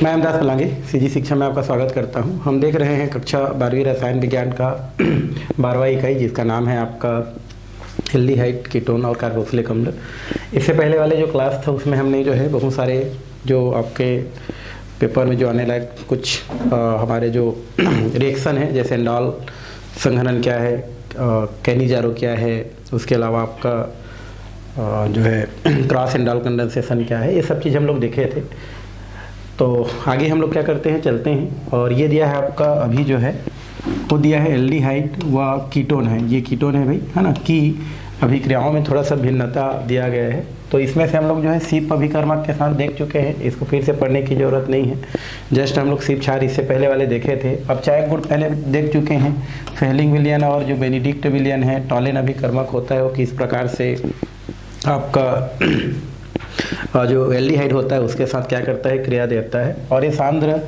मैं अमदास पलांगे सीजी शिक्षा में आपका स्वागत करता हूं। हम देख रहे हैं कक्षा 12वीं रसायन विज्ञान का 12वां इकाई, जिसका नाम है आपका एल्डिहाइड, कीटोन और कार्बोक्सिलिक अम्ल। इससे पहले वाले जो क्लास था उसमें हमने जो है बहुत सारे जो आपके पेपर में जो आने लायक कुछ हमारे जो रिएक्शन है, जैसे एंडॉल संघनन क्या है, कैनिजारो क्या है, उसके अलावा आपका जो है क्रॉस एंडॉल कंडेंसेशन क्या है, ये सब चीज़ हम लोग देखे थे। तो आगे हम लोग क्या करते हैं, चलते हैं। और ये दिया है आपका अभी जो है वो दिया है एल्डिहाइड व कीटोन है, ये कीटोन है भाई, है ना। की अभिक्रियाओं में थोड़ा सा भिन्नता दिया गया है, तो इसमें से हम लोग जो है सीप अभिकर्मक के साथ देख चुके हैं, इसको फिर से पढ़ने की ज़रूरत नहीं है। जस्ट हम लोग सीप क्षार इससे पहले वाले देखे थे। अब चायक गुण पहले देख चुके हैं, फेलिंग विलियन और जो बेनिडिक्ट विलियन है, टॉलिन अभिकर्मक होता है वो किस प्रकार से आपका जो एल्डिहाइड होता है उसके साथ क्या करता है, क्रिया देता है। और ये सांद्र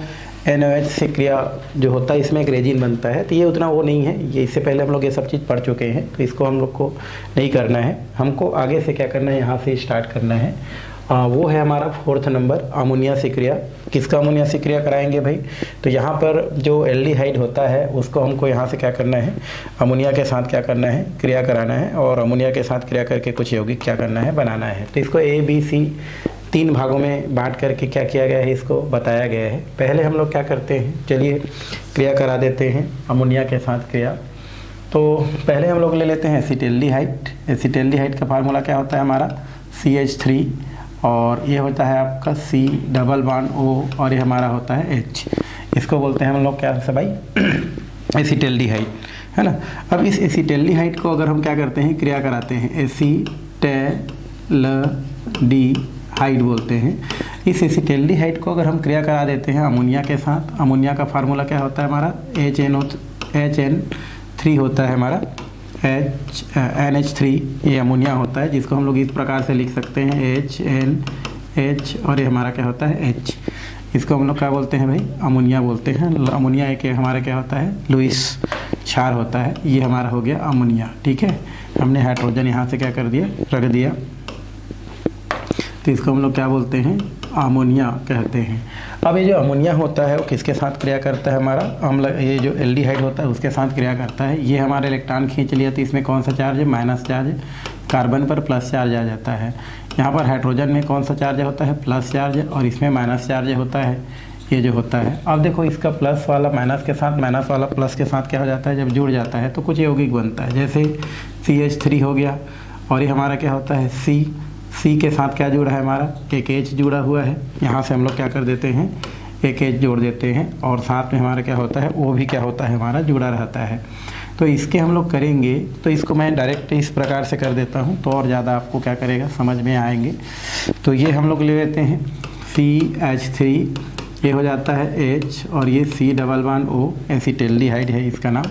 NOH से क्रिया जो होता है इसमें एक रेजिन बनता है, तो ये उतना वो नहीं है, ये इससे पहले हम लोग ये सब चीज़ पढ़ चुके हैं, तो इसको हम लोग को नहीं करना है। हमको आगे से क्या करना है, यहाँ से स्टार्ट करना है। वो है हमारा 4th नंबर, अमोनिया से क्रिया। किसका अमोनिया से क्रिया कराएंगे भाई, तो यहाँ पर जो एल्डिहाइड होता है उसको हमको यहाँ से क्या करना है, अमोनिया के साथ क्या करना है, क्रिया कराना है। और अमोनिया के साथ क्रिया करके कुछ यौगिक क्या करना है, बनाना है। तो इसको ABC 3 भागों में बांट करके क्या किया गया है, इसको बताया गया है। पहले हम लोग क्या करते हैं, चलिए क्रिया करा देते हैं अमोनिया के साथ क्रिया। तो पहले हम लोग ले लेते हैं एसिटेल्डिहाइड। एसिटेल्डिहाइड का फार्मूला क्या होता है हमारा, CH3, और ये होता है आपका C डबल बॉन्ड O, और ये हमारा होता है H। इसको बोलते हैं हम लोग क्या से भाई, एसिटेल्डिहाइड, है ना। अब इस एसिटेल्डिहाइड को अगर हम क्या करते हैं, क्रिया कराते हैं, एसिटेल्डिहाइड बोलते हैं। इस एसिटेल्डिहाइड को अगर हम क्रिया करा देते हैं अमोनिया के साथ, अमोनिया का फार्मूला क्या होता है हमारा, HN3 होता है हमारा, NH3, ये अमोनिया होता है, जिसको हम लोग इस प्रकार से लिख सकते हैं HNH, और ये हमारा क्या होता है H। इसको हम लोग क्या बोलते हैं भाई, अमोनिया बोलते हैं। अमोनिया एक हमारा क्या होता है, लुईस क्षार होता है। ये हमारा हो गया अमोनिया, ठीक है। हमने हाइड्रोजन यहाँ से क्या कर दिया, रख दिया, तो इसको हम लोग क्या बोलते हैं, अमोनिया कहते हैं। अब ये जो अमोनिया होता है वो किसके साथ क्रिया करता है हमारा, अम्ल, ये जो एल्डिहाइड होता है उसके साथ क्रिया करता है। ये हमारे इलेक्ट्रॉन खींच लिया, तो इसमें कौन सा चार्ज है, माइनस चार्ज। कार्बन पर प्लस चार्ज आ जाता है। यहाँ पर हाइड्रोजन में कौन सा चार्ज होता है, प्लस चार्ज, और इसमें माइनस चार्ज होता है, ये जो होता है। अब देखो इसका प्लस वाला माइनस के साथ, माइनस वाला प्लस के साथ क्या हो जाता है, जब जुड़ जाता है तो कुछ यौगिक बनता है, जैसे CH3 हो गया, और ये हमारा क्या होता है C के साथ क्या जुड़ा है हमारा, एक H जुड़ा हुआ है। यहाँ से हम लोग क्या कर देते हैं, एक H जोड़ देते हैं, और साथ में हमारा क्या होता है, वो भी क्या होता है हमारा जुड़ा रहता है। तो इसके हम लोग करेंगे, तो इसको मैं डायरेक्ट इस प्रकार से कर देता हूँ, तो और ज़्यादा आपको क्या करेगा, समझ में आएंगे। तो ये हम लोग ले लेते हैं CH3, ये हो जाता है H, और ये C double bond O, acetaldehyde है इसका नाम।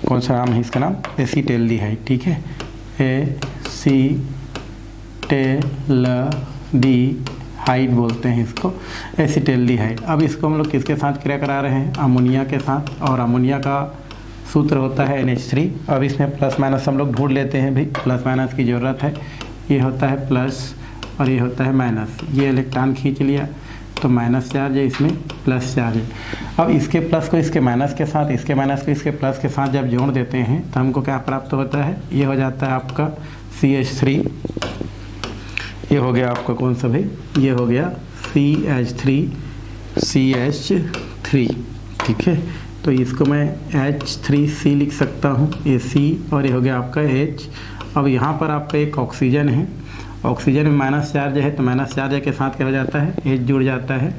कौन सा नाम है इसका नाम, एसिटेल्डिहाइड, ठीक है, एसिटेल्डिहाइड बोलते हैं इसको, एसिटेल्डिहाइड। अब इसको हम लोग किसके साथ क्रिया करा रहे हैं, अमोनिया के साथ, और अमोनिया का सूत्र होता है NH3। अब इसमें प्लस माइनस हम लोग ढूंढ लेते हैं भाई, प्लस माइनस की ज़रूरत है। ये होता है प्लस और ये होता है माइनस, ये इलेक्ट्रॉन खींच लिया तो माइनस चार्ज है, इसमें प्लस चार्ज है। अब इसके प्लस को इसके माइनस के साथ, इसके माइनस को इसके प्लस के साथ जब जोड़ देते हैं तो हमको क्या प्राप्त होता है, ये हो जाता है आपका CH3। ये हो गया आपका कौन सा भाई, ये हो गया CH3, ठीक है। तो इसको मैं H3C लिख सकता हूँ, ये C, और ये हो गया आपका H। अब यहाँ पर आपका एक ऑक्सीजन है, ऑक्सीजन में माइनस चार्ज है, तो माइनस चार्ज के साथ क्या हो जाता है, H जुड़ जाता है,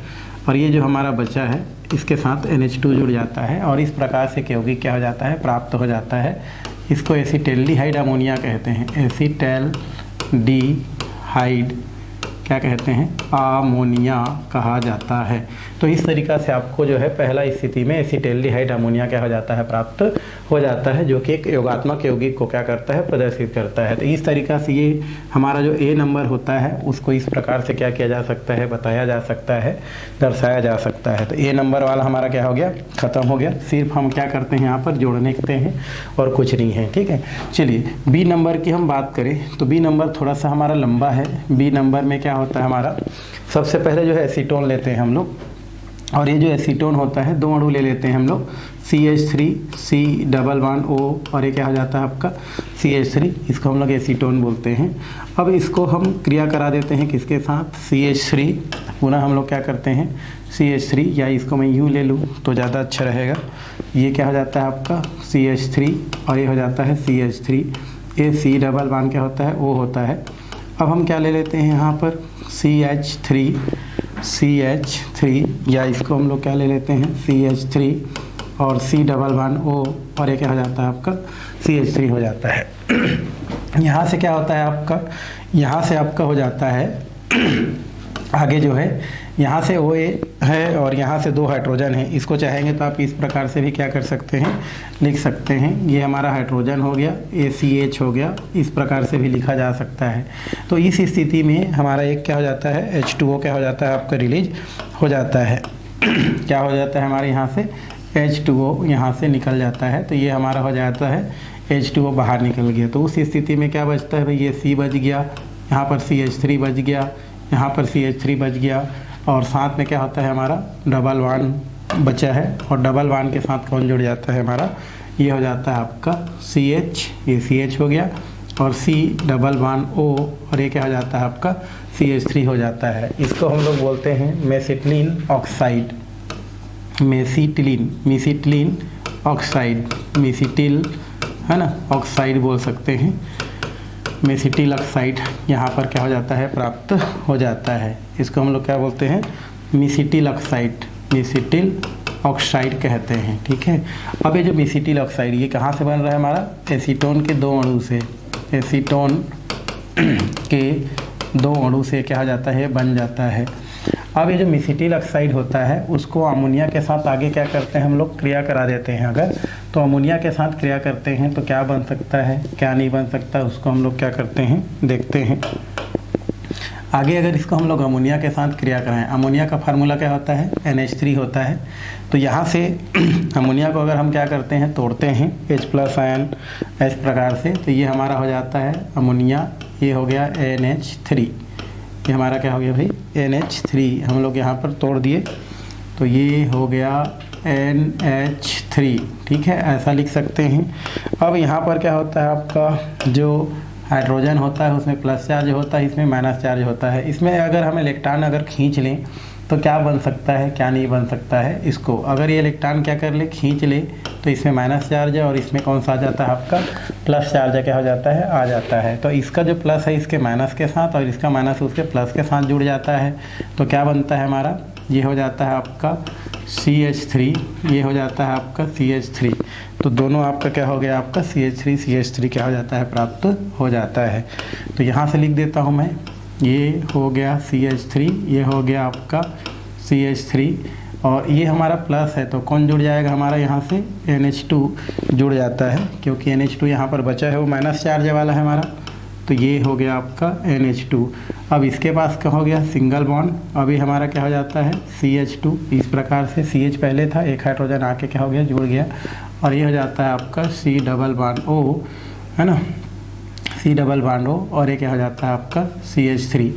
और ये जो हमारा बचा है इसके साथ NH2 जुड़ जाता है, और इस प्रकार से यौगिक क्या हो जाता है, प्राप्त हो जाता है। इसको एसिटेल्डिहाइड अमोनिया कहते हैं, एसिटेल्डिहाइड क्या कहते हैं, अमोनिया कहा जाता है। तो इस तरीक़ा से आपको जो है पहला स्थिति में एसिटेल्डिहाइड अमोनिया क्या हो जाता है, प्राप्त हो जाता है, जो कि एक योगात्मक यौगिक को क्या करता है, प्रदर्शित करता है। तो इस तरीक़ा से ये हमारा जो A नंबर होता है उसको इस प्रकार से क्या किया जा सकता है, बताया जा सकता है, दर्शाया जा सकता है। तो A नंबर वाला हमारा क्या हो गया, ख़त्म हो गया। सिर्फ हम क्या करते हैं, यहाँ पर जोड़ने के हैं और कुछ नहीं है, ठीक है। चलिए B नंबर की हम बात करें तो B नंबर थोड़ा सा हमारा लंबा है। B नंबर में क्या होता है हमारा, सबसे पहले जो है एसीटोन लेते हैं हम लोग, और ये जो एसीटोन होता है, 2 अणु ले लेते हैं हम लोग, CH3 C11O और ये क्या हो जाता है आपका CH3, इसको हम लोग एसीटोन बोलते हैं। अब इसको हम क्रिया करा देते हैं किसके साथ, CH3, पुनः हम लोग क्या करते हैं CH3, या इसको मैं यूँ ले लूँ तो ज़्यादा अच्छा रहेगा, ये क्या हो जाता है आपका CH3 और ये हो जाता है CH3, ये C डबल बॉन्ड क्या होता है O होता है। अब हम क्या ले लेते हैं यहाँ पर CH3 या इसको हम लोग क्या ले लेते हैं CH3 और C डबल बॉन्ड O और ये क्या हो जाता है आपका CH3 हो जाता है। यहाँ से क्या होता है आपका, यहाँ से आपका हो जाता है आगे जो है, यहाँ से OA है और यहाँ से 2 हाइड्रोजन है। इसको चाहेंगे तो आप इस प्रकार से भी क्या कर सकते हैं, लिख सकते हैं, ये हमारा हाइड्रोजन हो गया, ACH हो गया, इस प्रकार से भी लिखा जा सकता है। तो इस स्थिति में हमारा एक क्या हो जाता है H2O क्या हो जाता है आपका रिलीज हो जाता है क्या हो जाता है हमारे यहाँ से H2O यहाँ से निकल जाता है। तो ये हमारा हो जाता है H2O बाहर निकल गया। तो उस स्थिति में क्या बचता है भाई, ये C बच गया, यहाँ पर CH3 बच गया, यहाँ पर CH3 बच गया, और साथ में क्या होता है हमारा डबल बॉन्ड बचा है, और डबल बॉन्ड के साथ कौन जुड़ जाता है हमारा, ये हो जाता है आपका CH, ये CH हो गया, और C डबल बॉन्ड O और ये क्या हो जाता है आपका CH3 हो जाता है। इसको हम लोग बोलते हैं mesitylene oxide, mesitylene oxide, mesityl है ना, ऑक्साइड बोल सकते हैं, मेसिटिल ऑक्साइड यहाँ पर क्या हो जाता है प्राप्त हो जाता है। इसको हम लोग क्या बोलते हैं मेसिटिल ऑक्साइड, मेसिटिल ऑक्साइड कहते हैं। ठीक है, अब ये जो मेसिटिल ऑक्साइड ये कहाँ से बन रहा है हमारा, एसीटोन के 2 अणु से, एसीटोन के 2 अणु से क्या हो जाता है बन जाता है। अब ये जो मेसिटिल ऑक्साइड होता है उसको अमोनिया के साथ आगे क्या करते हैं हम लोग क्रिया करा देते हैं। अगर तो अमोनिया के साथ क्रिया करते हैं तो क्या बन सकता है क्या नहीं बन सकता, उसको हम लोग क्या करते हैं देखते हैं आगे। अगर इसको हम लोग अमोनिया के साथ क्रिया कराएं, अमोनिया का फार्मूला क्या होता है NH3 होता है। तो यहाँ से अमोनिया को अगर हम क्या करते हैं तोड़ते हैं H+ आयन इस प्रकार से, तो ये हमारा हो जाता है अमोनिया, ये हो गया NH3, ये हमारा क्या हो गया भाई NH3, हम लोग यहाँ पर तोड़ दिए तो ये हो गया NH3। ठीक है, ऐसा लिख सकते हैं। अब यहाँ पर क्या होता है आपका जो हाइड्रोजन होता है उसमें प्लस चार्ज होता है, इसमें माइनस चार्ज होता है। इसमें अगर हम इलेक्ट्रॉन अगर खींच लें तो क्या बन सकता है क्या नहीं बन सकता है। इसको अगर ये इलेक्ट्रॉन क्या कर ले खींच ले तो इसमें माइनस चार्ज है और इसमें कौन सा आ जाता है आपका प्लस चार्ज क्या हो जाता है आ जाता है। तो इसका जो प्लस है इसके माइनस के साथ और इसका माइनस उसके प्लस के साथ जुड़ जाता है। तो क्या बनता है हमारा, ये हो जाता है आपका CH3, ये हो जाता है आपका CH3। तो दोनों आपका क्या हो गया आपका CH3 क्या हो जाता है प्राप्त हो जाता है। तो यहाँ से लिख देता हूँ मैं, ये हो गया CH3, ये हो गया आपका CH3 और ये हमारा प्लस है तो कौन जुड़ जाएगा हमारा यहाँ से NH2 जुड़ जाता है, क्योंकि NH2 यहाँ पर बचा है वो माइनस चार्ज वाला है हमारा। तो ये हो गया आपका NH2। अब इसके पास क्या हो गया सिंगल बॉन्ड, अभी हमारा क्या हो जाता है CH2। इस प्रकार से CH पहले था, एक हाइड्रोजन आके क्या हो गया जुड़ गया और ये हो जाता है आपका C डबल बॉन्ड O, है ना, C डबल बॉन्ड O और ये क्या हो जाता है आपका CH3।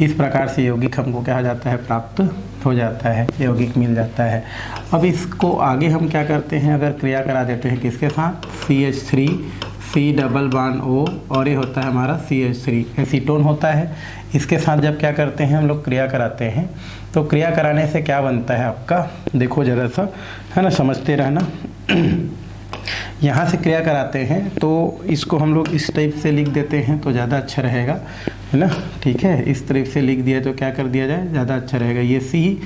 इस प्रकार से यौगिक हमको क्या हो जाता है प्राप्त हो जाता है, यौगिक मिल जाता है। अब इसको आगे हम क्या करते हैं, अगर क्रिया करा देते हैं किसके साथ CH3 C double bond O और ये होता है हमारा CH3, एसीटोन होता है। इसके साथ जब क्या करते हैं हम लोग क्रिया कराते हैं तो क्रिया कराने से क्या बनता है आपका, देखो ज़रा सा, है ना, समझते रहना। यहाँ से क्रिया कराते हैं तो इसको हम लोग इस टाइप से लिख देते हैं तो ज़्यादा अच्छा रहेगा, है ना। ठीक है, इस तरफ से लिख दिया तो क्या कर दिया जाए ज़्यादा अच्छा रहेगा। ये C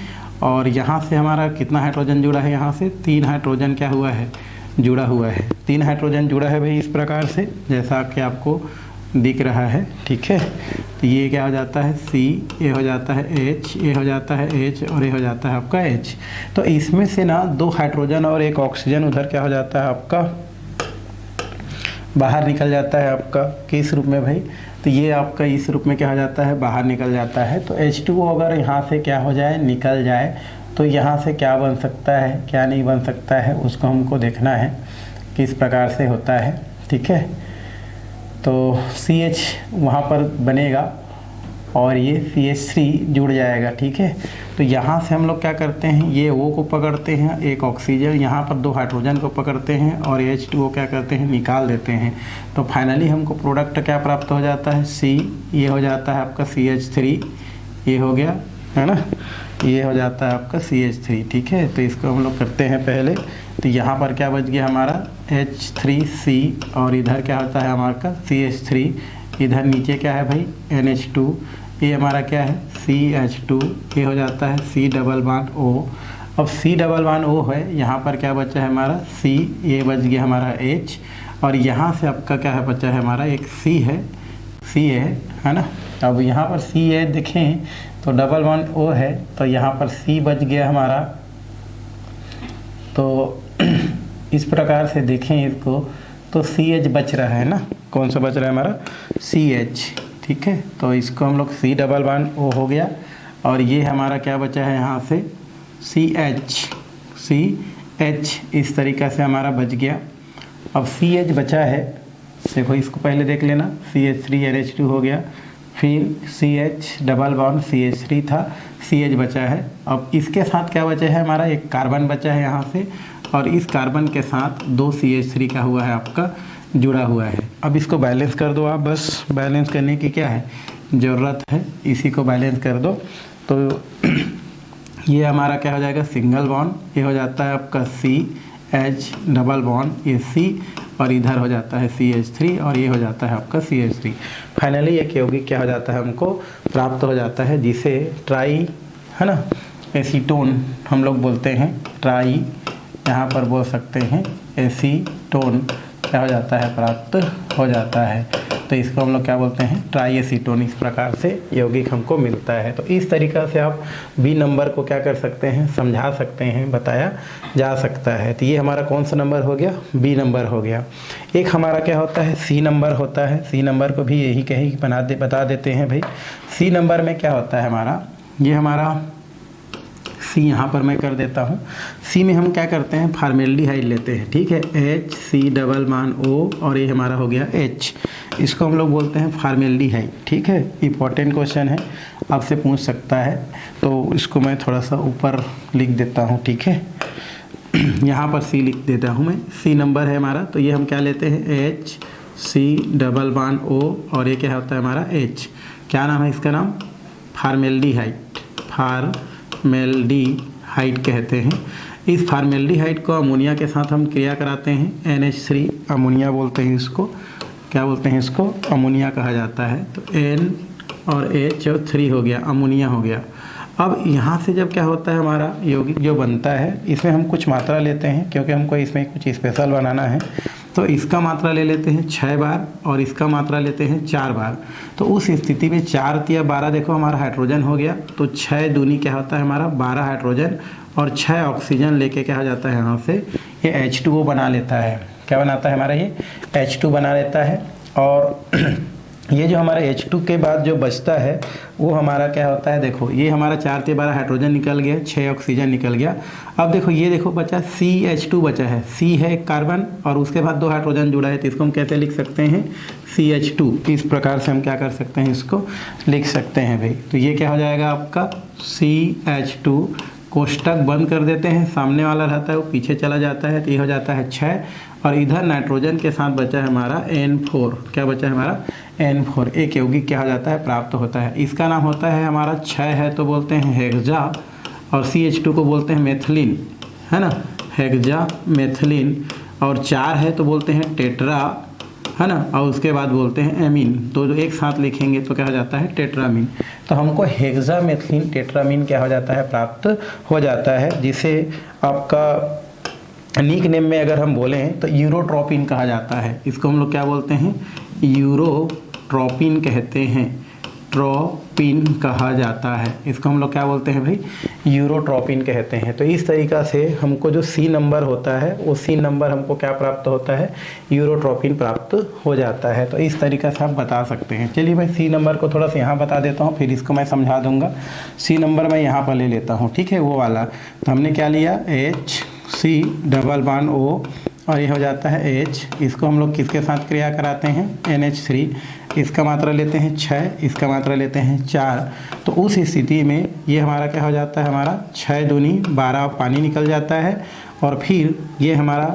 और यहाँ से हमारा कितना हाइड्रोजन जुड़ा है, यहाँ से 3 हाइड्रोजन क्या हुआ है जुड़ा हुआ है, 3 हाइड्रोजन जुड़ा है भाई, इस प्रकार से जैसा कि आपको दिख रहा है। ठीक है, तो ये क्या हो जाता है C, ये हो जाता है H, ये हो जाता है H और ये हो जाता है आपका H। तो इसमें से ना 2 हाइड्रोजन और 1 ऑक्सीजन उधर क्या हो जाता है आपका बाहर निकल जाता है आपका, किस रूप में भाई, तो ये आपका इस रूप में क्या हो जाता है बाहर निकल जाता है। तो H2O अगर यहाँ से क्या हो जाए निकल जाए तो यहाँ से क्या बन सकता है क्या नहीं बन सकता है, उसको हमको देखना है किस प्रकार से होता है। ठीक है, तो CH वहाँ पर बनेगा और ये CH3 जुड़ जाएगा, ठीक है। तो यहाँ से हम लोग क्या करते हैं, ये O को पकड़ते हैं, एक ऑक्सीजन, यहाँ पर 2 हाइड्रोजन को पकड़ते हैं और H2O क्या करते हैं, निकाल देते हैं। तो फाइनली हमको प्रोडक्ट क्या प्राप्त हो जाता है, C, ये हो जाता है आपका CH3, ये हो गया, है ना, ये हो जाता है आपका CH3, ठीक है। तो इसको हम लोग करते हैं पहले। तो यहाँ पर क्या बच गया हमारा H3C और इधर क्या होता है हमारा CH3, इधर नीचे क्या है भाई NH2, ये हमारा क्या है CH2, ये हो जाता है C डबल बॉन्ड O। अब C डबल बॉन्ड O है, यहाँ पर क्या बचा है हमारा C, ये बच गया हमारा H, और यहाँ से आपका क्या है बचा है हमारा एक C है ना। अब यहाँ पर C है, देखें तो डबल बॉन्ड O है, तो यहाँ पर C बच गया हमारा। तो इस प्रकार से देखें इसको, तो CH बच रहा है ना, कौन सा बच रहा है हमारा CH, ठीक है। तो इसको हम लोग C डबल बॉन्ड O हो गया, और ये हमारा क्या बचा है यहाँ से CH, इस तरीक़ा से हमारा बच गया। अब CH बचा है, देखो इसको पहले देख लेना, CH3NH2 हो गया, फिर CH डबल बॉन्ड CH3 था, CH बचा है। अब इसके साथ क्या बचा है हमारा, एक कार्बन बचा है यहाँ से, और इस कार्बन के साथ 2 CH3 का हुआ है आपका जुड़ा हुआ है। अब इसको बैलेंस कर दो आप, बस बैलेंस करने की क्या है ज़रूरत है, इसी को बैलेंस कर दो। तो ये हमारा क्या हो जाएगा सिंगल बॉन्ड, ये हो जाता है आपका CH डबल बॉन्ड, ये C, और इधर हो जाता है CH3, और ये हो जाता है आपका CH3। फाइनली एक यौगिक क्या हो जाता है हमको प्राप्त हो जाता है, जिसे ट्राई, है ना, एसीटोन हम लोग बोलते हैं, ट्राई यहाँ पर बोल सकते हैं एसीटोन क्या हो जाता है प्राप्त हो जाता है। तो इसको हम लोग क्या बोलते हैं ट्राई एसीटोन। इस प्रकार से यौगिक हमको मिलता है। तो इस तरीक़ा से आप बी नंबर को क्या कर सकते हैं, समझा सकते हैं, बताया जा सकता है। तो ये हमारा कौन सा नंबर हो गया, बी नंबर हो गया। एक हमारा क्या होता है सी नंबर होता है। सी नंबर को भी यही कहीं बता देते हैं भाई। सी नंबर में क्या होता है हमारा, ये हमारा सी यहाँ पर मैं कर देता हूँ। सी में हम क्या करते हैं फार्मेल्डिहाइड लेते हैं, ठीक है, एच सी डबल मान ओ, और ये हमारा हो गया एच, इसको हम लोग बोलते हैं फार्मेल्डिहाइड, ठीक है। इंपॉर्टेंट क्वेश्चन है, आपसे पूछ सकता है, तो इसको मैं थोड़ा सा ऊपर लिख देता हूँ, ठीक है। यहाँ पर सी लिख देता हूँ मैं, सी नंबर है हमारा। तो ये हम क्या लेते हैं एच सी डबल बान ओ, और ये क्या होता है हमारा एच, क्या नाम है इसका नाम, फार्मेल्डिहाइड, फार्मेल्डिहाइड कहते हैं। इस फार्मेल्डिहाइड को अमोनिया के साथ हम क्रिया कराते हैं, NH3 अमोनिया बोलते हैं इसको, क्या बोलते हैं इसको, अमोनिया कहा जाता है। तो N और H और 3 हो गया, अमोनिया हो गया। अब यहाँ से जब क्या होता है हमारा यौगिक जो बनता है, इसमें हम कुछ मात्रा लेते हैं, क्योंकि हमको इसमें कुछ स्पेशल बनाना है। तो इसका मात्रा ले लेते हैं 6 बार, और इसका मात्रा लेते हैं 4 बार। तो उस स्थिति में 4 या 12 देखो हमारा हाइड्रोजन हो गया। तो 6 दूनी क्या होता है हमारा 12 हाइड्रोजन, और 6 ऑक्सीजन लेके क्या हो जाता है यहाँ से ये H2O बना लेता है। क्या बनाता है हमारा ये H2 बना लेता है। और ये जो हमारा H2 के बाद जो बचता है वो हमारा क्या होता है, देखो ये हमारा 4 से 12 हाइड्रोजन निकल गया, 6 ऑक्सीजन निकल गया। अब देखो ये देखो बचा CH2 बचा है, C है कार्बन और उसके बाद 2 हाइड्रोजन जुड़ा है। तो इसको हम कैसे लिख सकते हैं CH2, इस प्रकार से हम क्या कर सकते हैं इसको लिख सकते हैं भाई। तो ये क्या हो जाएगा आपका CH2, कोष्टक बंद कर देते हैं, सामने वाला रहता है वो पीछे चला जाता है। तो ये हो जाता है 6, और इधर नाइट्रोजन के साथ बचा है हमारा N4, क्या बचा है हमारा N4। एक यौगिक क्या हो जाता है प्राप्त होता है, इसका नाम होता है हमारा 6 है तो बोलते हैं हेक्सा, और CH2 को बोलते हैं मेथिलीन, है ना, हेक्सा मेथिलीन। और 4 है तो बोलते हैं टेट्रा, है ना, और उसके बाद बोलते हैं एमीन। तो जो एक साथ लिखेंगे तो क्या हो जाता है टेट्रामीन। तो हमको हेक्सा मेथिलीन टेट्रामीन क्या हो जाता है प्राप्त हो जाता है, जिसे आपका निक नेम में अगर हम बोलें तो यूरोट्रोपिन कहा जाता है। इसको हम लोग क्या बोलते हैं यूरोट्रोपिन कहते हैं, ट्रोपिन कहा जाता है। इसको हम लोग क्या बोलते हैं भाई यूरोट्रोपिन कहते हैं। तो इस तरीक़ा से हमको जो सी नंबर होता है वो सी नंबर हमको क्या प्राप्त होता है, यूरोट्रोपिन प्राप्त हो जाता है। तो इस तरीक़ा से आप बता सकते हैं। चलिए मैं सी नंबर को थोड़ा सा यहाँ बता देता हूँ, फिर इसको मैं समझा दूँगा। सी नंबर मैं यहाँ पर ले लेता हूँ, ठीक है, वो वाला। तो हमने क्या लिया एच सी डबल बान ओ, और ये हो जाता है H। इसको हम लोग किसके साथ क्रिया कराते हैं, NH3। इसका मात्रा लेते हैं 6, इसका मात्रा लेते हैं 4। तो उस स्थिति में ये हमारा क्या हो जाता है, हमारा 6 दूनी 12 पानी निकल जाता है। और फिर ये हमारा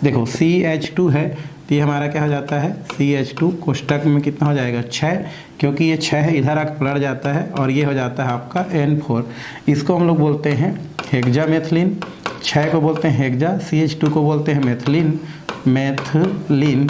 देखो CH2 है, तो ये हमारा क्या हो जाता है, CH2 कोष्टक में कितना हो जाएगा 6, क्योंकि ये 6 है इधर आकर पलट जाता है और ये हो जाता है आपका N4। इसको हम लोग बोलते हैं हेक्सामेथिलीन। 6 को बोलते हैं हेक्सा, CH2 को बोलते हैं मेथिलीन,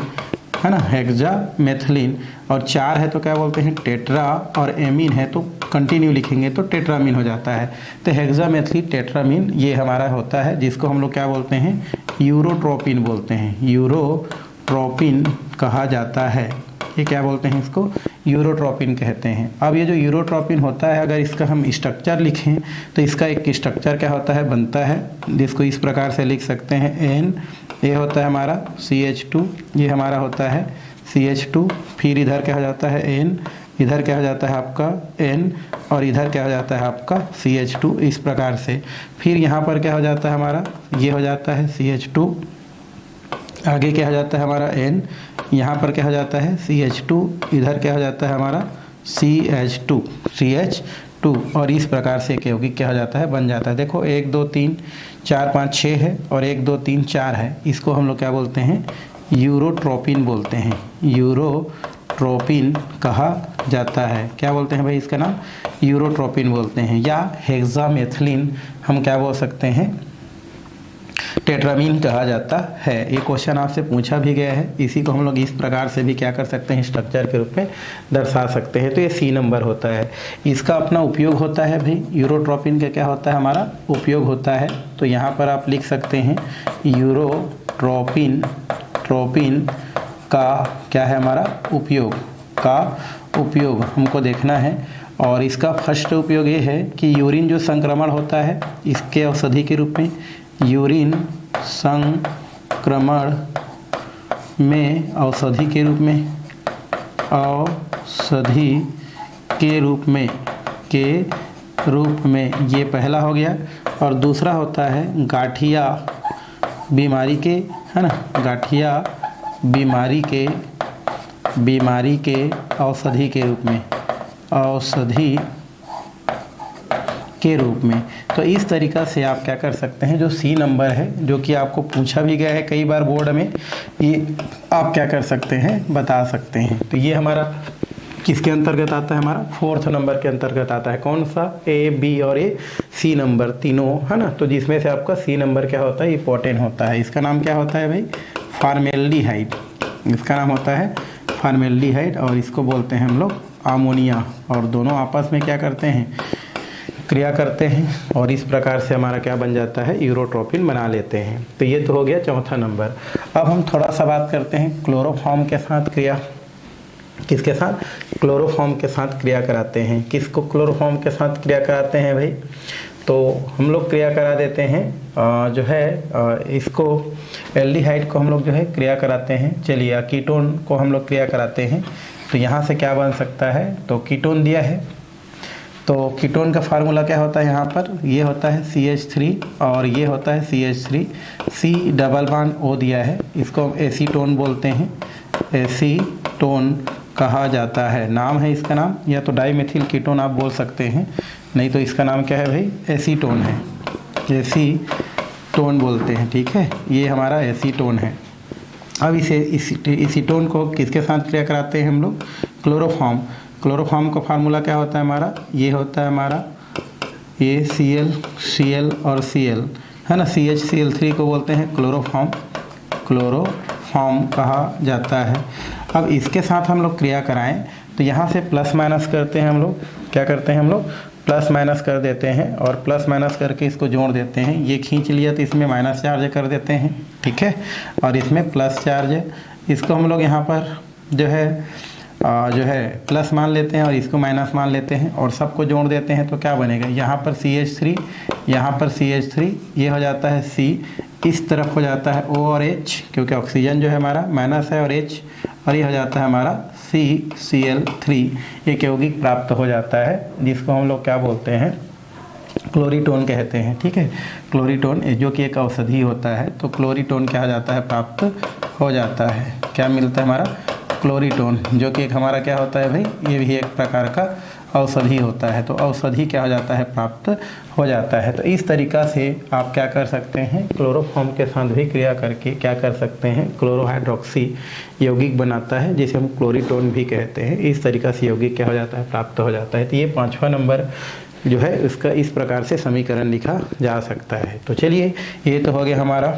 है ना, हेक्सामेथिलीन। और 4 है तो क्या बोलते हैं टेट्रा, और एमीन है तो कंटिन्यू लिखेंगे तो टेट्रामीन हो जाता है। तो हेक्सामेथिल टेट्रामीन ये हमारा होता है, जिसको हम लोग क्या बोलते हैं, यूरोट्रोपिन बोलते हैं, यूरोट्रोपिन कहा जाता है। ये क्या बोलते हैं, इसको यूरोट्रोपिन कहते हैं। अब ये जो यूरोट्रोपिन होता है, अगर इसका हम स्ट्रक्चर लिखें तो इसका एक स्ट्रक्चर क्या होता है, बनता है, जिसको इस प्रकार से लिख सकते हैं N। ये होता है हमारा CH2, ये हमारा होता है CH2, फिर इधर क्या हो जाता है N, इधर क्या हो जाता है आपका N, और इधर क्या हो जाता है आपका CH2, इस प्रकार से। फिर यहाँ पर क्या हो जाता है हमारा, ये हो जाता है CH2, आगे क्या हो जाता है हमारा N, यहाँ पर क्या हो जाता है CH2, इधर क्या हो जाता है हमारा CH2, और इस प्रकार से यौगिक क्या हो जाता है, बन जाता है। देखो 1 2 3 4 5 6 है और 1 2 3 4 है। इसको हम लोग क्या बोलते हैं, यूरोट्रोपिन बोलते हैं, यूरोट्रोपिन कहा जाता है। क्या बोलते हैं भाई, इसका नाम यूरोट्रोपिन बोलते हैं, या हेक्सामेथिलीन हम क्या बोल सकते हैं, टेट्रामीन कहा जाता है। ये क्वेश्चन आपसे पूछा भी गया है। इसी को हम लोग इस प्रकार से भी क्या कर सकते हैं, स्ट्रक्चर के रूप में दर्शा सकते हैं। तो ये C नंबर होता है। इसका अपना उपयोग होता है भाई, यूरोट्रोपिन का क्या होता है, हमारा उपयोग होता है। तो यहाँ पर आप लिख सकते हैं यूरोट्रोपिन का क्या है, हमारा उपयोग हमको देखना है। और इसका फर्स्ट उपयोग ये है कि यूरिन जो संक्रमण होता है, इसके औषधि के रूप में, यूरिन संक्रमण में औषधि के रूप में ये पहला हो गया। और दूसरा होता है गाठिया बीमारी के, है ना, गाठिया बीमारी के औषधि के रूप में। तो इस तरीक़ा से आप क्या कर सकते हैं, जो C नंबर है, जो कि आपको पूछा भी गया है कई बार बोर्ड में, ये आप क्या कर सकते हैं, बता सकते हैं। तो ये हमारा किसके अंतर्गत आता है, हमारा 4th नंबर के अंतर्गत आता है। कौन सा, A, B और C नंबर तीनों, है ना। तो जिसमें से आपका C नंबर क्या होता है, इंपॉर्टेंट होता है। इसका नाम क्या होता है भाई, फॉर्मेल्डिहाइड। इसका नाम होता है फॉर्मेल्डिहाइड, और इसको बोलते हैं हम लोग अमोनिया। और दोनों आपस में क्या करते हैं, क्रिया करते हैं, और इस प्रकार से हमारा क्या बन जाता है, यूरोट्रोपिन बना लेते हैं। तो ये तो हो गया 4था नंबर। अब हम थोड़ा सा बात करते हैं क्लोरोफॉर्म के साथ क्रिया, किसके साथ, क्लोरोफॉर्म के साथ क्रिया कराते हैं। किसको क्लोरोफॉर्म के साथ क्रिया कराते हैं भाई, तो हम लोग क्रिया करा देते हैं जो है इसको एल्डिहाइड को हम लोग जो है क्रिया कराते हैं। चलिए कीटोन को हम लोग क्रिया कराते हैं। तो यहाँ से क्या बन सकता है, तो कीटोन दिया है, तो कीटोन का फार्मूला क्या होता है, यहाँ पर ये होता है CH3 और ये होता है CH3, C double bond O दिया है, इसको एसीटोन बोलते हैं, एसीटोन कहा जाता है। नाम है इसका नाम, या तो डाईमेथिल कीटोन आप बोल सकते हैं, नहीं तो इसका नाम क्या है भाई, एसीटोन है, एसीटोन बोलते हैं, ठीक है। ये हमारा एसीटोन है। अब इसे एसीटोन को किसके साथ क्रिया कराते हैं हम लोग, क्लोरोफॉर्म का फार्मूला क्या होता है हमारा, ये होता है हमारा ये Cl और Cl, है ना, CHCl3 को बोलते हैं क्लोरोफॉर्म कहा जाता है। अब इसके साथ हम लोग क्रिया कराएं तो यहाँ से प्लस माइनस करते हैं हम लोग, क्या करते हैं हम लोग, प्लस माइनस कर देते हैं, और प्लस माइनस करके इसको जोड़ देते हैं। ये खींच लिया तो इसमें माइनस चार्ज कर देते हैं, ठीक है, और इसमें प्लस चार्ज है। इसको हम लोग यहाँ पर जो है प्लस मान लेते हैं और इसको माइनस मान लेते हैं, और सबको जोड़ देते हैं तो क्या बनेगा, यहाँ पर CH3, यहाँ पर CH3, ये हो जाता है C, इस तरफ हो जाता है O और H, क्योंकि ऑक्सीजन जो है हमारा माइनस है और H, और ये हो जाता है हमारा CCl3। एक यौगिक प्राप्त हो जाता है, जिसको हम लोग क्या बोलते हैं, क्लोरीटोन कहते हैं, ठीक है। क्लोरीटोन जो कि एक औषधि होता है, तो क्लोरीटोन क्या हो जाता है, प्राप्त हो जाता है। क्या मिलता है हमारा, क्लोरीटोन, जो कि एक हमारा क्या होता है भाई, ये भी एक प्रकार का औषधि होता है। तो औषधि क्या हो जाता है, प्राप्त हो जाता है। तो इस तरीक़ा से आप क्या कर सकते हैं, क्लोरोफॉर्म के साथ भी क्रिया करके क्या कर सकते हैं, क्लोरोहाइड्रोक्सी यौगिक बनाता है, जिसे हम क्लोरीटोन भी कहते हैं। इस तरीक़ा से यौगिक क्या हो जाता है, प्राप्त हो जाता है। तो ये 5वां नंबर जो है उसका इस प्रकार से समीकरण लिखा जा सकता है। तो चलिए, ये तो हो गया हमारा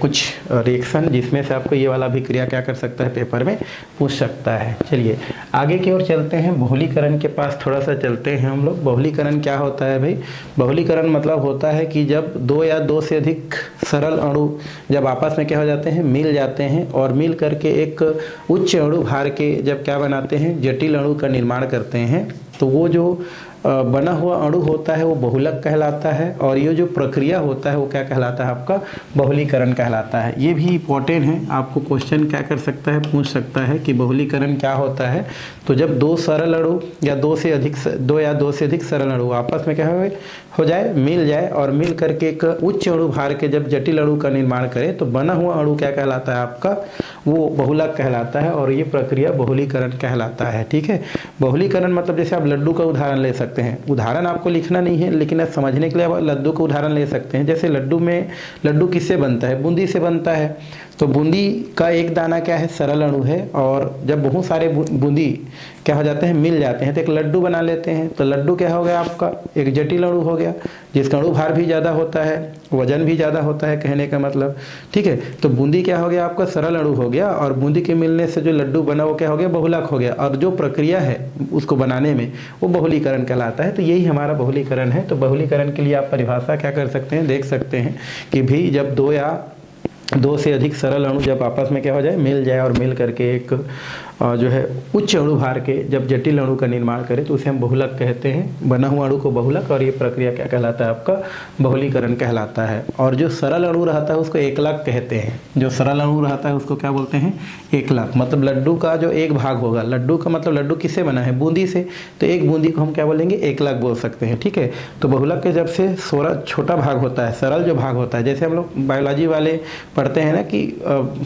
कुछ रिएक्शन, जिसमें से आपको ये वाला भी क्रिया क्या कर सकता है, पेपर में पूछ सकता है। चलिए आगे की ओर चलते हैं, बहुलीकरण के पास थोड़ा सा चलते हैं हम लोग। बहुलीकरण क्या होता है भाई, बहुलीकरण मतलब होता है कि जब दो या दो से अधिक सरल अणु जब आपस में क्या हो जाते हैं, मिल जाते हैं, और मिल करके एक उच्च अणु भार के जब क्या बनाते हैं, जटिल अणु का निर्माण करते हैं, तो वो जो बना हुआ अणु होता है वो बहुलक कहलाता है। और ये जो प्रक्रिया होता है वो क्या कहलाता है, आपका बहुलीकरण कहलाता है। ये भी इम्पोर्टेंट है, आपको क्वेश्चन क्या कर सकता है, पूछ सकता है कि बहुलीकरण क्या होता है। तो जब दो सरल अणु या दो या दो से अधिक सरल अणु आपस में क्या हो जाए, मिल जाए, और मिल करके एक उच्च अणु भार के जब जटिल अणु का निर्माण करे, तो बना हुआ अणु क्या कहलाता है, आपका वो बहुलक कहलाता है। और ये प्रक्रिया बहुलीकरण कहलाता है, ठीक है। बहुलीकरण मतलब जैसे आप लड्डू का उदाहरण ले सकते हैं, उदाहरण आपको लिखना नहीं है, लेकिन समझने के लिए आप लड्डू का उदाहरण ले सकते हैं। जैसे लड्डू किससे बनता है, बूंदी से बनता है। तो बूंदी का एक दाना क्या है, सरल अणु है, और जब बहुत सारे बूंदी क्या हो जाते हैं, मिल जाते हैं, तो एक लड्डू बना लेते हैं। तो लड्डू क्या हो गया, आपका एक जटिल अणु हो गया, जिसका अणु भार भी ज़्यादा होता है, वजन भी ज़्यादा होता है, कहने का मतलब, ठीक है। तो बूंदी क्या हो गया, आपका सरल अणु हो गया, और बूंदी के मिलने से जो लड्डू बना वो क्या हो गया, बहुलक हो गया। और जो प्रक्रिया है उसको बनाने में वो बहुलीकरण कहलाता है। तो यही हमारा बहुलीकरण है। तो बहुलीकरण के लिए आप परिभाषा क्या कर सकते हैं, देख सकते हैं कि भी जब दो से अधिक सरल अणु जब आपस में क्या हो जाए, मिल जाए, और मिल करके एक जो है उच्च अणु भार के जब जटिल अणु का निर्माण करे, तो उसे हम बहुलक कहते हैं, बना हुआ अणु को बहुलक। और ये प्रक्रिया क्या कहलाता है, आपका बहुलीकरण कहलाता है। और जो सरल अणु रहता है उसको एकलक कहते हैं। जो सरल अणु रहता है उसको क्या बोलते हैं, एकलक। मतलब लड्डू का जो एक भाग होगा, लड्डू का मतलब लड्डू किससे बना है, बूंदी से, तो एक बूंदी को हम क्या बोलेंगे, एकलक बोल सकते हैं, ठीक है। तो बहुलक के जब से छोटा भाग होता है, सरल जो भाग होता है, जैसे हम लोग बायोलॉजी वाले पढ़ते हैं ना कि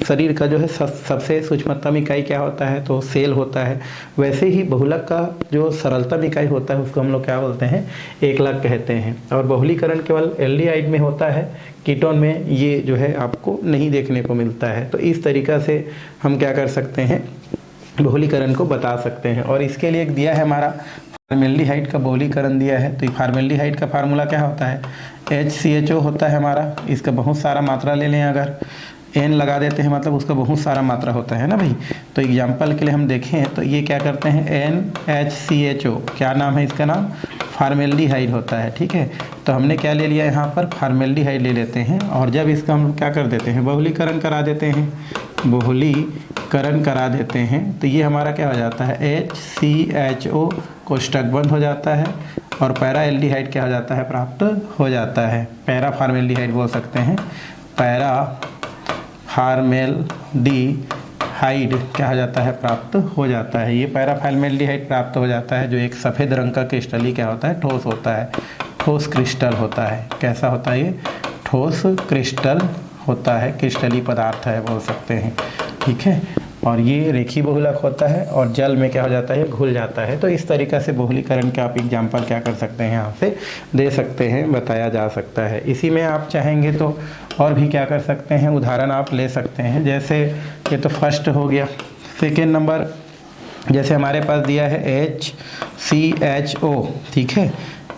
शरीर का जो है सबसे सूक्ष्मतम इकाई क्या होता है, तो सेल होता है। वैसे ही बहुलक का जो सरलतम इकाई होता है उसको हम लोग क्या बोलते हैं, एकलक कहते हैं। और बहुलीकरण केवल एल्डिहाइड में होता है, कीटोन में ये जो है आपको नहीं देखने को मिलता है। तो इस तरीक़ा से हम क्या कर सकते हैं, बहुलीकरण को बता सकते हैं। और इसके लिए एक दिया है हमारा फॉर्मेल्डिहाइड का बहुलीकरण दिया है। तो फॉर्मेल्डिहाइड का फार्मूला क्या होता है, HCHO होता है हमारा। इसका बहुत सारा मात्रा ले लें, अगर N लगा देते हैं मतलब उसका बहुत सारा मात्रा होता है ना भाई। तो एग्जाम्पल के लिए हम देखें तो ये क्या करते हैं, NHCHO, क्या नाम है इसका, नाम फॉर्मेल्डिहाइड होता है, ठीक है। तो हमने क्या ले लिया यहाँ पर, फॉर्मेल्डिहाइड ले लेते हैं, और जब इसका हम क्या कर देते हैं, बहुलीकरण करा देते हैं, बहुलीकरण करा देते हैं, तो ये हमारा क्या हो जाता है, HCHO कोष्टक बंद हो जाता है, और पैरा एल्डिहाइड क्या हो जाता है, प्राप्त हो जाता है। पैरा फॉर्मेल्डिहाइड बोल सकते हैं, पैरा फॉर्मेल्डिहाइड क्या हो जाता है, प्राप्त हो जाता है। ये पैरा फॉर्मेल्डिहाइड प्राप्त हो जाता है, जो एक सफ़ेद रंग का क्रिस्टली क्या होता है, ठोस होता है, ठोस क्रिस्टल होता है। कैसा होता है ये, ठोस क्रिस्टल होता है, क्रिस्टली पदार्थ है बोल सकते हैं, ठीक है। और ये रेखी बहुलक होता है, और जल में क्या हो जाता है, घुल जाता है। तो इस तरीक़ा से बहुलीकरण के आप एग्जाम्पल क्या कर सकते हैं, यहाँ से दे सकते हैं, बताया जा सकता है। इसी में आप चाहेंगे तो और भी क्या कर सकते हैं, उदाहरण आप ले सकते हैं। जैसे ये तो फर्स्ट हो गया। सेकेंड नंबर जैसे हमारे पास दिया है HCHO, ठीक है,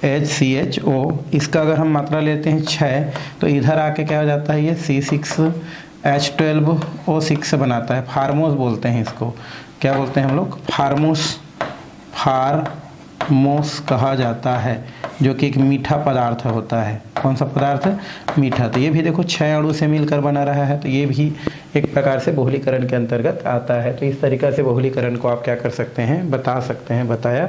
HCHO, इसका अगर हम मात्रा लेते हैं 6, तो इधर आके क्या हो जाता है, ये C6H12O6 बनाता है। फार्मोस बोलते हैं इसको, क्या बोलते हैं हम लोग, फार्मोस कहा जाता है, जो कि एक मीठा पदार्थ होता है। कौन सा पदार्थ है, मीठा। तो ये भी देखो 6 अणु से मिलकर बना रहा है, तो ये भी एक प्रकार से बहुलीकरण के अंतर्गत आता है। तो इस तरीक़ा से बहुलीकरण को आप क्या कर सकते हैं, बता सकते हैं, बताया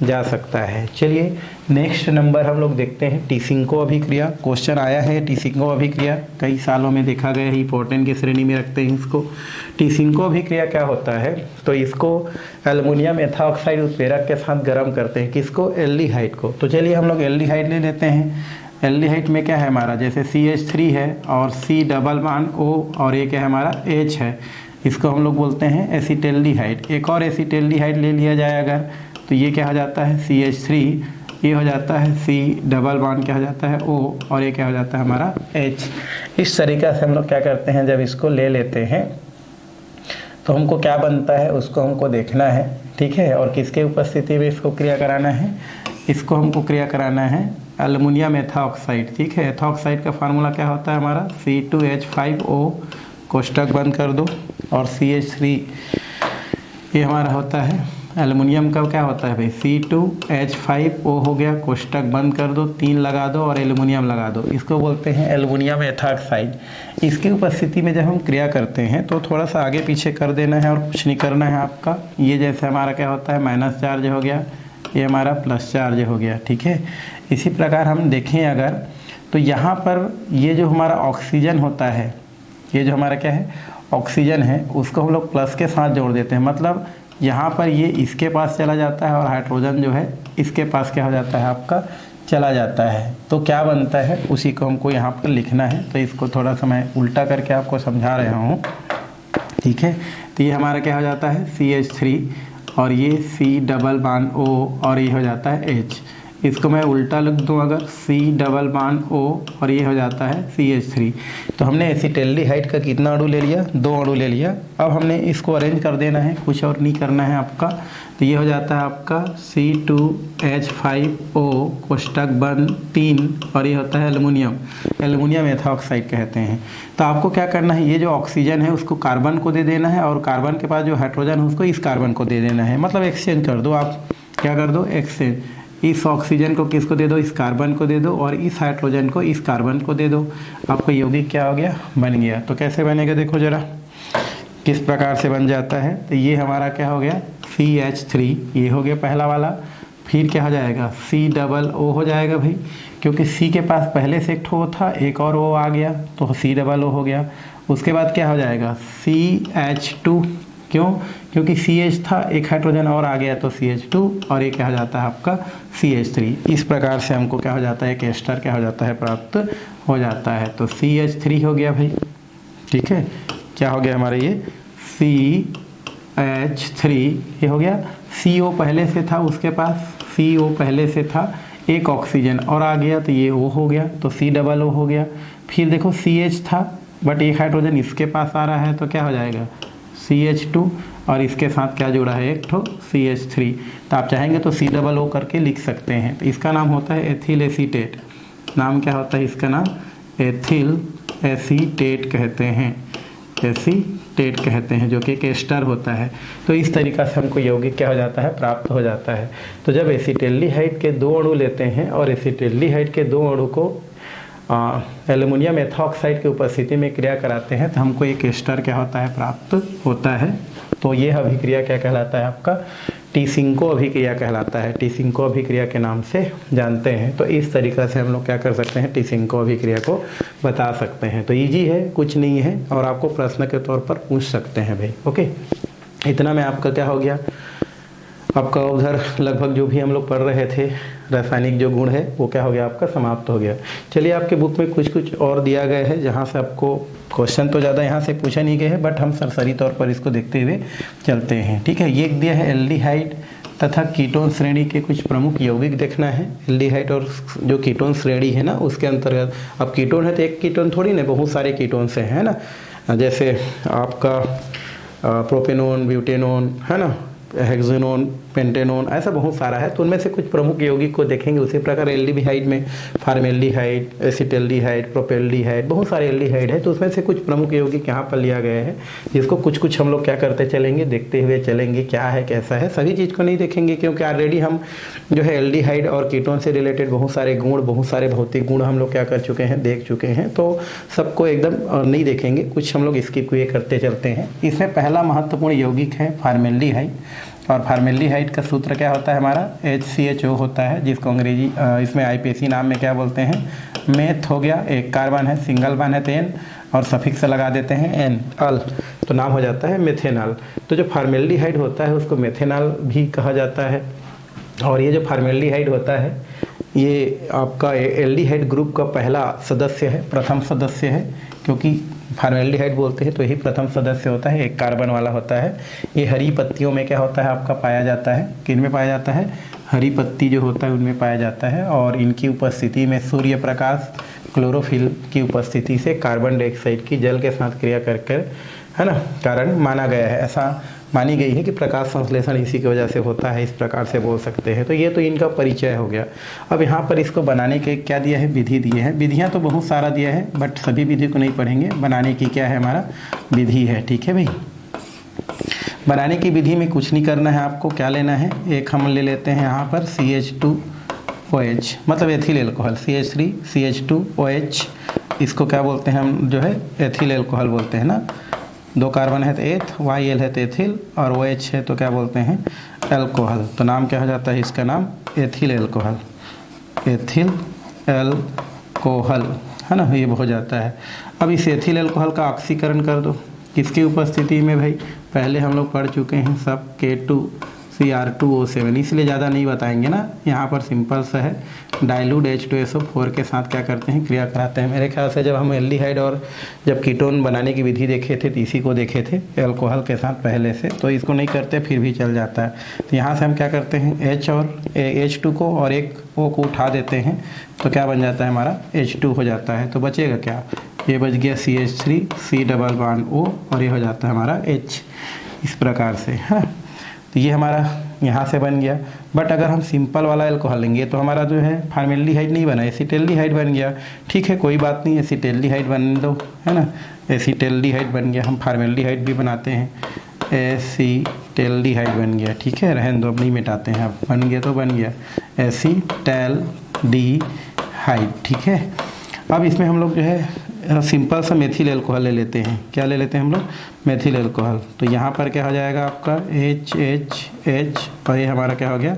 जा सकता है। चलिए नेक्स्ट नंबर हम लोग देखते हैं टीसिंको अभिक्रिया। क्वेश्चन आया है टीसिंको अभिक्रिया, कई सालों में देखा गया है, इंपॉर्टेंट की श्रेणी में रखते हैं इसको। टीसिंको अभिक्रिया क्या होता है, तो इसको एल्युमिनियम एथाऑक्साइड उत्प्रेरक के साथ गर्म करते हैं, किसको, एल्डिहाइड को। तो चलिए हम लोग एल्डिहाइड ले लेते हैं। एल्डिहाइड में क्या है हमारा, जैसे CH3 है और C डबल बॉन्ड O और ये क्या है हमारा H है, इसको हम लोग बोलते हैं एसिटेल्डिहाइड। एक और एसिटेल्डिहाइड ले लिया जाए अगर, तो ये क्या हो जाता है CH3, ये हो जाता है C डबल बॉन्ड क्या हो जाता है O और ये क्या हो जाता है हमारा H। इस तरीक़े से हम लोग क्या करते हैं, जब इसको ले लेते हैं तो हमको क्या बनता है उसको हमको देखना है, ठीक है। और किसके उपस्थिति में इसको क्रिया कराना है, इसको हमको क्रिया कराना है एल्युमिनियम एथाऑक्साइड, ठीक है। एथाऑक्साइड का फार्मूला क्या होता है हमारा, C2H5O, कोष्टक बंद कर दो, और CH3 ये हमारा होता है एल्युमिनियम का क्या होता है भाई, C2H5O हो गया, कोष्टक बंद कर दो, 3 लगा दो और एल्युमिनियम लगा दो, इसको बोलते हैं एल्युमिनियम एथाऑक्साइड। इसकी उपस्थिति में जब हम क्रिया करते हैं तो थोड़ा सा आगे पीछे कर देना है और कुछ नहीं करना है आपका। ये जैसे हमारा क्या होता है माइनस चार्ज हो गया, ये हमारा प्लस चार्ज हो गया, ठीक है। इसी प्रकार हम देखें अगर, तो यहाँ पर ये जो हमारा ऑक्सीजन होता है, ये जो हमारा क्या है ऑक्सीजन है, उसको हम लोग प्लस के साथ जोड़ देते हैं, मतलब यहाँ पर ये इसके पास चला जाता है और हाइड्रोजन जो है इसके पास क्या हो जाता है आपका चला जाता है। तो क्या बनता है उसी को हमको यहाँ पर लिखना है। तो इसको थोड़ा सा मैं उल्टा करके आपको समझा रहा हूँ, ठीक है। तो ये हमारा क्या हो जाता है CH3 और ये C डबल बॉन्ड O और ये हो जाता है H। इसको मैं उल्टा लिख दूँ अगर, C डबल बॉन्ड O और ये हो जाता है CH3। तो हमने एसिटेल्डिहाइड का कितना अणु ले लिया, 2 अणु ले लिया। अब हमने इसको अरेंज कर देना है, कुछ और नहीं करना है आपका। तो ये हो जाता है आपका C2H5O, कोष्टक बंद 3, और ये होता है एल्युमिनियम एथाऑक्साइड कहते हैं। तो आपको क्या करना है, ये जो ऑक्सीजन है उसको कार्बन को दे देना है, और कार्बन के पास जो हाइड्रोजन है उसको इस कार्बन को दे देना है, मतलब एक्सचेंज कर दो आप, क्या कर दो, एक्सचेंज। इस ऑक्सीजन को किसको दे दो, इस कार्बन को दे दो, और इस हाइड्रोजन को इस कार्बन को दे दो। आपको यौगिक क्या हो गया, बन गया। तो कैसे बनेगा देखो ज़रा, किस प्रकार से बन जाता है। तो ये हमारा क्या हो गया CH3, ये हो गया पहला वाला। फिर क्या हो जाएगा C डबल O हो जाएगा भाई, क्योंकि C के पास पहले से एक ठो था, एक और O आ गया तो C डबल O हो गया। उसके बाद क्या हो जाएगा CH2, क्यों, क्योंकि CH था, एक हाइड्रोजन और आ गया तो CH2, और ये क्या हो जाता है आपका CH3। इस प्रकार से हमको क्या हो जाता है, एक एस्टर क्या हो जाता है, प्राप्त हो जाता है। तो CH3 हो गया भाई, ठीक है। क्या हो गया हमारे ये CH3, ये हो गया। CO पहले से था उसके पास, CO पहले से था, एक ऑक्सीजन और आ गया तो ये O हो गया, तो C डबल O हो गया। फिर देखो CH था बट एक हाइड्रोजन इसके पास आ रहा है तो क्या हो जाएगा CH2, और इसके साथ क्या जुड़ा है, एक ठो CH3। तो आप चाहेंगे तो C डबल O करके लिख सकते हैं। तो इसका नाम होता है एथिल एसीटेट। नाम क्या होता है इसका नाम, एथिल एसीटेट कहते हैं, एसीटेट कहते हैं, जो कि एक एस्टर होता है। तो इस तरीक़ा से हमको यौगिक क्या हो जाता है, प्राप्त हो जाता है। तो जब एसिटेल्डिहाइड के 2 अणु लेते हैं और एसिटेल्डिहाइड के 2 अणु को एल्युमिनियम एथाऑक्साइड की उपस्थिति में क्रिया कराते हैं तो हमको एक एस्टर क्या होता है, प्राप्त होता है। तो ये अभिक्रिया क्या कहलाता है आपका, टीसिंको अभिक्रिया कहलाता है। टीसिंको अभिक्रिया के नाम से जानते हैं। तो इस तरीक़ा से हम लोग क्या कर सकते हैं, टीसिंको अभिक्रिया को बता सकते हैं। तो इजी है, कुछ नहीं है, और आपको प्रश्न के तौर पर पूछ सकते हैं भाई। ओके, इतना में आपका क्या हो गया, आपका उधर लगभग जो भी हम लोग पढ़ रहे थे रासायनिक जो गुण है वो क्या हो गया, आपका समाप्त हो गया। चलिए आपके बुक में कुछ कुछ और दिया गया है जहाँ से आपको क्वेश्चन तो ज़्यादा यहाँ से पूछा नहीं गया है, बट हम सरसरी तौर पर इसको देखते हुए चलते हैं। ठीक है, ये दिया है एल्डिहाइड तथा कीटोन श्रेणी के कुछ प्रमुख यौगिक देखना है। एल्डिहाइड और जो कीटोन श्रेणी है ना उसके अंतर्गत, अब कीटोन है तो एक कीटोन थोड़ी ना, बहुत सारे कीटोन से है ना, जैसे आपका प्रोपेनोन, ब्यूटेनोन है ना, हेक्सेनोन, पेंटेनोन, ऐसा बहुत सारा है। तो उनमें से कुछ प्रमुख यौगिक को देखेंगे। उसी प्रकार एल्डिहाइड में फॉर्मेल्डिहाइड, एसिटल्डिहाइड, प्रोपेल्डिहाइड, बहुत सारे एल्डिहाइड है। तो उसमें से कुछ प्रमुख यौगिक यहाँ पर लिया गया है, जिसको कुछ कुछ हम लोग क्या करते चलेंगे, देखते हुए चलेंगे क्या है कैसा है। सभी चीज़ को नहीं देखेंगे क्योंकि ऑलरेडी हम जो है एल्डिहाइड और कीटोन से रिलेटेड बहुत सारे गुण, बहुत सारे भौतिक गुण हम लोग क्या कर चुके हैं, देख चुके हैं। तो सबको एकदम नहीं देखेंगे, कुछ हम लोग स्किप हुए करते चलते हैं। इसमें पहला महत्वपूर्ण यौगिक है फॉर्मेल्डिहाइड। और फॉर्मेल्डिहाइड का सूत्र क्या होता है हमारा, HCHO होता है, जिसको अंग्रेजी इसमें IPAC नाम में क्या बोलते हैं, मेथ हो गया, एक कार्बन है, सिंगल बॉन्ड है तो N, और सफिक्स लगा देते हैं N, अल, तो नाम हो जाता है मेथेनॉल। तो जो फॉर्मेल्डिहाइड होता है उसको मेथेनॉल भी कहा जाता है। और ये जो फॉर्मेल्डिहाइड होता है ये आपका एल्डिहाइड ग्रुप का पहला सदस्य है, प्रथम सदस्य है, क्योंकि फॉर्मेल्डिहाइड बोलते हैं तो यही प्रथम सदस्य होता है, एक कार्बन वाला होता है। ये हरी पत्तियों में क्या होता है आपका पाया जाता है, किन में पाया जाता है, हरी पत्ती जो होता है उनमें पाया जाता है। और इनकी उपस्थिति में सूर्य प्रकाश, क्लोरोफिल की उपस्थिति से कार्बन डाइऑक्साइड की जल के साथ क्रिया कर है ना कारण माना गया है, ऐसा मानी गई है कि प्रकाश संश्लेषण इसी की वजह से होता है, इस प्रकार से बोल सकते हैं। तो ये तो इनका परिचय हो गया। अब यहाँ पर इसको बनाने के क्या दिया है, विधि दिए हैं। विधियाँ तो बहुत सारा दिया है, बट सभी विधि को नहीं पढ़ेंगे। बनाने की क्या है हमारा विधि है, ठीक है भाई। बनाने की विधि में कुछ नहीं करना है आपको, क्या लेना है, एक हम ले लेते हैं यहाँ पर CH2OH, मतलब एथिल एल्कोहल, CH3CH2OH, इसको क्या बोलते हैं हम, जो है एथिल एल्कोहल बोलते हैं ना। 2 कार्बन है तो एथ, YL है तो एथिल, और OH है तो क्या बोलते हैं, एल्कोहल। तो नाम क्या हो जाता है इसका नाम, एथिल एल्कोहल, एथिल एल्कोहल, है ना, ये हो जाता है। अब इस एथिल एल्कोहल का ऑक्सीकरण कर दो, किसकी उपस्थिति में भाई, पहले हम लोग पढ़ चुके हैं सब, K2Cr2O7, इसलिए ज़्यादा नहीं बताएंगे ना। यहाँ पर सिंपल सा है, डाइल्यूट H2SO4 के साथ क्या करते हैं, क्रिया कराते हैं। मेरे ख्याल से जब हम एल्डिहाइड और जब कीटोन बनाने की विधि देखे थे तो इसी को देखे थे एल्कोहल के साथ पहले से, तो इसको नहीं करते फिर भी चल जाता है। तो यहाँ से हम क्या करते हैं, H और H2 को और एक O को उठा देते हैं, तो क्या बन जाता है हमारा, H2 हो जाता है। तो बचेगा क्या, ये बच गया CH3, C double bond O, और ये हो जाता है हमारा H, इस प्रकार से है। तो ये हमारा यहाँ से बन गया। बट अगर हम सिंपल वाला एल्कोहल लेंगे तो हमारा जो है फॉर्मेल्डिहाइड नहीं बना, एसिटल्डिहाइड बन गया। ठीक है, कोई बात नहीं, एसिटल्डिहाइड बन दो, है ना, एसिटल्डिहाइड बन गया। हम फॉर्मेल्डिहाइड भी बनाते हैं, एसिटल्डिहाइड बन गया। ठीक है, रहने दो, अब नहीं मिटाते हैं, अब बन गया तो बन गया, एसिटल्डिहाइड। ठीक है, अब इसमें हम लोग जो है सिंपल सा मेथिल एल्कोहल ले लेते हैं। क्या ले लेते हैं हम लोग, मेथिल एल्कोहल। तो यहाँ पर क्या हो जाएगा आपका HH, और ये हमारा क्या हो गया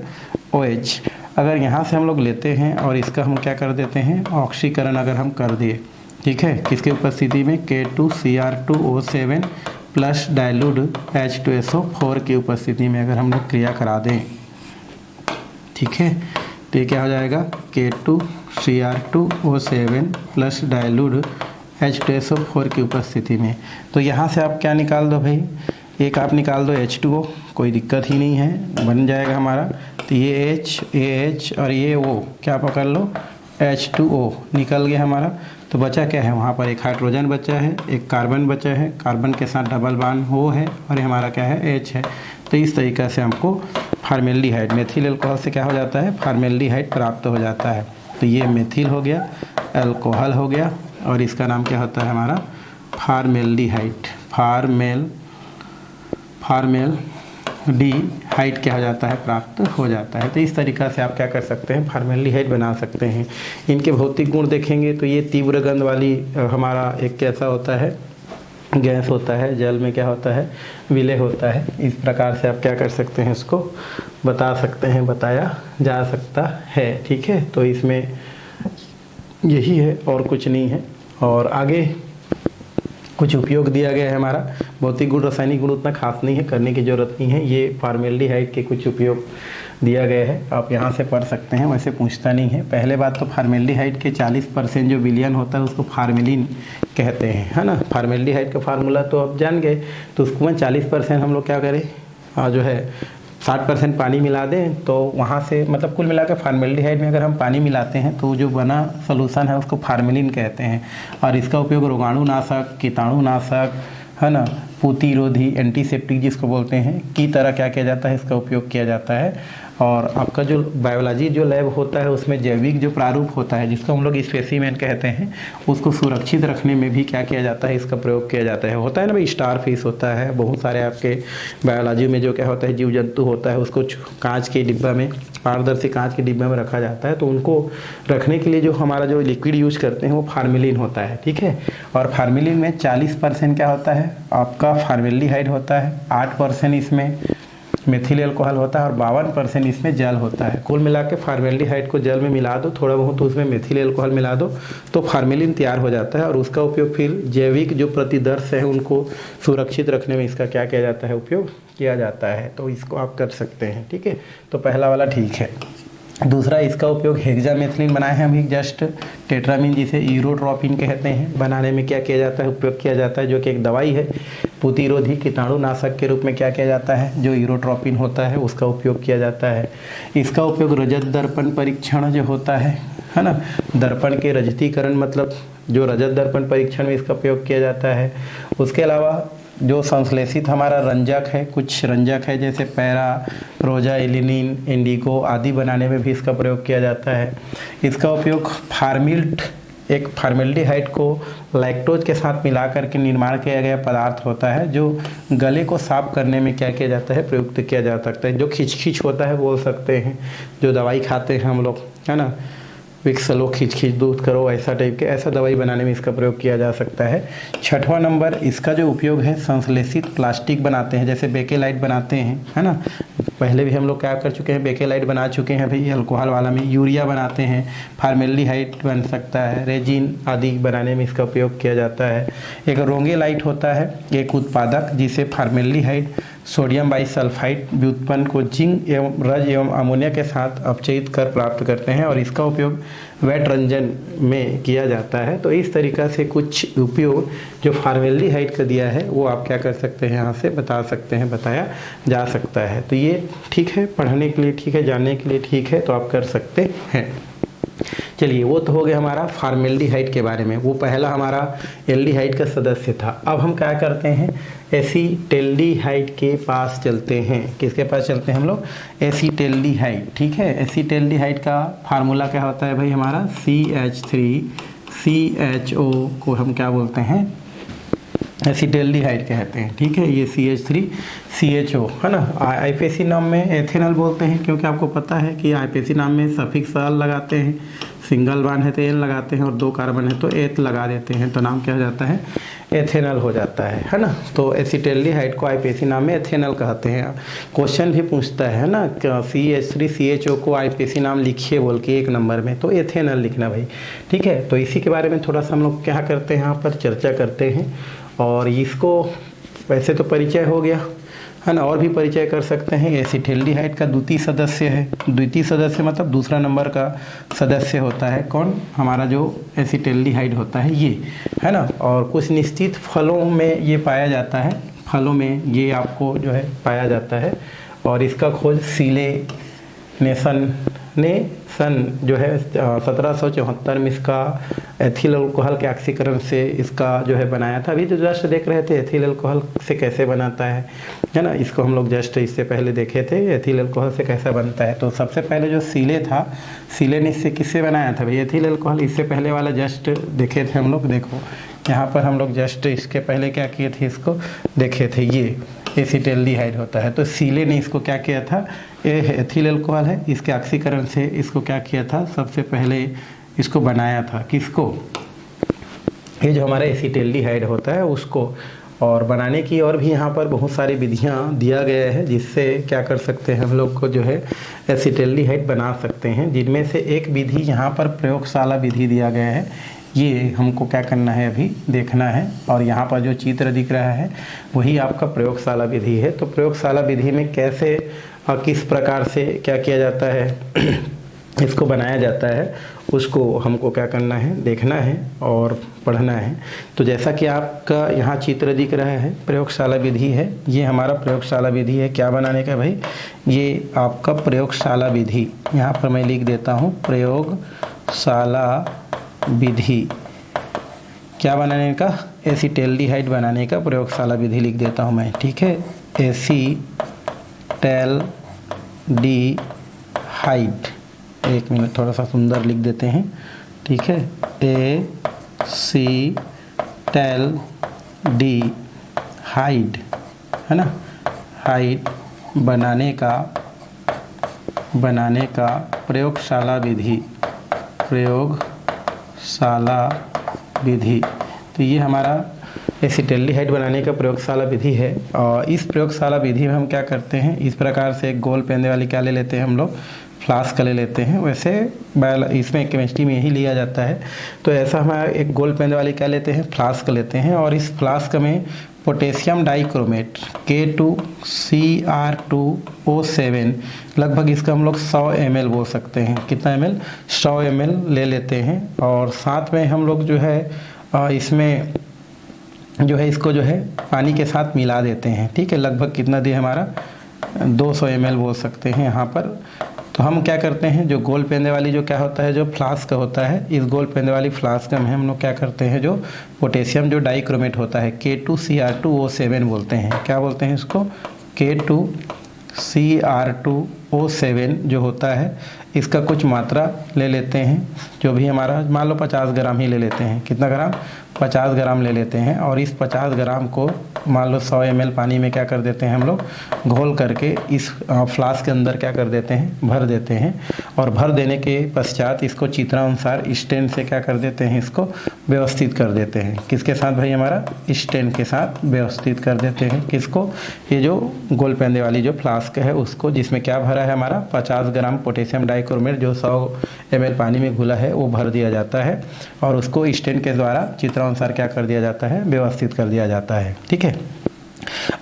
OH। अगर यहाँ से हम लोग लेते हैं और इसका हम क्या कर देते हैं, ऑक्सीकरण अगर हम कर दिए, ठीक है, किसकी उपस्थिति में, K2Cr2O7 प्लस डाइल्यूट H2SO4 की उपस्थिति में अगर हम लोग क्रिया करा दें, ठीक है, तो ये क्या हो जाएगा, K2Cr2O7 प्लस डाइल्यूट H2SO4 की उपस्थिति में। तो यहाँ से आप क्या निकाल दो भाई, एक आप निकाल दो H2O, कोई दिक्कत ही नहीं है, बन जाएगा हमारा। तो ये H, AH और ये O, क्या पकड़ लो, H2O निकल गया हमारा। तो बचा क्या है, वहाँ पर एक हाइड्रोजन बचा है, एक कार्बन बचा है, कार्बन के साथ डबल बॉन्ड O है, और ये हमारा क्या है, H है। तो इस तरीक़े से हमको फॉर्मेल्डिहाइड, मेथिल एल्कोहल से क्या हो जाता है, फॉर्मेल्डिहाइड प्राप्त हो जाता है। तो ये मेथिल हो गया, एल्कोहल हो गया, और इसका नाम क्या होता है हमारा, फॉर्मेल्डिहाइड। फॉर्मेल्डिहाइड क्या हो जाता है, प्राप्त हो जाता है। तो इस तरीक़ा से आप क्या कर सकते हैं, फॉर्मेल्डिहाइड बना सकते हैं। इनके भौतिक गुण देखेंगे तो ये तीव्र गंध वाली हमारा एक कैसा होता है, गैस होता है, जल में क्या होता है, विलय होता है। इस प्रकार से आप क्या कर सकते हैं, इसको बता सकते हैं, बताया जा सकता है। ठीक है, तो इसमें यही है और कुछ नहीं है। और आगे कुछ उपयोग दिया गया है हमारा, भौतिक गुण रासायनिक गुण उतना खास नहीं है, करने की ज़रूरत नहीं है। ये फॉर्मेल्डिहाइड के कुछ उपयोग दिया गया है, आप यहाँ से पढ़ सकते हैं, वैसे पूछता नहीं है। पहले बात तो फॉर्मेल्डिहाइड के 40% जो विलयन होता है उसको फार्मेलिन कहते हैं, है ना। फॉर्मेल्डिहाइड का फार्मूला तो आप जान गए, तो उसको में 40% हम लोग क्या करें, जो है 60% पानी मिला दें, तो वहाँ से मतलब कुल मिलाकर फॉर्मेल्डिहाइड में अगर हम पानी मिलाते हैं तो जो बना सोलूशन है उसको फार्मेलिन कहते हैं। और इसका उपयोग रोगाणुनाशक, कीटाणुनाशक, है ना, प्रतिरोधी एंटीसेप्टिक जिसको बोलते हैं की तरह क्या किया जाता है, इसका उपयोग किया जाता है। और आपका जो बायोलॉजी जो लैब होता है उसमें जैविक जो प्रारूप होता है जिसको हम लोग स्पेसिमेन कहते हैं, उसको सुरक्षित रखने में भी क्या किया जाता है, इसका प्रयोग किया जाता है। होता है ना भाई, स्टार फिश होता है, बहुत सारे आपके बायोलॉजी में जो क्या होता है जीव जंतु होता है, उसको कांच के डिब्बा में, पारदर्शी कांच के डिब्बा में रखा जाता है। तो उनको रखने के लिए जो हमारा जो लिक्विड यूज करते हैं वो फार्मेलिन होता है, ठीक है। और फार्मेलिन में 40% क्या होता है आपका फार्मेल्डिहाइड होता है, 8% इसमें मेथिल अल्कोहल होता है और 52% इसमें जल होता है। कुल मिला के फार्मेल्डिहाइड को जल में मिला दो, थोड़ा बहुत तो उसमें मेथिल अल्कोहल मिला दो तो फार्मेलिन तैयार हो जाता है। और उसका उपयोग फिर जैविक जो प्रतिदर्श है उनको सुरक्षित रखने में इसका क्या किया जाता है, उपयोग किया जाता है। तो इसको आप कर सकते हैं, ठीक है। तो पहला वाला ठीक है। दूसरा, इसका उपयोग हेक्सामेथिलीन बनाए हैं अभी जस्ट, टेट्रामीन जिसे यूरोट्रोपिन कहते हैं, बनाने में क्या किया जाता है, उपयोग किया जाता है, जो कि एक दवाई है प्रतिरोधी कीटाणुनाशक के रूप में क्या किया जाता है, जो यूरोट्रोपिन होता है उसका उपयोग किया जाता है। इसका उपयोग रजत दर्पण परीक्षण जो होता है ना, दर्पण के रजतीकरण मतलब जो रजत दर्पण परीक्षण में इसका उपयोग किया जाता है। उसके अलावा जो संश्लेषित हमारा रंजक है, कुछ रंजक है जैसे पैरा, रोजा, एलिनिन, इंडिगो आदि बनाने में भी इसका प्रयोग किया जाता है। इसका उपयोग फार्मिल्ट, एक फार्मेल्डिहाइड को लैक्टोज के साथ मिला करके निर्माण किया गया पदार्थ होता है जो गले को साफ करने में क्या किया जाता है, प्रयुक्त किया जा सकता है। जो खिचखिच होता है बोल सकते हैं, जो दवाई खाते हैं हम लोग, है ना, विक्स लो, खिचखिच दूध करो, ऐसा टाइप के, ऐसा दवाई बनाने में इसका प्रयोग किया जा सकता है। 6वां नंबर, इसका जो उपयोग है संश्लेषित प्लास्टिक बनाते हैं, जैसे बेकेलाइट बनाते हैं, है ना, पहले भी हम लोग क्या कर चुके हैं, बेकेलाइट बना चुके हैं भाई अल्कोहल वाला में। यूरिया बनाते हैं, फार्मेल्डिहाइड बन सकता है, रेजिन आदि बनाने में इसका उपयोग किया जाता है। एक रोंगेलाइट होता है, एक उत्पादक जिसे फार्मेल्डिहाइड सोडियम बाइसल्फाइड व्युत्पन्न को जिंक एवं रज एवं अमोनिया के साथ अपचयित कर प्राप्त करते हैं और इसका उपयोग वेट रंजन में किया जाता है। तो इस तरीक़ा से कुछ उपयोग जो फार्मेल्डिहाइड का दिया है वो आप क्या कर सकते हैं, यहाँ से बता सकते हैं, बताया जा सकता है। तो ये ठीक है, पढ़ने के लिए ठीक है, जानने के लिए ठीक है, तो आप कर सकते हैं। चलिए, वो तो हो गया हमारा फार्मेल्डिहाइड के बारे में, वो पहला हमारा एल्डिहाइड का सदस्य था। अब हम क्या करते हैं, एसीटेल्डिहाइड के पास चलते हैं। किसके पास चलते हैं हम लोग, एसीटेल्डिहाइड, ठीक है। एसीटेल्डिहाइड का फार्मूला क्या होता है भाई हमारा, CH3CHO को हम क्या बोलते हैं, एसीटेल्डिहाइड कहते हैं, ठीक है। ये CH3CHO है ना। आईपीसी नाम में एथेनॉल बोलते हैं, क्योंकि आपको पता है कि आईपीसी नाम में सफिक्स अल लगाते हैं, सिंगल बॉन्ड है तो एन लगाते हैं और 2 कार्बन है तो एथ लगा देते हैं, तो नाम क्या हो जाता है, एथेनॉल हो जाता है ना। तो एसीटेल्डिहाइड को आईपीसी नाम में एथेनॉल कहते हैं। क्वेश्चन भी पूछता है ना, CH3CHO को आईपीसी नाम लिखिए बोल के 1 नंबर में, तो एथेनॉल लिखना भाई, ठीक है। तो इसी के बारे में थोड़ा सा हम लोग क्या करते हैं, यहाँ पर चर्चा करते हैं। और इसको वैसे तो परिचय हो गया है ना, और भी परिचय कर सकते हैं। एसीटेल्डिहाइड का द्वितीय सदस्य है, द्वितीय सदस्य मतलब दूसरा नंबर का सदस्य होता है कौन, हमारा जो एसीटेल्डिहाइड होता है ये, है ना। और कुछ निश्चित फलों में ये पाया जाता है, फलों में ये आपको जो है पाया जाता है। और इसका खोज सन जो है 1774 में इसका एथिल अल्कोहल के ऑक्सीकरण से इसका जो है बनाया था। अभी जो जस्ट देख रहे थे एथिल अल्कोहल से कैसे बनाता है ना, इसको हम लोग जस्ट इससे पहले देखे थे एथिल अल्कोहल से कैसा बनता है। तो सबसे पहले जो सीले था, सीले ने इससे किससे बनाया था भाई, एथिल अल्कोहल। इससे पहले वाला जस्ट देखे थे हम लोग, देखो यहाँ पर हम लोग जस्ट इसके पहले क्या किए थे, इसको देखे थे, ये एसीटेल्डिहाइड होता है। तो सीले ने इसको क्या किया था, ये एथिल अल्कोहल है, इसके ऑक्सीकरण से इसको क्या किया था, सबसे पहले इसको बनाया था, किसको, ये जो हमारा एसीटेल्डिहाइड होता है उसको। और बनाने की और भी यहाँ पर बहुत सारी विधियाँ दिया गया है जिससे क्या कर सकते हैं हम लोग को जो है एसीटेल्डिहाइड बना सकते हैं, जिनमें से एक विधि यहाँ पर प्रयोगशाला विधि दिया गया है। ये हमको क्या करना है, अभी देखना है। और यहाँ पर जो चित्र दिख रहा है वही आपका प्रयोगशाला विधि है। तो प्रयोगशाला विधि में कैसे और किस प्रकार से क्या किया जाता है इसको बनाया जाता है, उसको हमको क्या करना है, देखना है और पढ़ना है। तो जैसा कि आपका यहाँ चित्र दिख रहा है, प्रयोगशाला विधि है, ये हमारा प्रयोगशाला विधि है। क्या बनाने का भाई, ये आपका प्रयोगशाला विधि, यहाँ पर मैं लिख देता हूँ प्रयोगशाला विधि क्या बनाने का, एसीटैल्डिहाइड बनाने का प्रयोगशाला विधि लिख देता हूँ मैं, ठीक है। एसीटैल्डिहाइड, एक मिनट थोड़ा सा सुंदर लिख देते हैं, ठीक है। एसीटैल्डिहाइड, है ना, हाइड बनाने का प्रयोगशाला विधि। तो ये हमारा एसीटैल्डिहाइड बनाने का प्रयोगशाला विधि है। और इस प्रयोगशाला विधि में हम क्या करते हैं, इस प्रकार से एक गोल पेंदे वाली क्या ले लेते हैं हम लोग, फ्लास्क ले लेते हैं। वैसे इसमें केमिस्ट्री में यही लिया जाता है। तो ऐसा हमारा एक गोल पेंदे वाली क्या लेते हैं, फ्लास्क लेते हैं, और इस फ्लास्क में पोटेशियम डाइक्रोमेट K2Cr2O7, लगभग इसका हम लोग 100 ml बोल सकते हैं। कितना ml, 100 ml ले लेते हैं। और साथ में हम लोग जो है इसमें जो है इसको जो है पानी के साथ मिला देते हैं, ठीक है। लगभग कितना दिया हमारा, 200 ml बोल सकते हैं यहाँ पर। तो हम क्या करते हैं, जो गोल पेंदे वाली जो क्या होता है, जो फ्लास्क होता है, इस गोल पेंदे वाली फ्लास्क में हम लोग क्या करते हैं, जो पोटेशियम जो डाइक्रोमेट होता है K2Cr2O7 बोलते हैं। क्या बोलते हैं इसको, K2Cr2O7 जो होता है, इसका कुछ मात्रा ले लेते हैं, जो भी हमारा मान लो 50 ग्राम ही ले लेते हैं। कितना ग्राम, 50 ग्राम ले लेते हैं। और इस 50 ग्राम को मान लो 100 ml पानी में क्या कर देते हैं हम लोग, घोल करके इस फ्लास्क के अंदर क्या कर देते हैं, भर देते हैं। और भर देने के पश्चात इसको चित्रानुसार स्टैंड से क्या कर देते हैं, इसको व्यवस्थित कर देते हैं। किसके साथ भाई, हमारा स्टैंड के साथ व्यवस्थित कर देते हैं। किसको, ये जो गोल पेंदे वाली जो फ्लास्क है उसको, जिसमें क्या भरा है हमारा, 50 ग्राम पोटेशियम डाइक्रोमेट जो 100 ml पानी में घुला है वो भर दिया जाता है। और उसको स्टैंड के द्वारा चित्रानुसार क्या कर दिया जाता है, व्यवस्थित कर दिया जाता है, ठीक है।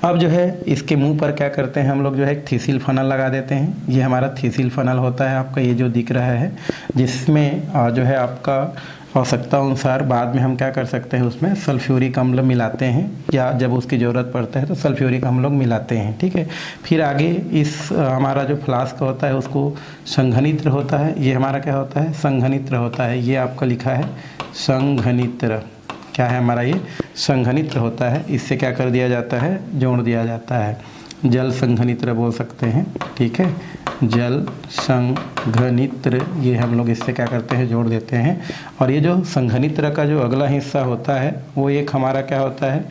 अब जो है इसके मुंह पर क्या करते हैं हम लोग, जो है एक थिसिल फनल लगा देते हैं। ये हमारा थिसिल फनल होता है आपका, ये जो दिख रहा है, जिसमें जो है आपका आवश्यकता अनुसार बाद में हम क्या कर सकते हैं, उसमें सल्फ्यूरिक अम्ल मिलाते हैं, या जब उसकी ज़रूरत पड़ता है तो सल्फ्यूरिक हम लोग मिलाते हैं, ठीक है। फिर आगे इस हमारा जो फ्लास्क होता है उसको संघनित्र होता है। ये हमारा क्या होता है, संघनित्र होता है। ये आपका लिखा है संघनित्र, क्या है हमारा, ये संघनित्र होता है। इससे क्या कर दिया जाता है, जोड़ दिया जाता है। जल संघनित्र बोल सकते हैं, ठीक है, जल संघनित्र, ये हम लोग इससे क्या करते हैं, जोड़ देते हैं। और ये जो संघनित्र का जो अगला हिस्सा होता है वो एक हमारा क्या होता है,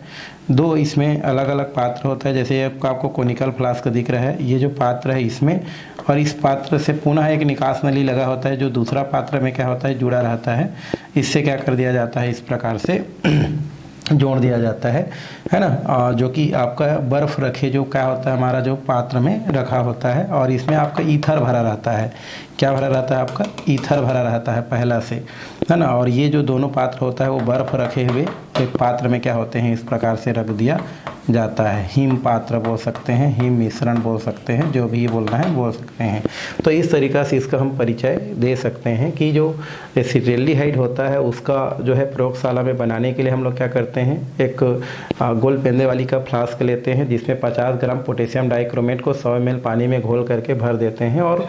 दो इसमें अलग अलग पात्र होता है। जैसे आपको कोनिकल फ्लास्क दिख रहा है, ये जो पात्र है इसमें, और इस पात्र से पुनः एक निकास नली लगा होता है जो दूसरा पात्र में क्या होता है, जुड़ा रहता है। इससे क्या कर दिया जाता है, इस प्रकार से जोड़ दिया जाता है ना। जो कि आपका बर्फ़ रखे जो क्या होता है, हमारा जो पात्र में रखा होता है, और इसमें आपका ईथर भरा रहता है। क्या भरा रहता है, आपका ईथर भरा रहता है पहला से, है ना। और ये जो दोनों पात्र होता है वो बर्फ़ रखे हुए एक पात्र में क्या होते हैं, इस प्रकार से रख दिया जाता है। हिम पात्र बोल सकते हैं, हिम मिश्रण बोल सकते हैं, जो भी बोलना है बोल सकते हैं। तो इस तरीक़ा से इसका हम परिचय दे सकते हैं कि जो एसीटैल्डिहाइड होता है उसका जो है प्रयोगशाला में बनाने के लिए हम लोग क्या करते हैं, एक गोल पेंदे वाली का फ्लास्क लेते हैं जिसमें 50 ग्राम पोटेशियम डाइक्रोमेट को 100 ml पानी में घोल करके भर देते हैं। और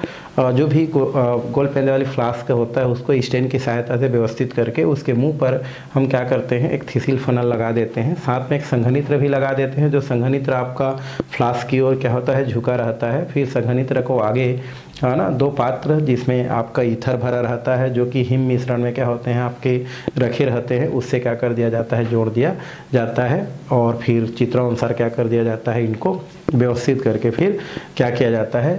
जो भी गोल पेंदे वाली फ्लास्क होता है उसको स्टैंड की सहायता से व्यवस्थित करके उसके मुँह पर हम क्या करते हैं, एक थिसिल फनल लगा देते हैं। साथ में एक संघनित्र भी लगा देते हैं, जो संघनित्र आपका फ्लास्क की ओर क्या होता है, झुका रहता है। फिर संघनित्र को आगे, है ना, दो पात्र जिसमें आपका ईथर भरा रहता है, जो कि हिम मिश्रण में क्या होते हैं, आपके रखे रहते हैं, उससे क्या कर दिया जाता है, जोड़ दिया जाता है। और फिर चित्रानुसार क्या कर दिया जाता है, इनको व्यवस्थित करके फिर क्या किया जाता है,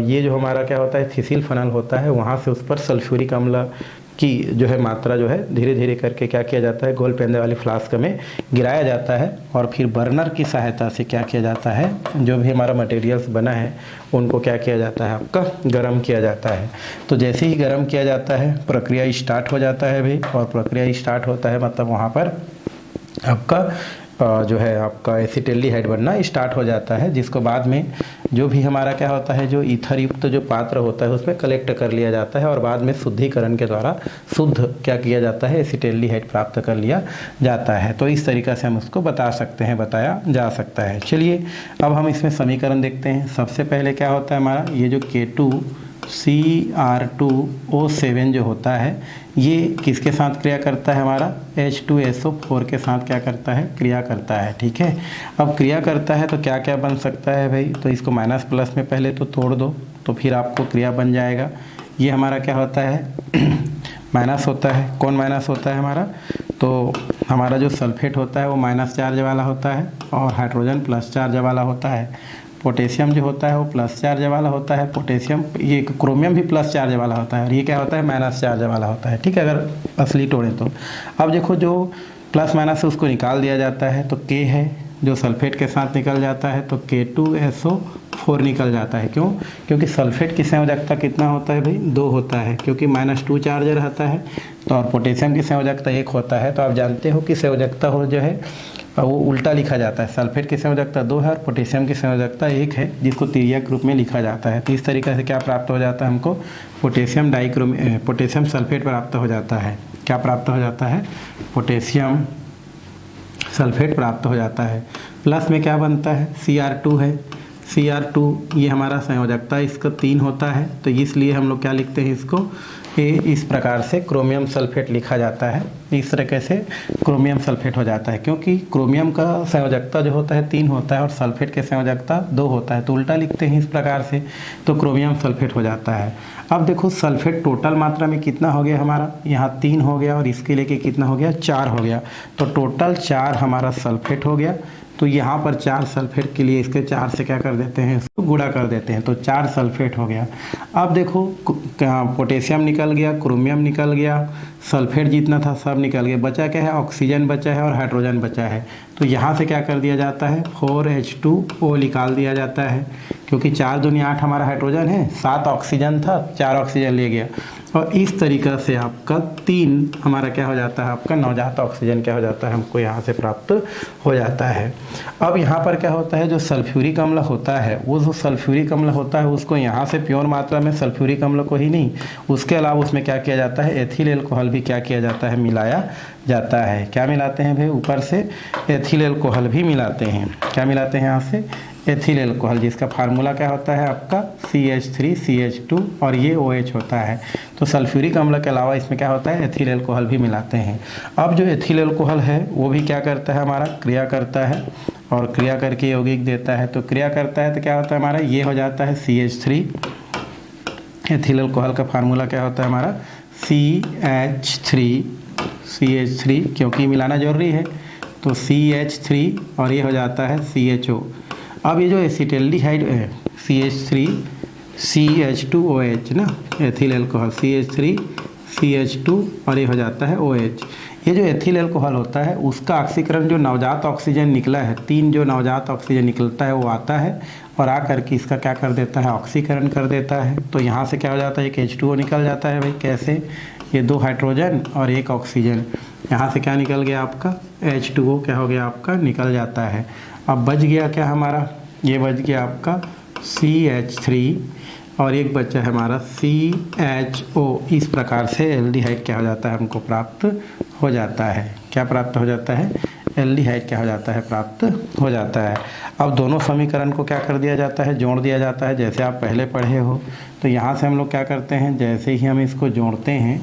ये जो हमारा क्या होता है, थिसिल फनल होता है, वहाँ से उस पर सल्फ्यूरिक अम्ल की जो है मात्रा जो है धीरे धीरे करके क्या किया जाता है, गोल पेंदे वाली फ्लास्क में गिराया जाता है। और फिर बर्नर की सहायता से क्या किया जाता है, जो भी हमारा मटेरियल्स बना है उनको क्या किया जाता है, आपका गर्म किया जाता है। तो जैसे ही गर्म किया जाता है प्रक्रिया स्टार्ट हो जाता है भाई। और प्रक्रिया स्टार्ट होता है मतलब वहाँ पर आपका जो है आपका एसीटैल्डिहाइड बनना स्टार्ट हो जाता है, जिसको बाद में जो भी हमारा क्या होता है, जो ईथर युक्त जो पात्र होता है उसमें कलेक्ट कर लिया जाता है। और बाद में शुद्धिकरण के द्वारा शुद्ध क्या किया जाता है, एसीटैल्डिहाइड प्राप्त कर लिया जाता है। तो इस तरीक़ा से हम उसको बता सकते हैं, बताया जा सकता है। चलिए अब हम इसमें समीकरण देखते हैं। सबसे पहले क्या होता है हमारा, ये जो Cr2O7 जो होता है ये किसके साथ क्रिया करता है, हमारा H2SO4 के साथ क्या करता है, क्रिया करता है। ठीक है, अब क्रिया करता है तो क्या क्या बन सकता है भाई, तो इसको माइनस प्लस में पहले तो तोड़ दो तो फिर आपको क्रिया बन जाएगा। ये हमारा क्या होता है माइनस होता है। कौन माइनस होता है हमारा, तो हमारा जो सल्फेट होता है वो माइनस चार्ज वाला होता है और हाइड्रोजन प्लस चार्ज वाला होता है। पोटेशियम जो होता है वो प्लस चार्ज वाला होता है। पोटेशियम, ये क्रोमियम भी प्लस चार्ज वाला होता है और ये क्या होता है, माइनस चार्ज वाला होता है। ठीक है, अगर असली तोड़ें तो। अब देखो जो प्लस माइनस से उसको निकाल दिया जाता है तो K है जो सल्फेट के साथ निकल जाता है तो K2SO4 निकल जाता है। क्यों, क्योंकि सल्फेट की संयोजकता कितना होता है भाई, 2 होता है, क्योंकि -2 चार्ज रहता है। तो और पोटेशियम की संयोजकता 1 होता है। तो आप जानते हो कि संयोजकता हो जो है वो उल्टा लिखा जाता है। सल्फेट की संयोजकता 2 है और पोटेशियम की संयोजकता 1 है, जिसको तिर्यक रूप में लिखा जाता है। तो इस तरीके से क्या प्राप्त हो जाता है हमको, पोटेशियम सल्फेट प्राप्त हो जाता है। क्या प्राप्त हो जाता है, पोटेशियम सल्फेट प्राप्त हो जाता है। प्लस में क्या बनता है, Cr2 है। Cr2 ये हमारा संयोजकता इसका 3 होता है, तो इसलिए हम लोग क्या लिखते हैं इसको, इस प्रकार से क्रोमियम सल्फेट लिखा जाता है। इस तरीके से क्रोमियम सल्फेट हो जाता है, क्योंकि क्रोमियम का संयोजकता जो होता है 3 होता है और सल्फेट के संयोजकता 2 होता है, तो उल्टा लिखते हैं इस प्रकार से, तो क्रोमियम सल्फेट हो जाता है। अब देखो सल्फेट टोटल मात्रा में कितना हो गया हमारा, यहाँ 3 हो गया और इसके लेके कितना हो गया, 4 हो गया। तो टोटल 4 हमारा सल्फेट हो गया। तो यहाँ पर 4 सल्फेट के लिए इसके 4 से क्या कर देते हैं, इसको गुणा कर देते हैं, तो 4 सल्फेट हो गया। अब देखो पोटेशियम निकल गया, क्रोमियम निकल गया, सल्फेट जितना था सब निकल गया, बचा क्या है, ऑक्सीजन बचा है और हाइड्रोजन बचा है। तो यहाँ से क्या कर दिया जाता है, 4H2O निकाल दिया जाता है, क्योंकि 4 दूनी 8 हमारा हाइड्रोजन है, 7 ऑक्सीजन था, 4 ऑक्सीजन ले गया। और इस तरीक़ा से आपका 3 हमारा क्या हो जाता है, आपका नवजात ऑक्सीजन क्या हो जाता है, हमको यहाँ से प्राप्त हो जाता है। अब यहाँ पर क्या होता है, जो सल्फ्यूरिक अम्ल होता है, वो जो सल्फ्यूरिक अम्ल होता है उसको यहाँ से प्योर मात्रा में सल्फ्यूरिक अम्ल को ही नहीं, उसके अलावा उसमें क्या किया जाता है, एथिल एल्कोहल भी क्या किया जाता है, मिलाया जाता है। क्या मिलाते हैं भाई, ऊपर से एथिल एल्कोहल भी मिलाते हैं। क्या मिलाते हैं यहाँ से, एथिल एल्कोहल, जिसका फार्मूला क्या होता है आपका CH3CH2 और ये OH होता है। तो सल्फ्यूरिक अम्ल के अलावा इसमें क्या होता है, एथिल एल्कोहल भी मिलाते हैं। अब जो एथिल एल्कोहल है वो भी क्या करता है, हमारा क्रिया करता है और क्रिया करके यौगिक देता है। तो क्रिया करता है तो क्या होता है हमारा, ये हो जाता है CH3। एथिल एल्कोहल का फार्मूला क्या होता है हमारा, CH3, क्योंकि मिलाना जरूरी है, तो CH3 और ये हो जाता है CHO। अब ये जो एसिटेल्डिहाइड है CH3CH2OH ना, एथिल एल्कोहल CH3CH2 और ये हो जाता है OH। ये जो एथिल एल्कोहल होता है उसका ऑक्सीकरण जो नवजात ऑक्सीजन निकला है, 3 जो नवजात ऑक्सीजन निकलता है वो आता है और आकर के इसका क्या कर देता है, ऑक्सीकरण कर देता है। तो यहाँ से क्या हो जाता है, एक H2O निकल जाता है भाई। कैसे, ये 2 हाइड्रोजन और 1 ऑक्सीजन, यहाँ से क्या निकल गया आपका, H2O क्या हो गया आपका, निकल जाता है। अब बच गया क्या हमारा, ये बच गया आपका CH3 और एक बच्चा है हमारा CHO। इस प्रकार से एल्डिहाइड क्या हो जाता है, हमको प्राप्त हो जाता है। क्या प्राप्त हो जाता है, एल्डिहाइड क्या हो जाता है, प्राप्त हो जाता है। अब दोनों समीकरण को क्या कर दिया जाता है, जोड़ दिया जाता है, जैसे आप पहले पढ़े हो। तो यहाँ से हम लोग क्या करते हैं, जैसे ही हम इसको जोड़ते हैं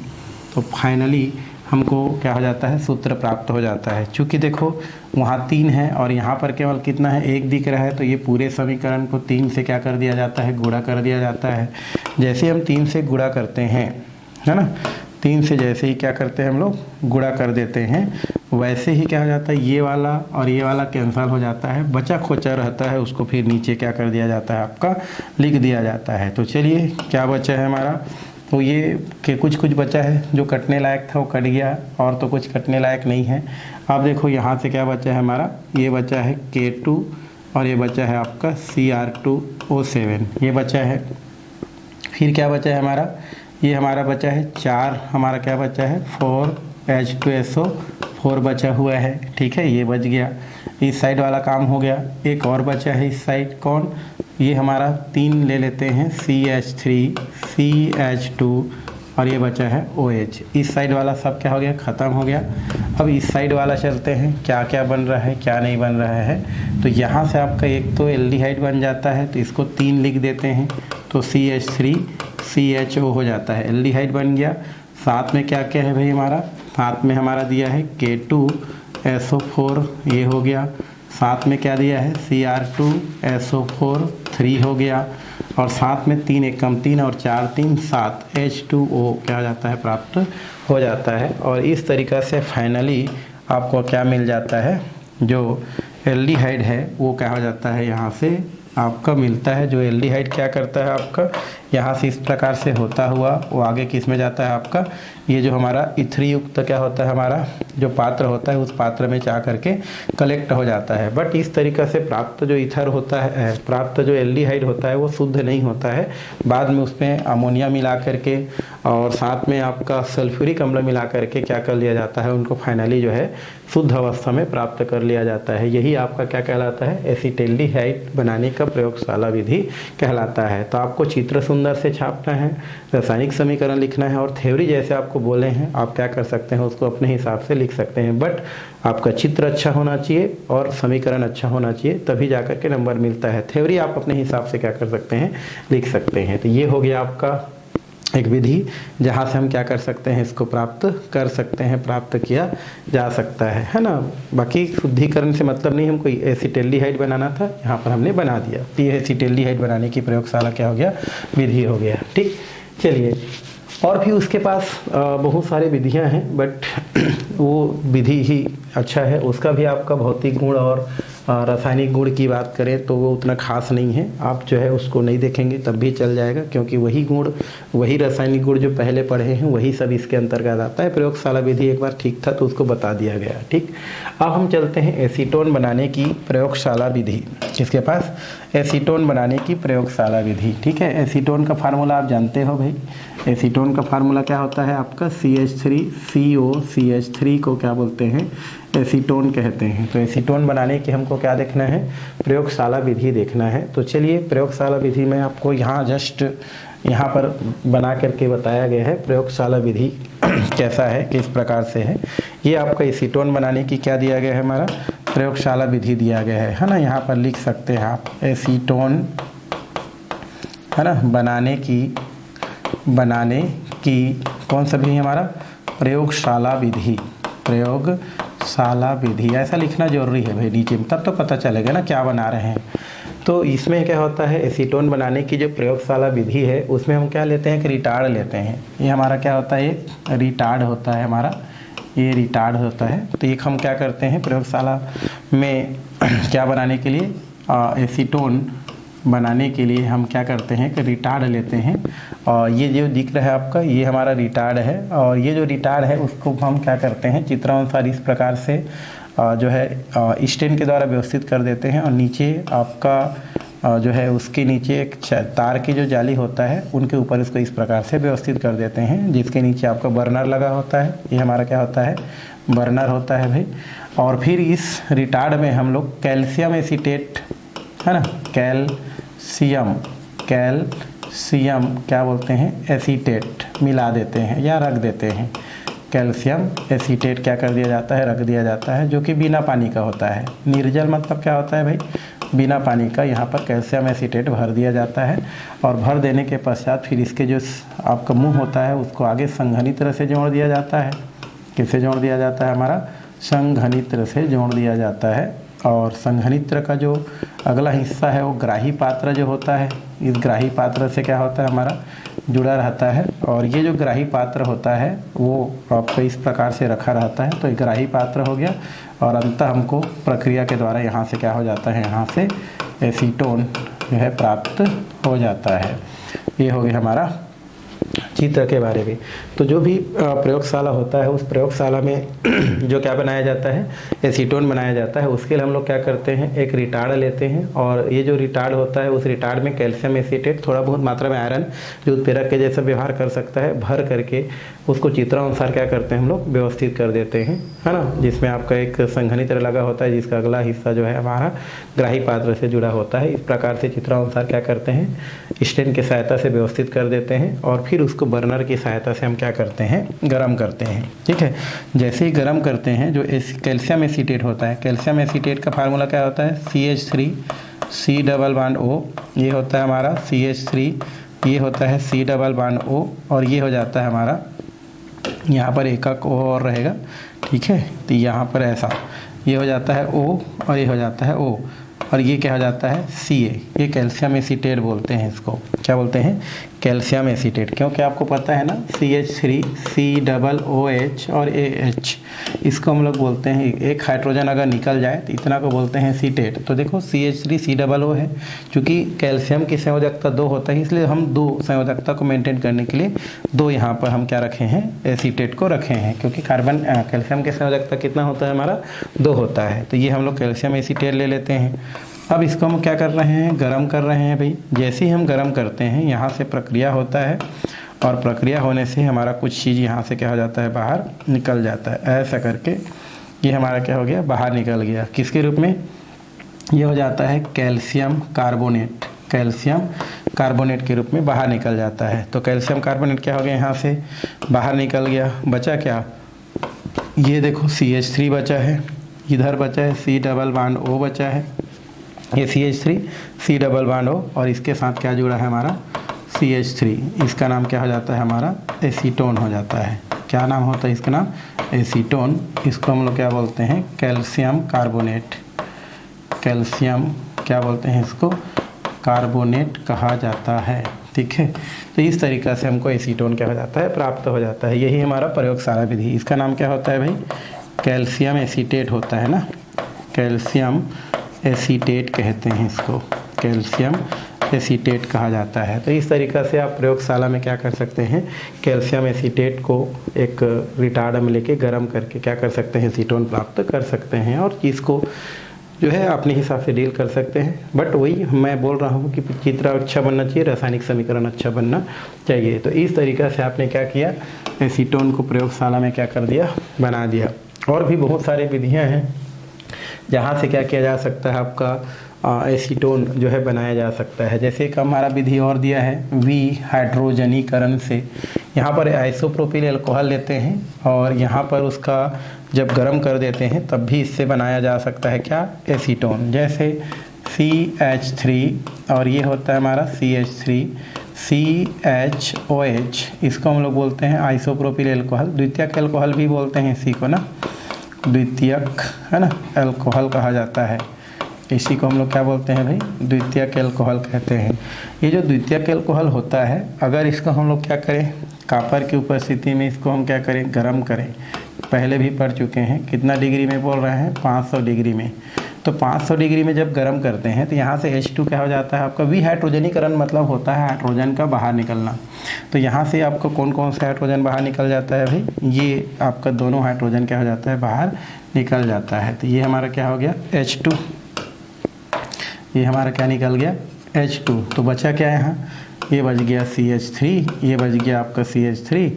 तो फाइनली हमको क्या हो जाता है, सूत्र प्राप्त हो जाता है। चूँकि देखो वहाँ 3 है और यहाँ पर केवल कितना है, 1 दिख रहा है, तो ये पूरे समीकरण को 3 से क्या कर दिया जाता है, गुणा कर दिया जाता है। जैसे हम 3 से गुणा करते हैं, है ना, 3 से जैसे ही क्या करते हैं हम लोग गुणा कर देते हैं, वैसे ही क्या हो जाता है, ये वाला और ये वाला कैंसल हो जाता है, बचा खोचा रहता है, उसको फिर नीचे क्या कर दिया जाता है, आपका लिख दिया जाता है। तो चलिए क्या बचा है हमारा, तो ये कि कुछ बचा है, जो कटने लायक था वो कट गया और तो कुछ कटने लायक नहीं है। अब देखो यहाँ से क्या बचा है हमारा, ये बचा है K2 और ये बचा है आपका Cr2O7, ये बचा है। फिर क्या बचा है हमारा, ये हमारा बचा है 4, हमारा क्या बचा है 4H2SO4 बचा हुआ है। ठीक है, ये बच गया, इस साइड वाला काम हो गया। एक और बचा है इस साइड, कौन, ये हमारा 3 ले लेते हैं CH3CH2 और ये बचा है OH। इस साइड वाला सब क्या हो गया, ख़त्म हो गया। अब इस साइड वाला चलते हैं, क्या क्या बन रहा है क्या नहीं बन रहा है। तो यहाँ से आपका एक तो एल्डिहाइड बन जाता है, तो इसको 3 लिख देते हैं, तो CH3 CHO हो जाता है, एल्डिहाइड बन गया। साथ में क्या क्या है भाई हमारा, साथ में हमारा दिया है K2SO4 ये हो गया। साथ में क्या दिया है Cr2SO4 3 हो गया। और साथ में 3 एकम 3 और 4 3 7 H2O क्या हो जाता है, प्राप्त हो जाता है। और इस तरीक़ा से फाइनली आपको क्या मिल जाता है, जो एल्डिहाइड है वो क्या हो जाता है, यहाँ से आपका मिलता है। जो एल्डिहाइड क्या करता है आपका, यहाँ से इस प्रकार से होता हुआ वो आगे किस में जाता है आपका, ये जो हमारा इथरी युक्त क्या होता है, हमारा जो पात्र होता है उस पात्र में जा करके कलेक्ट हो जाता है। बट इस तरीक़ा से प्राप्त जो ईथर होता है, प्राप्त जो एल्डिहाइड होता है वो शुद्ध नहीं होता है। बाद में उसमें अमोनिया मिला करके और साथ में आपका सल्फ्यूरिक अम्ल मिला करके क्या कर लिया जाता है, उनको फाइनली जो है शुद्ध अवस्था में प्राप्त कर लिया जाता है। यही आपका क्या कहलाता है, एसीटल्डिहाइड बनाने का प्रयोगशाला विधि कहलाता है। तो आपको चित्र सुंदर से छापना है, रासायनिक समीकरण लिखना है और थ्योरी जैसे आपको बोले हैं आप क्या कर सकते हैं, उसको अपने हिसाब से लिख सकते हैं। बट आपका चित्र अच्छा होना चाहिए और समीकरण अच्छा होना चाहिए, तभी जा कर के नंबर मिलता है। थ्योरी आप अपने हिसाब से क्या कर सकते हैं, लिख सकते हैं। तो ये हो गया आपका एक विधि जहाँ से हम क्या कर सकते हैं, इसको प्राप्त कर सकते हैं, प्राप्त किया जा सकता है ना। बाकी शुद्धिकरण से मतलब नहीं, हमको एसीटल्डिहाइड बनाना था, यहाँ पर हमने बना दिया। तो ये एसीटल्डिहाइड बनाने की प्रयोगशाला क्या हो गया, विधि हो गया। ठीक, चलिए। और भी उसके पास बहुत सारे विधियाँ हैं, बट वो विधि ही अच्छा है। उसका भी आपका भौतिक गुण और रासायनिक गुण की बात करें तो वो उतना खास नहीं है। आप जो है उसको नहीं देखेंगे तब भी चल जाएगा, क्योंकि वही गुण, वही रासायनिक गुण जो पहले पढ़े हैं वही सब इसके अंतर्गत आता है। प्रयोगशाला विधि एक बार ठीक था तो उसको बता दिया गया। ठीक, अब हम चलते हैं एसीटोन बनाने की प्रयोगशाला विधि। किसके पास, एसीटोन बनाने की प्रयोगशाला विधि। ठीक है, एसीटोन का फार्मूला आप जानते हो भाई। एसीटोन का फार्मूला क्या होता है आपका, CH3COCH3 को क्या बोलते हैं, एसीटोन कहते हैं। तो एसीटोन बनाने की हमको क्या देखना है, प्रयोगशाला विधि देखना है। तो चलिए, प्रयोगशाला विधि में आपको यहाँ जस्ट यहाँ पर बना करके बताया गया है प्रयोगशाला विधि कैसा है, किस प्रकार से है। ये आपका एसीटोन बनाने की क्या दिया गया है, हमारा प्रयोगशाला विधि दिया गया है ना। यहाँ पर लिख सकते हैं आप एसीटोन, है ना, बनाने की कौन सा विधि हमारा, प्रयोगशाला विधि, प्रयोगशाला विधि ऐसा लिखना जरूरी है भाई नीचे में, तब तो पता चलेगा ना क्या बना रहे हैं। तो इसमें क्या होता है, एसीटोन बनाने की जो प्रयोगशाला विधि है उसमें हम क्या लेते हैं, एक रिटार्ड लेते हैं। ये हमारा क्या होता है, एक रिटार्ड होता है हमारा, ये रिटार्ड होता है। तो एक हम क्या करते हैं प्रयोगशाला में क्या बनाने के लिए, एसीटोन बनाने के लिए हम क्या करते हैं कि रिटार्ड लेते हैं। और ये जो दिख रहा है आपका, ये हमारा रिटार्ड है। और ये जो रिटार्ड है उसको हम क्या करते हैं, चित्रानुसार इस प्रकार से जो है स्टेन के द्वारा व्यवस्थित कर देते हैं। और नीचे आपका जो है उसके नीचे एक तार की जो जाली होता है उनके ऊपर इसको इस प्रकार से व्यवस्थित कर देते हैं, जिसके नीचे आपका बर्नर लगा होता है। ये हमारा क्या होता है, बर्नर होता है भाई। और फिर इस रिटार्ड में हम लोग कैल्शियम एसीटेट, है ना, कैल्शियम क्या बोलते हैं, एसीटेट मिला देते हैं या रख देते हैं। कैल्शियम एसीटेट क्या कर दिया जाता है, रख दिया जाता है, जो कि बिना पानी का होता है। निर्जल मतलब क्या होता है भाई, बिना पानी का। यहाँ पर कैल्शियम एसीटेट भर दिया जाता है। और भर देने के पश्चात फिर इसके जो आपका मुंह होता है उसको आगे संघनित्र से जोड़ दिया जाता है। किससे जोड़ दिया जाता है, हमारा संघनित्र से जोड़ दिया जाता है। और संघनित्र का जो अगला हिस्सा है वो ग्राही पात्र जो होता है, इस ग्राही पात्र से क्या होता है, हमारा जुड़ा रहता है। और ये जो ग्राही पात्र होता है वो आपको इस प्रकार से रखा रहता है। तो ग्राही पात्र हो गया और अंततः हमको प्रक्रिया के द्वारा यहाँ से क्या हो जाता है, यहाँ से एसीटोन जो है प्राप्त हो जाता है। ये हो गया हमारा चित्र के बारे में। तो जो भी प्रयोगशाला होता है उस प्रयोगशाला में जो क्या बनाया जाता है, एसीटोन बनाया जाता है। उसके लिए हम लोग क्या करते हैं, एक रिटार्ड लेते हैं। और ये जो रिटार्ड होता है उस रिटार्ड में कैल्शियम एसीटेट, थोड़ा बहुत मात्रा में आयरन जो उत्प्रेरक के जैसा व्यवहार कर सकता है, भर करके उसको चित्रानुसार क्या करते हैं हम लोग व्यवस्थित कर देते हैं, है ना। जिसमें आपका एक संघनित्र लगा होता है जिसका अगला हिस्सा जो है हमारा ग्राही पात्र से जुड़ा होता है। इस प्रकार से चित्रानुसार क्या करते हैं, स्टेन की सहायता से व्यवस्थित कर देते हैं। और फिर उसको बर्नर की सहायता से हम क्या करते हैं, गरम करते हैं। ठीक है, जैसे ही गरम करते हैं जो कैल्शियम एसीटेट होता है, कैल्शियम एसीटेट का फार्मूला क्या होता है, CH3 C double bond O, ये होता है हमारा CH3 ये होता है C डबल बॉन्ड O, और ये हो जाता है हमारा, यहाँ पर एकक O और रहेगा, ठीक है। तो यहाँ पर ऐसा ये हो जाता है O और ये हो जाता है O, और ये क्या हो जाता है Ca। ये कैल्शियम एसीटेट बोलते हैं इसको। क्या बोलते हैं? Calcium acetate. क्योंकि आपको पता है ना CH3 C डबल OH और AH, इसको हम लोग बोलते हैं, एक हाइड्रोजन अगर निकल जाए तो इतना को बोलते हैं एसीटेट। तो देखो CH3 C डबल O है, चूँकि कैल्शियम की संयोजकता 2 होता है, इसलिए हम 2 संयोजकता को मेंटेन करने के लिए 2 यहाँ पर हम क्या रखे हैं, एसीटेट को रखे हैं, क्योंकि कैल्शियम की संयोजकता कितना होता है हमारा, 2 होता है। तो ये हम लोग कैल्शियम एसीटेट ले लेते हैं। अब इसको हम क्या कर रहे हैं, गरम कर रहे हैं भाई। जैसे ही हम गरम करते हैं, यहाँ से प्रक्रिया होता है, और प्रक्रिया होने से हमारा कुछ चीज़ यहाँ से क्या हो जाता है, बाहर निकल जाता है। ऐसा करके ये हमारा क्या हो गया, बाहर निकल गया। किसके रूप में? ये हो जाता है कैल्शियम कार्बोनेट। कैल्शियम कार्बोनेट के रूप में बाहर निकल जाता है। तो कैल्शियम कार्बोनेट क्या हो गया, यहाँ से बाहर निकल गया। बचा क्या? ये देखो CH3 बचा है, इधर बचा है C डबल बॉन्ड O बचा है, ये CH3 C double bond O, और इसके साथ क्या जुड़ा है हमारा, CH3। इसका नाम क्या हो जाता है हमारा, एसीटोन हो जाता है। क्या नाम होता है इसका नाम, एसीटोन। इसको हम लोग क्या बोलते हैं, कैल्शियम कार्बोनेट। कैल्शियम क्या बोलते हैं इसको, कार्बोनेट कहा जाता है, ठीक है। तो इस तरीक़ा से हमको एसीटोन क्या हो जाता है, प्राप्त हो जाता है। यही हमारा प्रयोगशाला विधि। इसका नाम क्या होता है भाई, कैल्शियम एसीटेट होता है ना, कैल्शियम एसीटेट कहते हैं इसको, कैल्शियम एसीटेट कहा जाता है। तो इस तरीक़ा से आप प्रयोगशाला में क्या कर सकते हैं, कैल्शियम एसीटेट को एक रिटार्ड में लेके गर्म करके क्या कर सकते हैं, एसीटोन प्राप्त कर सकते हैं, और इसको जो है अपने हिसाब से डील कर सकते हैं। बट वही मैं बोल रहा हूँ कि चित्र अच्छा बनना चाहिए, रासायनिक समीकरण अच्छा बनना चाहिए। तो इस तरीक़ा से आपने क्या किया, एसीटोन को प्रयोगशाला में क्या कर दिया, बना दिया। और भी बहुत सारी विधियाँ हैं जहाँ से क्या किया जा सकता है, आपका एसीटोन जो है बनाया जा सकता है। जैसे एक हमारा विधि और दिया है, विहाइड्रोजनीकरण से। यहाँ पर आइसोप्रोपिल अल्कोहल लेते हैं, और यहाँ पर उसका जब गर्म कर देते हैं तब भी इससे बनाया जा सकता है क्या, एसीटोन। जैसे CH3 और ये होता है हमारा CH3 CHOH, इसको हम लोग बोलते हैं आइसोप्रोपिल अल्कोहल। द्वितीयक अल्कोहल भी बोलते हैं इसी को ना, द्वितीयक है ना, अल्कोहल कहा जाता है। इसी को हम लोग क्या बोलते हैं भाई, द्वितीयक अल्कोहल कहते हैं। ये जो द्वितीयक अल्कोहल होता है, अगर इसको हम लोग क्या करें, कॉपर की उपस्थिति में इसको हम क्या करें, गरम करें। पहले भी पढ़ चुके हैं, कितना डिग्री में बोल रहे हैं, 500 डिग्री में। तो 500 डिग्री में जब गर्म करते हैं तो यहाँ से H2 क्या हो जाता है आपका, विहाइड्रोजनीकरण मतलब होता है हाइड्रोजन का बाहर निकलना। तो यहाँ से आपको कौन कौन सा हाइड्रोजन बाहर निकल जाता है भाई, ये आपका दोनों हाइड्रोजन क्या हो जाता है, बाहर निकल जाता है। तो ये हमारा क्या हो गया, H2। ये हमारा क्या निकल गया, H2। तो बचा क्या यहाँ, ये बच गया CH3, ये बच गया आपका CH3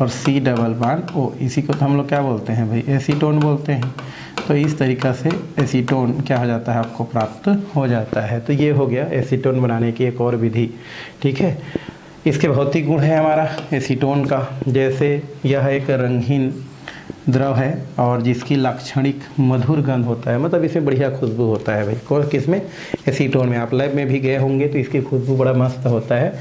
और C डबल बॉन्ड O। इसी को तो हम लोग क्या बोलते हैं भाई, एसीटोन बोलते हैं। तो इस तरीक़ा से एसीटोन क्या हो जाता है, आपको प्राप्त हो जाता है। तो ये हो गया एसीटोन बनाने की एक और विधि, ठीक है। इसके भौतिक गुण है हमारा एसीटोन का, जैसे यह एक रंगहीन द्रव है और जिसकी लाक्षणिक मधुर गंध होता है, मतलब इसमें बढ़िया खुशबू होता है भाई। कौन किसमें, एसीटोन में। आप लैब में भी गए होंगे तो इसकी खुशबू बड़ा मस्त होता है।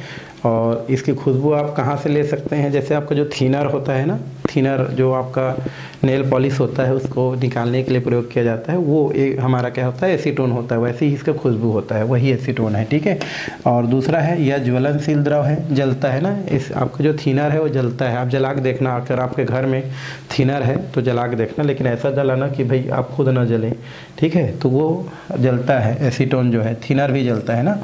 और इसकी खुशबू आप कहाँ से ले सकते हैं, जैसे आपका जो थिनर होता है ना, थिनर जो आपका नेल पॉलिश होता है उसको निकालने के लिए प्रयोग किया जाता है, वो एक हमारा क्या होता है, एसीटोन होता है। वैसे ही इसका खुशबू होता है, वही एसीटोन है, ठीक है। और दूसरा है, यह ज्वलनशील द्रव है, जलता है ना। इस आपका जो थिनर है वो जलता है। आप जला के देखना, अगर आपके घर में थिनर है तो जला के देखना, लेकिन ऐसा जलाना कि भाई आप खुद ना जलें, ठीक है। तो वो जलता है, एसीटोन जो है, थिनर भी जलता है ना।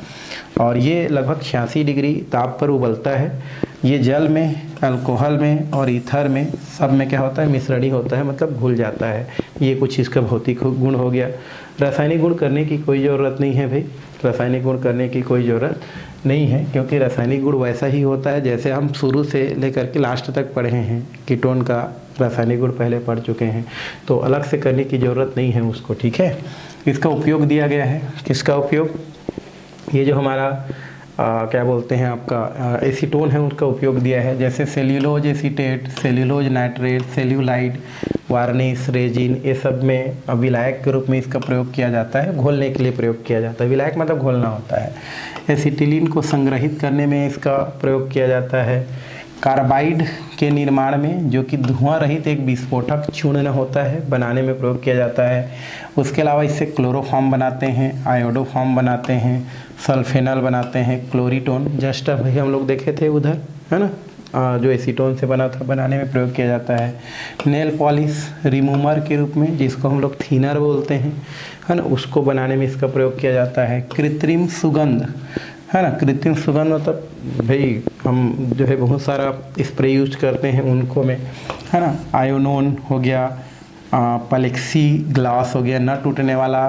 और ये लगभग 86 डिग्री ताप पर उबलता है। ये जल में, अल्कोहल में और ईथर में, सब में क्या होता है, मिश्रणी होता है, मतलब घुल जाता है। ये कुछ इसका भौतिक गुण हो गया। रासायनिक गुण करने की कोई ज़रूरत नहीं है भाई, रासायनिक गुण करने की कोई ज़रूरत नहीं है, क्योंकि रासायनिक गुण वैसा ही होता है जैसे हम शुरू से लेकर के लास्ट तक पढ़े हैं। कीटोन का रासायनिक गुण पहले पढ़ चुके हैं, तो अलग से करने की ज़रूरत नहीं है उसको, ठीक है। इसका उपयोग दिया गया है, किसका उपयोग, ये जो हमारा क्या बोलते हैं आपका एसीटोन है उनका उपयोग दिया है, जैसे cellulose acetate, cellulose nitrate, celluloid, varnish, resin, ये सब में विलायक के रूप में इसका प्रयोग किया जाता है, घोलने के लिए प्रयोग किया जाता है। विलायक मतलब घोलना होता है। एसिटिलीन को संग्रहित करने में इसका प्रयोग किया जाता है। कार्बाइड के निर्माण में, जो कि धुआं रहित एक विस्फोटक चूर्ण होता है, बनाने में प्रयोग किया जाता है। उसके अलावा इससे क्लोरोफॉर्म बनाते हैं, आयोडोफॉर्म बनाते हैं, सल्फेनल बनाते हैं, क्लोरीटोन जस्ट अभी हम लोग देखे थे उधर, है ना, जो एसीटोन से बना था, बनाने में प्रयोग किया जाता है। नेल पॉलिश रिमूवर के रूप में, जिसको हम लोग थिनर बोलते हैं, है ना, उसको बनाने में इसका प्रयोग किया जाता है। कृत्रिम सुगंध, है ना, कृत्रिम सुगंध मतलब भाई हम जो है बहुत सारा स्प्रे यूज करते हैं उनको में, है ना, आयोनोन हो गया, प्लेक्सी ग्लास हो गया, न टूटने वाला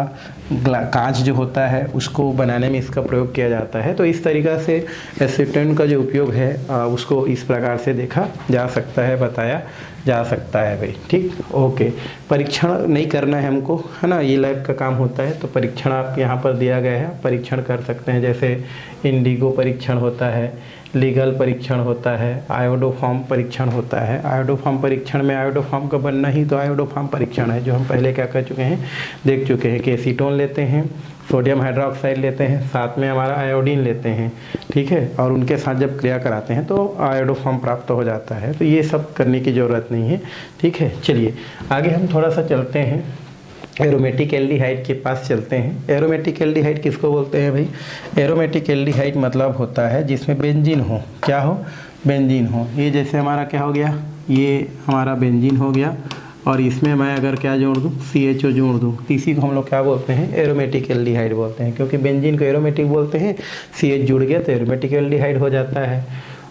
कांच जो होता है उसको बनाने में इसका प्रयोग किया जाता है। तो इस तरीक़ा से एसीटोन का जो उपयोग है उसको इस प्रकार से देखा जा सकता है, बताया जा सकता है भाई। ठीक, ओके। परीक्षण नहीं करना है हमको, है ना, ये लैब का काम होता है, तो परीक्षण आप यहाँ पर दिया गया है, परीक्षण कर सकते हैं। जैसे इंडिगो परीक्षण होता है, लीगल परीक्षण होता है, आयोडोफॉर्म परीक्षण होता है। आयोडोफॉर्म परीक्षण में आयोडोफॉर्म का बनना ही तो आयोडोफॉर्म परीक्षण है, जो हम पहले क्या कर चुके हैं, देख चुके हैं कि एसीटोन लेते हैं, सोडियम हाइड्रोक्साइड लेते हैं, साथ में हमारा आयोडीन लेते हैं, ठीक है, और उनके साथ जब क्रिया कराते हैं तो आयोडोफॉर्म प्राप्त हो जाता है। तो ये सब करने की ज़रूरत नहीं है, ठीक है। चलिए आगे हम थोड़ा सा चलते हैं, एरोमेटिक एल्डिहाइड के पास चलते हैं। एरोमेटिक एल्डिहाइड किसको बोलते हैं भाई? एरोमेटिक एल्डिहाइड मतलब होता है जिसमें बेंजीन हो, क्या हो, बेंजीन हो। ये जैसे हमारा क्या हो गया, ये हमारा बेंजीन हो गया, और इसमें मैं अगर क्या जोड़ दूँ, CHO जोड़ दूँ, तो इसी को हम लोग क्या बोलते हैं, एरोमेटिक एल्डिहाइड बोलते हैं। क्योंकि बेंजीन को एरोमेटिक बोलते हैं, CH जुड़ गया तो एरोमेटिक एल्डिहाइड हो जाता है।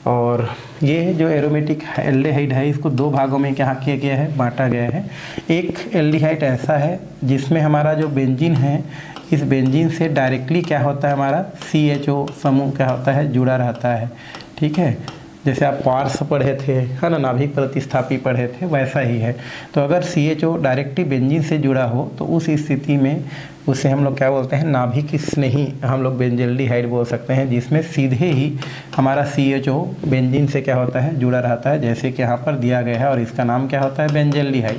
और ये जो एरोमेटिक एल्डिहाइड है, इसको दो भागों में क्या किया गया है, बांटा गया है। एक एल्डिहाइड ऐसा है जिसमें हमारा जो बेंजीन है, इस बेंजीन से डायरेक्टली क्या होता है, हमारा CHO समूह क्या होता है, जुड़ा रहता है, ठीक है। जैसे आप पार्स पढ़े थे, है ना, नाभिक प्रतिस्थापी पढ़े थे, वैसा ही है। तो अगर CHO डायरेक्टली बेंजीन से जुड़ा हो तो उस स्थिति में उसे हम लोग क्या बोलते हैं, नाभिक स्नेही हम लोग बेंजल्डिहाइड बोल सकते हैं, जिसमें सीधे ही हमारा CHO बेंजीन से क्या होता है, जुड़ा रहता है, जैसे कि यहाँ पर दिया गया है। और इसका नाम क्या होता है, बेंजल्डिहाइड,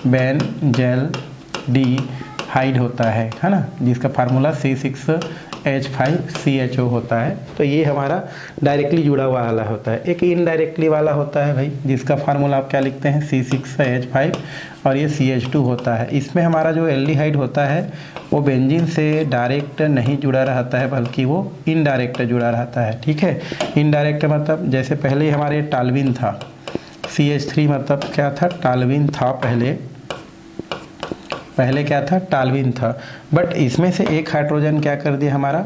बेंजल्डिहाइड होता है ना, जिसका फार्मूला C6H5CHO होता है। तो ये हमारा डायरेक्टली जुड़ा हुआ वाला होता है। एक इनडायरेक्टली वाला होता है भाई, जिसका फार्मूला आप क्या लिखते हैं, C6H5, और ये CH2 होता है। इसमें हमारा जो एल्डिहाइड होता है वो बेंजीन से डायरेक्ट नहीं जुड़ा रहता है, बल्कि वो इनडायरेक्ट जुड़ा रहता है, ठीक है। इनडायरेक्ट मतलब जैसे पहले हमारे टाल्विन था, CH3 मतलब क्या था, टाल्विन था, पहले क्या था, टाल्विन था। बट इसमें से एक हाइड्रोजन क्या कर दिया, हमारा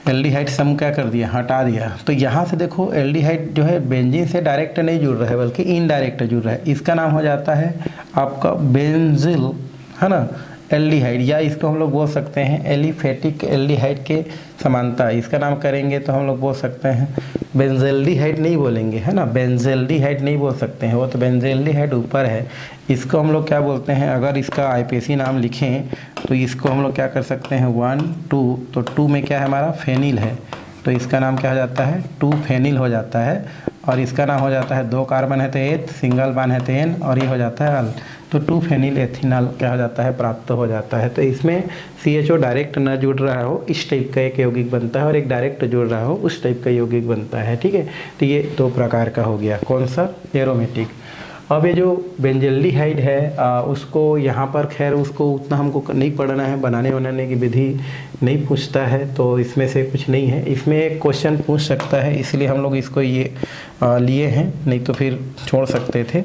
एल्डिहाइड समूह क्या कर दिया, हटा दिया। तो यहाँ से देखो एल्डिहाइड जो है बेंजीन से डायरेक्ट नहीं जुड़ रहा है, बल्कि इनडायरेक्ट जुड़ रहा है। इसका नाम हो जाता है आपका बेंजिल, है ना, एल्डिहाइड, या इसको हम लोग बोल सकते हैं एलिफेटिक एल्डिहाइड के समानता। इसका नाम करेंगे तो हम लोग बोल सकते हैं बेंजेल्डिहाइड नहीं बोलेंगे, है ना, बेंजेल्डिहाइड नहीं बोल सकते हैं, वो तो बेंजेल्डिहाइड ऊपर है। इसको हम लोग क्या बोलते हैं, अगर इसका IPAC नाम लिखें तो इसको हम लोग क्या कर सकते हैं, 1 2, तो 2 में क्या है, हमारा फेनिल है, तो इसका नाम क्या हो जाता है, 2 फेनिल हो जाता है। और इसका नाम हो जाता है, 2 कार्बन है तो एथ, सिंगल बॉन्ड है तो N, और ये हो जाता है अल, तो 2 फेनिल एथिनॉल क्या हो जाता है, प्राप्त हो जाता है। तो इसमें CHO डायरेक्ट न जुड़ रहा हो, इस टाइप का एक यौगिक बनता है, और एक डायरेक्ट जुड़ रहा हो, उस टाइप का यौगिक बनता है, ठीक है। तो ये 2 प्रकार का हो गया, कौन सा, एरोमेटिक। अब ये जो बेंजल्डिहाइड है उसको यहाँ पर खैर उसको उतना हमको नहीं पढ़ना है, बनाने बनाने की विधि नहीं पूछता है, तो इसमें से कुछ नहीं है। इसमें एक क्वेश्चन पूछ सकता है, इसलिए हम लोग इसको ये लिए हैं, नहीं तो फिर छोड़ सकते थे।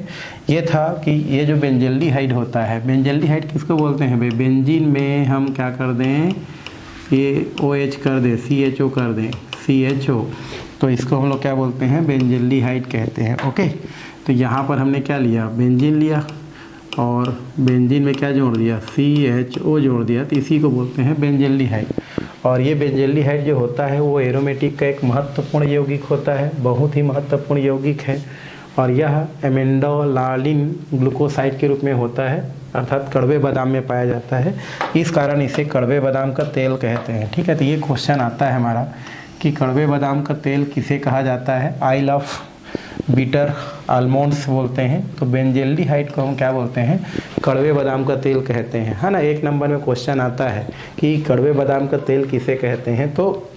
ये था कि ये जो बेंजल्डिहाइड होता है, बेंजल्डिहाइड किसको बोलते हैं भाई, बेंजीन में हम क्या कर दें, ये OH कर दें, CHO कर दें, CHO, तो इसको हम लोग क्या बोलते हैं, बेंजल्डिहाइड कहते हैं, ओके। तो यहाँ पर हमने क्या लिया, बेंजीन लिया, और बेंजीन में क्या जोड़ दिया, CHO जोड़ दिया, तो इसी को बोलते हैं बेंजल्डिहाइड। और ये बेंजल्डिहाइड जो होता है वो एरोमेटिक का एक महत्वपूर्ण यौगिक होता है, बहुत ही महत्वपूर्ण यौगिक है। और यह एमेंडोलालिन ग्लूकोसाइड के रूप में होता है, अर्थात कड़वे बादाम में पाया जाता है, इस कारण इसे कड़वे बादाम का तेल कहते हैं। ठीक है, तो ये क्वेश्चन आता है हमारा कि कड़वे बादाम का तेल किसे कहा जाता है। ऑयल ऑफ बीटर आलमंड्स बोलते हैं, तो बेंजल्डिहाइड को हम क्या बोलते हैं, कड़वे बादाम का तेल कहते हैं, है ना। 1 नंबर में क्वेश्चन आता है कि कड़वे बादाम का तेल किसे कहते हैं, तो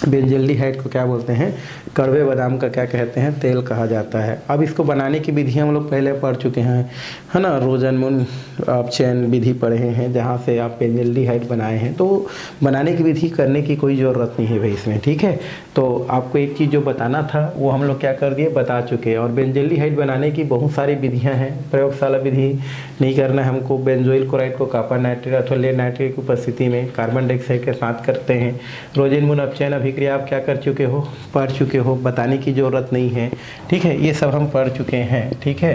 बेंजल्डिहाइड को क्या बोलते हैं, कड़वे बादाम का क्या कहते हैं, तेल कहा जाता है। अब इसको बनाने की विधि हम लोग पहले पढ़ चुके हैं, है ना। रोजनमून आप चयन विधि पढ़े हैं जहाँ से आप बेंजल्डिहाइड बनाए हैं, तो बनाने की विधि करने की कोई ज़रूरत नहीं है भाई इसमें। ठीक है, तो आपको एक चीज़ जो बताना था वो हम लोग क्या कर दिए, बता चुके हैं। और बेंजल्डिहाइड बनाने की बहुत सारी विधियाँ हैं, प्रयोगशाला विधि नहीं करना है हमको। बेंजोइल क्लोराइड को कॉपर नाइट्रेट अथवा लेड नाइट्रेट की उपस्थिति में कार्बन डाइऑक्साइड के साथ करते हैं। रोजनमून अपचयन अभिक्रिया आप क्या कर चुके हो, पढ़ चुके हो, बताने की ज़रूरत नहीं है। ठीक है, ये सब हम पढ़ चुके हैं। ठीक है,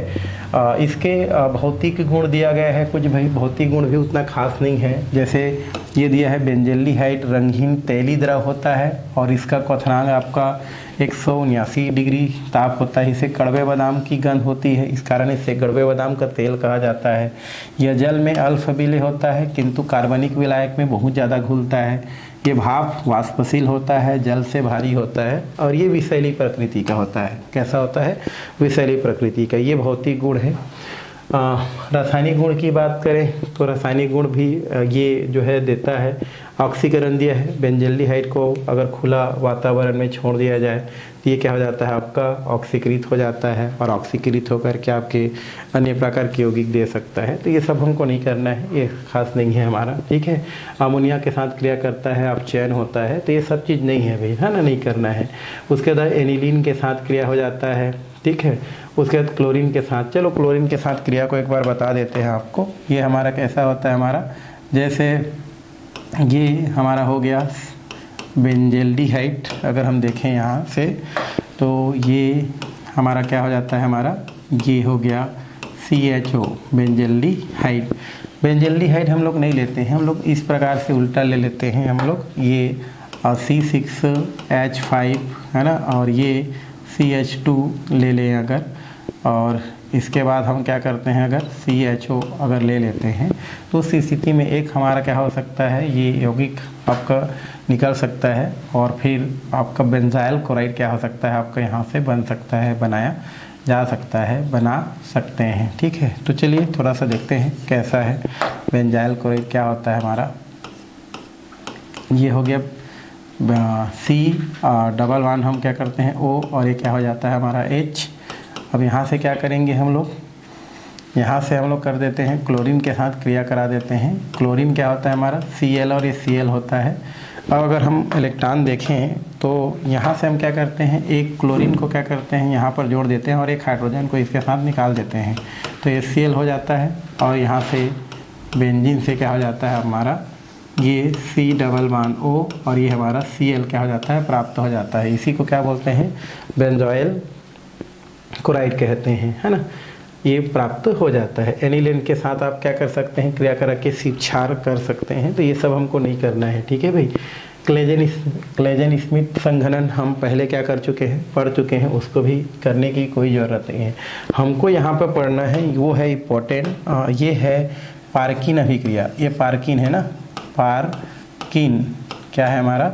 इसके भौतिक गुण दिया गया है कुछ, भाई भौतिक गुण भी उतना खास नहीं है। जैसे ये दिया है बेंजल्डिहाइड रंगहीन तैलीय द्रव होता है और इसका क्वथनांक आपका 179 डिग्री ताप होता है। इसे कड़वे बादाम की गंध होती है, इस कारण इसे कड़वे बादाम का तेल कहा जाता है। यह जल में अल्प विलेय होता है किंतु कार्बनिक विलायक में बहुत ज़्यादा घुलता है। ये भाप वाष्पशील होता है, जल से भारी होता है और ये विषैली प्रकृति का होता है। कैसा होता है, विषैली प्रकृति का। ये भौतिक गुण है। रासायनिक गुण की बात करें तो रासायनिक गुण भी ये जो है देता है, ऑक्सीकरण दिया है। बेंजल्डिहाइड को अगर खुला वातावरण में छोड़ दिया जाए तो ये क्या हो जाता है, आपका ऑक्सीकृत हो जाता है और ऑक्सीकृत होकर के आपके अन्य प्रकार के यौगिक दे सकता है। तो ये सब हमको नहीं करना है, ये खास नहीं है हमारा। ठीक है, अमोनिया के साथ क्रिया करता है, अपचयन होता है, तो ये सब चीज़ नहीं है भाई, है ना, नहीं करना है। उसके बाद एनिलीन के साथ क्रिया हो जाता है। ठीक है, उसके बाद क्लोरीन के साथ, चलो क्लोरीन के साथ क्रिया को एक बार बता देते हैं आपको। ये हमारा कैसा होता है, हमारा जैसे ये हमारा हो गया बेंजल्डिहाइड, अगर हम देखें यहाँ से तो ये हमारा क्या हो जाता है, हमारा ये हो गया CHO बेंजल्डिहाइड। बेंजल्डिहाइड हम लोग नहीं लेते हैं, हम लोग इस प्रकार से उल्टा ले लेते हैं हम लोग, ये C6H5 है ना, और ये CH2 ले लें अगर, और इसके बाद हम क्या करते हैं, अगर CHO अगर ले लेते हैं तो उस स्थिति में एक हमारा क्या हो सकता है, ये यौगिक आपका निकल सकता है और फिर आपका बेंजाइल क्लोराइड क्या हो सकता है, आपका यहाँ से बन सकता है, बनाया जा सकता है, बना सकते हैं। ठीक है, तो चलिए थोड़ा सा देखते हैं कैसा है बेंजाइल क्लोराइड क्या होता है हमारा। ये हो गया C+1 हम क्या करते हैं O, और ये क्या हो जाता है हमारा H। अब यहाँ से क्या करेंगे हम लोग, यहाँ से हम लोग कर देते हैं क्लोरीन के साथ क्रिया करा देते हैं। क्लोरीन क्या होता है हमारा Cl और ये Cl होता है। अब अगर हम इलेक्ट्रॉन देखें तो यहाँ से हम क्या करते हैं, एक क्लोरीन को क्या करते हैं यहाँ पर जोड़ देते हैं और एक हाइड्रोजन को इसके साथ निकाल देते हैं, तो ये Cl हो जाता है। और यहाँ से बेंजीन से क्या हो जाता है हमारा, ये C+1O और ये हमारा Cl क्या हो जाता है, प्राप्त हो जाता है। इसी को क्या बोलते हैं, बेंजोइल क्लोराइड कहते हैं, है ना। ये प्राप्त हो जाता है। एनिलीन के साथ आप क्या कर सकते हैं, क्रिया करा के क्षार कर सकते हैं, तो ये सब हमको नहीं करना है। ठीक है भाई, क्लेजन स्मिथ संघनन हम पहले क्या कर चुके हैं, पढ़ चुके हैं, उसको भी करने की कोई ज़रूरत नहीं है। हमको यहाँ पर पढ़ना है, वो है इम्पोर्टेंट, ये है पार्किन अभिक्रिया। ये पार्किन है ना, पार्किन क्या है हमारा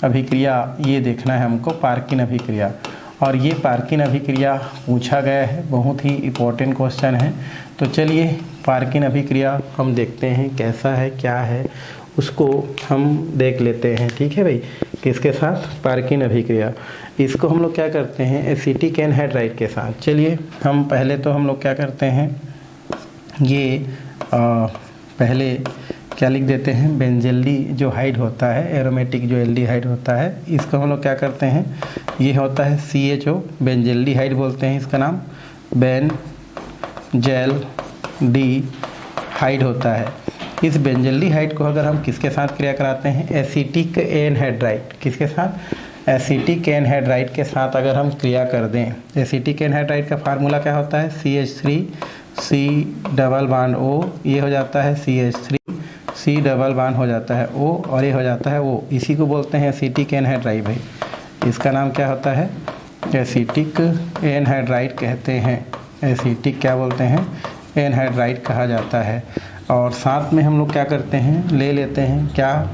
अभिक्रिया, ये देखना है हमको, पार्किन अभिक्रिया। और ये पार्किन अभिक्रिया पूछा गया है, बहुत ही इम्पोर्टेंट क्वेश्चन है। तो चलिए पार्किन अभिक्रिया हम देखते हैं कैसा है, क्या है, उसको हम देख लेते हैं। ठीक है भाई, किसके साथ, पार्किन अभिक्रिया। इसको हम लोग क्या करते हैं, एसिटिक एनहाइड्राइड के साथ। चलिए हम पहले तो हम लोग क्या करते हैं, ये पहले क्या लिख देते हैं, बेंजल्डिहाइड होता है, एरोमेटिक जो एल्डिहाइड होता है, इसको हम लोग क्या करते हैं, ये होता है CHO बेंजल्डिहाइड बोलते हैं इसका नाम, बेंजल्डिहाइड होता है। इस बेंजल्डिहाइड को अगर हम किसके साथ क्रिया कराते हैं, एसिटिक एनहाइड्राइड, किसके साथ, एसिटिक एनहाइड्राइड के साथ अगर हम क्रिया कर दें। एसिटिक एनहाइड्राइड का फार्मूला क्या होता है, CH3 C+1O, ये हो जाता है CH3 C+1 हो जाता है O, और ये हो जाता है O। इसी को बोलते हैं एसिटिक एनहाइड्राइड भाई, इसका नाम क्या होता है, एसिटिक एनहाइड्राइड कहते हैं। एसिटिक क्या बोलते हैं, एनहाइड्राइड कहा जाता है। और साथ में हम लोग क्या करते हैं, ले लेते हैं क्या,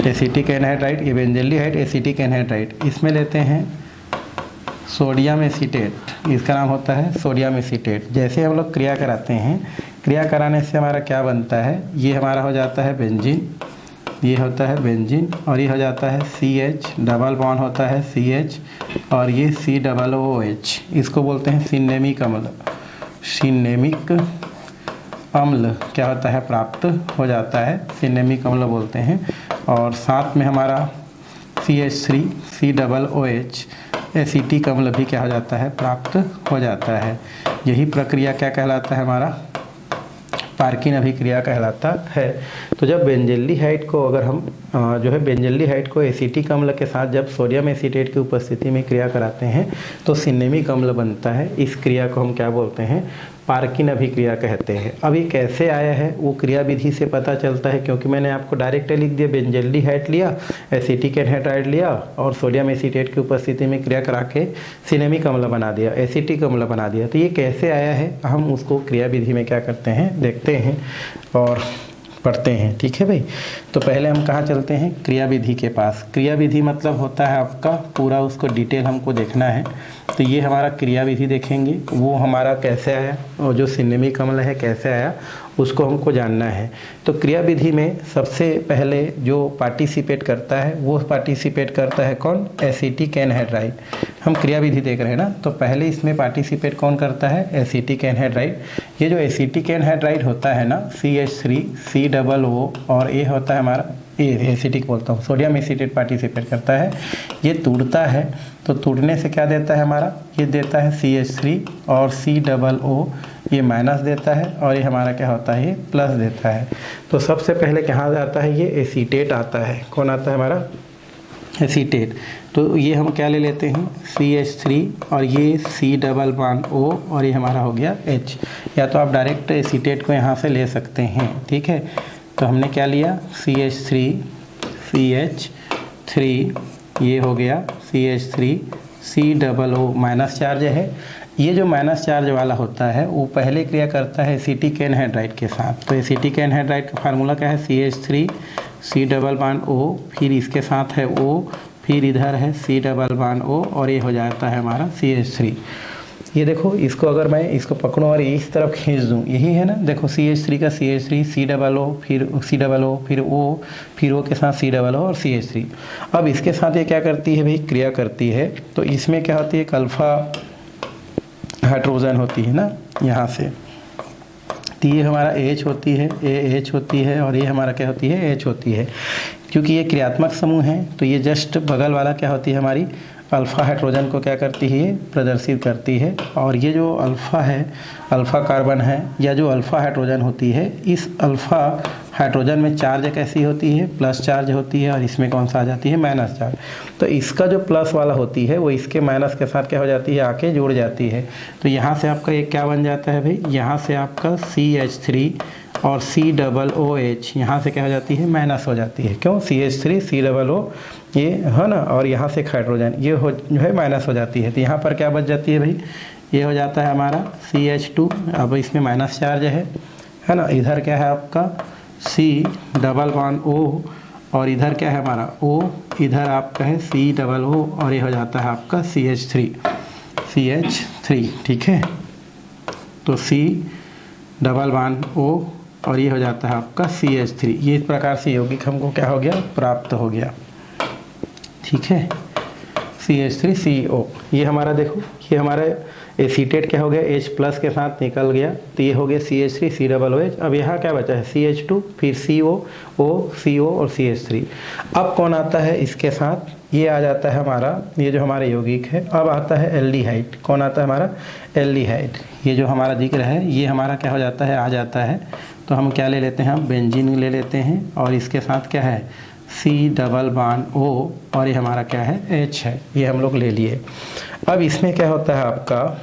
एसिटिक एनहाइड्राइड, ये बेंजल्डिहाइड एसिटिक एनहाइड्राइड, इसमें लेते हैं सोडियम एसीटेट, इसका नाम होता है सोडियम एसीटेट। जैसे हम लोग क्रिया कराते हैं, क्रिया कराने से हमारा क्या बनता है, ये हमारा हो जाता है बेंजीन, ये होता है बेंजीन, और ये हो जाता है CH, डबल बॉन्ड होता है CH, और ये COOH, इसको बोलते हैं सिनेमिक अम्ल। सिनेमिक अम्ल क्या होता है, प्राप्त हो जाता है, सिनेमिक अम्ल बोलते हैं। और साथ में हमारा CH3 COOH एसिटिक अम्ल भी क्या हो जाता है, प्राप्त हो जाता है। यही प्रक्रिया क्या कहलाता है, हमारा पार्किन अभिक्रिया कहलाता है। तो जब बेंजल्डिहाइड को अगर हम जो है बेंजल्डिहाइड को एसिटिक अम्ल के साथ जब सोडियम एसीटेट की उपस्थिति में क्रिया कराते हैं तो सिनेमिक अम्ल बनता है। इस क्रिया को हम क्या बोलते हैं, पार्किन अभिक्रिया कहते हैं। अब ये कैसे आया है वो क्रिया विधि से पता चलता है, क्योंकि मैंने आपको डायरेक्ट लिख दिया, बेंजल्डिहाइड लिया, एसिटिक एनहाइड्राइड लिया और सोडियम एसीटेट की उपस्थिति में क्रिया करा के सिनेमिक अम्ल बना दिया, एसिटिक अम्ल बना दिया। तो ये कैसे आया है हम उसको क्रिया विधि में क्या करते हैं, देखते हैं और पढ़ते हैं। ठीक है भाई, तो पहले हम कहाँ चलते हैं, क्रिया विधि के पास। क्रिया विधि मतलब होता है आपका पूरा उसको डिटेल हमको देखना है। तो ये हमारा क्रिया विधि देखेंगे, वो हमारा कैसे आया और जो सिनेमिक अम्ल है कैसे आया उसको हमको जानना है। तो क्रिया विधि में सबसे पहले जो पार्टिसिपेट करता है वो पार्टिसिपेट करता है कौन, एसिटिक एनहाइड्राइड। हम क्रिया विधि देख रहे हैं ना, तो पहले इसमें पार्टिसिपेट कौन करता है, एसिटिक एनहाइड्राइड। ये जो एसिटिक एनहाइड्राइड होता है ना, CH3 COO, और ये होता है हमारा एसिटिक बोलता हूँ, सोडियम एसीटेट पार्टिसिपेट करता है। ये टूटता है, तो टूटने से क्या देता है हमारा, ये देता है CH3 और COO, ये माइनस देता है, और ये हमारा क्या होता है, ये प्लस देता है। तो सबसे पहले कहाँ आता है, ये एसीटेट आता है। कौन आता है हमारा, एसीटेट। तो ये हम क्या ले लेते हैं, CH3 और ये C+O, और ये हमारा हो गया H। या तो आप डायरेक्ट एसीटेट को यहाँ से ले सकते हैं। ठीक है, तो हमने क्या लिया, CH3 CH3, ये हो गया CH3 COO, माइनस चार्ज है। ये जो माइनस चार्ज वाला होता है वो पहले क्रिया करता है एसिटिक एनहाइड्राइड के साथ। तो एसिटिक एनहाइड्राइड का फार्मूला क्या है, CH3 C+O, फिर इसके साथ है O, फिर इधर है C+O, और ये हो जाता है हमारा CH3। ये देखो, इसको अगर मैं इसको पकड़ूँ और इस तरफ खींच दूँ, यही है ना, देखो CH3 का CH3 COO, फिर COO, फिर O, फिर O के साथ COO और CH3। अब इसके साथ ये क्या करती है भाई, क्रिया करती है। तो इसमें क्या होती है, एक अल्फ़ा हाइड्रोजन होती है ना यहाँ से, तो ये हमारा H होती है, H होती है, और ये हमारा क्या होती है, H होती है। क्योंकि ये क्रियात्मक समूह है तो ये जस्ट बगल वाला क्या होती है हमारी, अल्फ़ा हाइड्रोजन को क्या करती है, ये प्रदर्शित करती है। और ये जो अल्फ़ा है, अल्फ़ा कार्बन है, या जो अल्फ़ा हाइड्रोजन होती है, इस अल्फ़ा हाइड्रोजन में चार्ज कैसी होती है, प्लस चार्ज होती है, और इसमें कौन सा आ जाती है, माइनस चार्ज। तो इसका जो प्लस वाला होती है वो इसके माइनस के साथ क्या हो जाती है, आके जुड़ जाती है। तो यहाँ से आपका एक क्या बन जाता है भाई, यहाँ से आपका CH3 और COOH यहाँ से क्या हो जाती है, माइनस हो जाती है। क्यों, CH3 COO ये है ना, और यहाँ से हाइड्रोजन ये हो जो है माइनस हो जाती है। तो यहाँ पर क्या बच जाती है भाई, ये हो जाता है हमारा CH2, अब इसमें माइनस चार्ज है ना, इधर क्या है आपका C+O, और इधर क्या है हमारा O, इधर आपका है COO, और ये हो जाता है आपका CH3। ठीक है, तो C+O, और ये हो जाता है आपका CH3। ये इस प्रकार से यौगिक हमको क्या हो गया, प्राप्त हो गया। ठीक है, CH3CO, ये हमारा देखो, ये हमारा एसीटेट क्या हो गया, H प्लस के साथ निकल गया, तो ये हो गया CH3 COOH। अब यहाँ क्या बचा है, CH2, फिर CO, CO और CH3। अब कौन आता है इसके साथ, ये आ जाता है हमारा, ये जो हमारा यौगिक है। अब आता है एल्डिहाइड। कौन आता है हमारा, एल्डिहाइड। ये जो हमारा जिक्र है ये हमारा क्या हो जाता है, आ जाता है। तो हम क्या ले लेते हैं, हम बेंजीन ले लेते हैं, और इसके साथ क्या है, C+O, और ये हमारा क्या है, H है। ये हम लोग ले लिए। अब इसमें क्या होता है आपका,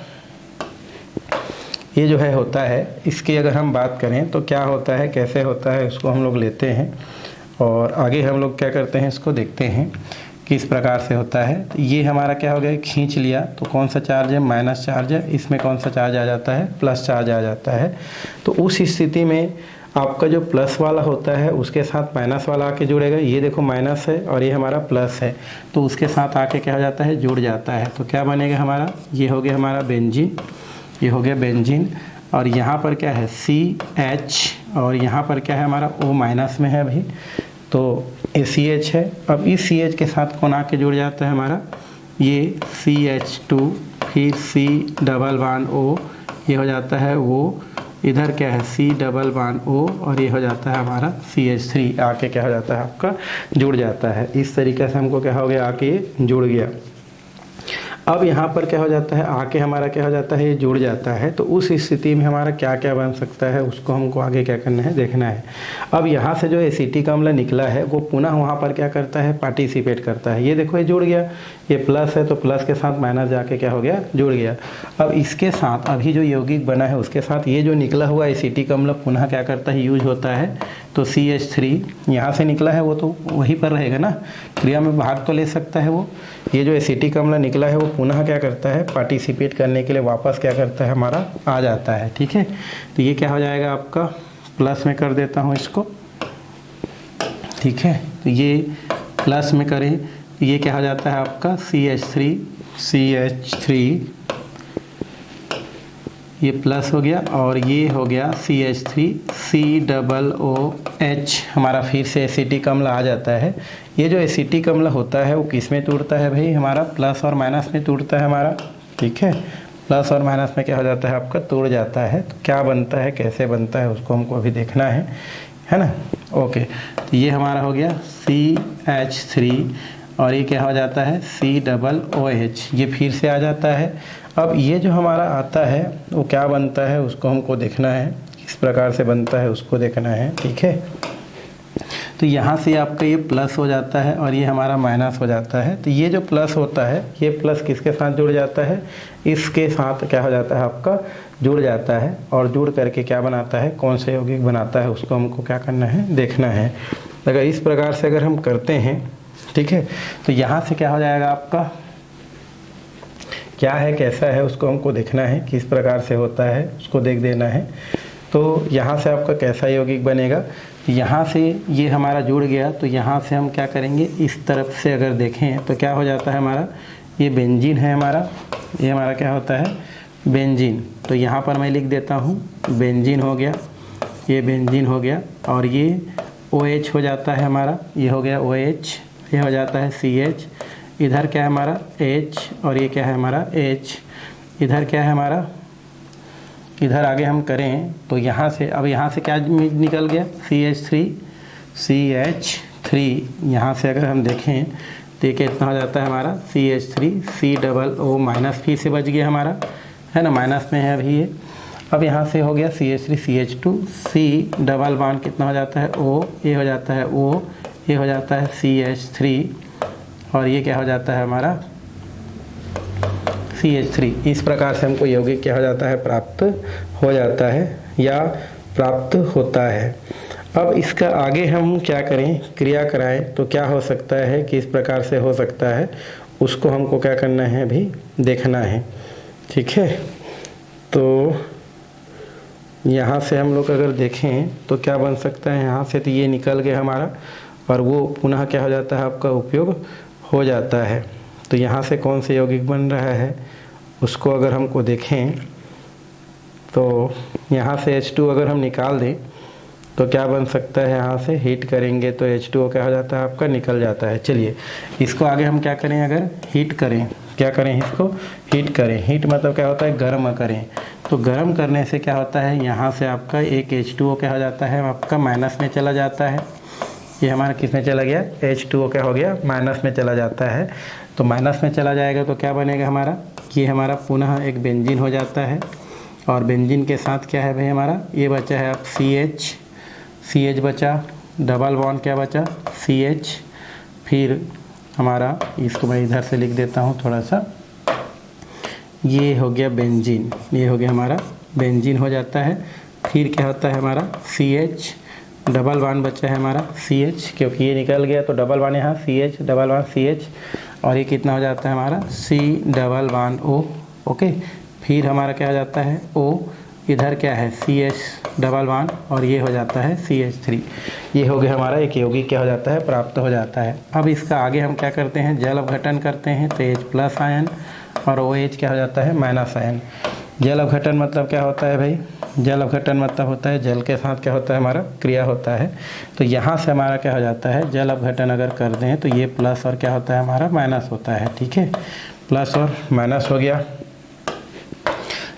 ये जो है होता है, इसकी अगर हम बात करें तो क्या होता है, कैसे होता है, उसको हम लोग लेते हैं और आगे हम लोग क्या करते हैं, इसको देखते हैं। किस प्रकार से होता है। तो ये हमारा क्या हो गया, खींच लिया तो कौन सा चार्ज है, माइनस चार्ज है, इसमें कौन सा चार्ज आ जाता है, प्लस चार्ज आ जाता है। तो उस स्थिति में आपका जो प्लस वाला होता है उसके साथ माइनस वाला आके जुड़ेगा। ये देखो माइनस है और ये हमारा प्लस है, तो उसके साथ आके क्या हो जाता है, जुड़ जाता है। तो क्या बनेगा हमारा, ये हो गया हमारा बेंजीन, ये हो गया बेंजीन। और यहाँ पर क्या है, CH, और यहाँ पर क्या है हमारा O माइनस में है अभी, तो ये CH है। अब इस CH के साथ कौन आके जुड़ जाता है हमारा, ये CH2, फिर C डबल बॉन्ड O, ये हो जाता है वो, इधर क्या है C डबल बॉन्ड O, और ये हो जाता है हमारा CH3, आके क्या हो जाता है आपका जुड़ जाता है। इस तरीके से हमको क्या हो गया, आके ये जुड़ गया। अब यहाँ पर क्या हो जाता है, आके हमारा क्या हो जाता है, ये जुड़ जाता है। तो उस स्थिति में हमारा क्या क्या बन सकता है उसको हमको आगे क्या करना है, देखना है। अब यहाँ से जो एसिटिक अम्ल निकला है वो पुनः वहाँ पर क्या करता है, पार्टिसिपेट करता है। ये देखो ये जुड़ गया, ये प्लस है तो प्लस के साथ माइनस जाके क्या हो गया, जुड़ गया। अब इसके साथ अभी जो यौगिक बना है उसके साथ ये जो निकला हुआ एसिटिक अम्ल पुनः क्या करता है, यूज होता है। तो CH3 यहाँ से निकला है वो तो वहीं पर रहेगा ना, क्रिया में भाग तो ले सकता है वो। ये जो एसिटिक अम्ल निकला है वो पुनः क्या करता है, पार्टिसिपेट करने के लिए वापस क्या करता है, हमारा आ जाता है। ठीक है, तो ये क्या हो जाएगा आपका, प्लस में कर देता हूँ इसको। ठीक है, तो ये प्लस में करें तो ये क्या हो जाता है आपका CH3, ये प्लस हो गया, और ये हो गया CH3, COOH, हमारा फिर से एसिटिक अम्ल आ जाता है। ये जो एसिटिक अम्ल होता है वो किस में टूटता है भाई, हमारा प्लस और माइनस में टूटता है हमारा। ठीक है, प्लस और माइनस में क्या हो जाता है आपका, टूट जाता है। तो क्या बनता है, कैसे बनता है उसको हमको अभी देखना है ना। ओके, तो ये हमारा हो गया CH3, और ये क्या हो जाता है COOH, ये फिर से आ जाता है। अब ये जो हमारा आता है वो क्या बनता है उसको हमको देखना है, किस प्रकार से बनता है उसको देखना है। ठीक है, तो यहाँ से आपका ये प्लस हो जाता है और ये हमारा माइनस हो जाता है। तो ये जो प्लस होता है ये प्लस किसके साथ जुड़ जाता है, इसके साथ क्या हो जाता है आपका, जुड़ जाता है। और जुड़ करके क्या बनाता है, कौन से यौगिक बनाता है उसको हमको क्या करना है, देखना है। अगर इस प्रकार से अगर हम करते हैं, ठीक है, तो यहाँ से क्या हो जाएगा आपका, क्या है कैसा है उसको हमको देखना है, किस प्रकार से होता है उसको देख देना है। तो यहाँ से आपका कैसा यौगिक बनेगा, यहाँ से ये हमारा जुड़ गया, तो यहाँ से हम क्या करेंगे, इस तरफ से अगर देखें तो क्या हो जाता है हमारा, ये बेंजीन है हमारा, ये हमारा क्या होता है, बेंजीन। तो यहाँ पर मैं लिख देता हूँ बेंजीन हो गया, ये बेंजीन हो गया, और ये OH हो जाता है हमारा, ये हो गया OH, ये हो जाता है CH, इधर क्या है हमारा H, और ये क्या है हमारा H, इधर क्या है हमारा, इधर आगे हम करें तो यहाँ से, अब यहाँ से क्या निकल गया, CH3, यहाँ से अगर हम देखें तो ये कितना हो जाता है हमारा CH3, COO माइनस फिर से बच गया हमारा, है ना, माइनस में है अभी ये। अब यहाँ से हो गया CH3, CH2, C double bond कितना हो जाता है O, ये हो जाता है O, ये हो जाता है CH3, और ये क्या हो जाता है हमारा CH3। इस प्रकार से हमको यौगिक क्या हो जाता है, प्राप्त हो जाता है या प्राप्त होता है। अब इसका आगे हम क्या करें, क्रिया कराएं तो क्या हो सकता है, किस प्रकार से हो सकता है उसको हमको क्या करना है, अभी देखना है। ठीक है, तो यहाँ से हम लोग अगर देखें तो क्या बन सकता है, यहाँ से तो ये निकल गया हमारा, और वो पुनः क्या हो जाता है आपका उपयोग हो जाता है। तो यहाँ से कौन से यौगिक बन रहा है उसको अगर हमको देखें तो यहाँ से H2 अगर हम निकाल दें तो क्या बन सकता है, यहाँ से हीट करेंगे तो H2O क्या हो जाता है आपका, निकल जाता है। चलिए इसको आगे हम क्या करें, अगर हीट करें, क्या करें, इसको हीट करें। हीट मतलब क्या होता है, गर्म करें। तो गर्म करने से क्या होता है, यहाँ से आपका एक H2O क्या हो जाता है आपका माइनस में चला जाता है। ये हमारा किस में चला गया, H2O क्या हो गया, माइनस में चला जाता है। तो माइनस में चला जाएगा तो क्या बनेगा हमारा, ये हमारा पुनः एक बेंजीन हो जाता है, और बेंजीन के साथ क्या है भाई हमारा, ये बचा है अब CH बचा, डबल बॉन्ड क्या बचा CH, फिर हमारा, इसको मैं इधर से लिख देता हूँ थोड़ा सा, ये हो गया बेंजीन, ये हो गया हमारा बेंजीन हो जाता है। फिर क्या होता है हमारा CH, डबल बॉन्ड बचा है हमारा CH, क्योंकि ये निकल गया तो डबल बॉन्ड यहाँ CH, डबल बॉन्ड CH, और ये कितना हो जाता है हमारा C double bond O। Okay, फिर हमारा क्या हो जाता है O, इधर क्या है CH डबल बॉन्ड, और ये हो जाता है CH3। ये हो गया हमारा एक यौगिक क्या हो जाता है, प्राप्त हो जाता है। अब इसका आगे हम क्या करते हैं, जल अपघटन करते हैं तो H प्लस आयन और OH क्या हो जाता है, माइनस आयन। जल अपघटन मतलब क्या होता है भाई, जल अपघटन मतलब होता है जल के साथ क्या होता है हमारा क्रिया होता है। तो यहाँ से हमारा क्या हो जाता है, जल अपघटन अगर कर दें तो ये प्लस और क्या होता है हमारा माइनस होता है। ठीक है, प्लस और माइनस हो गया,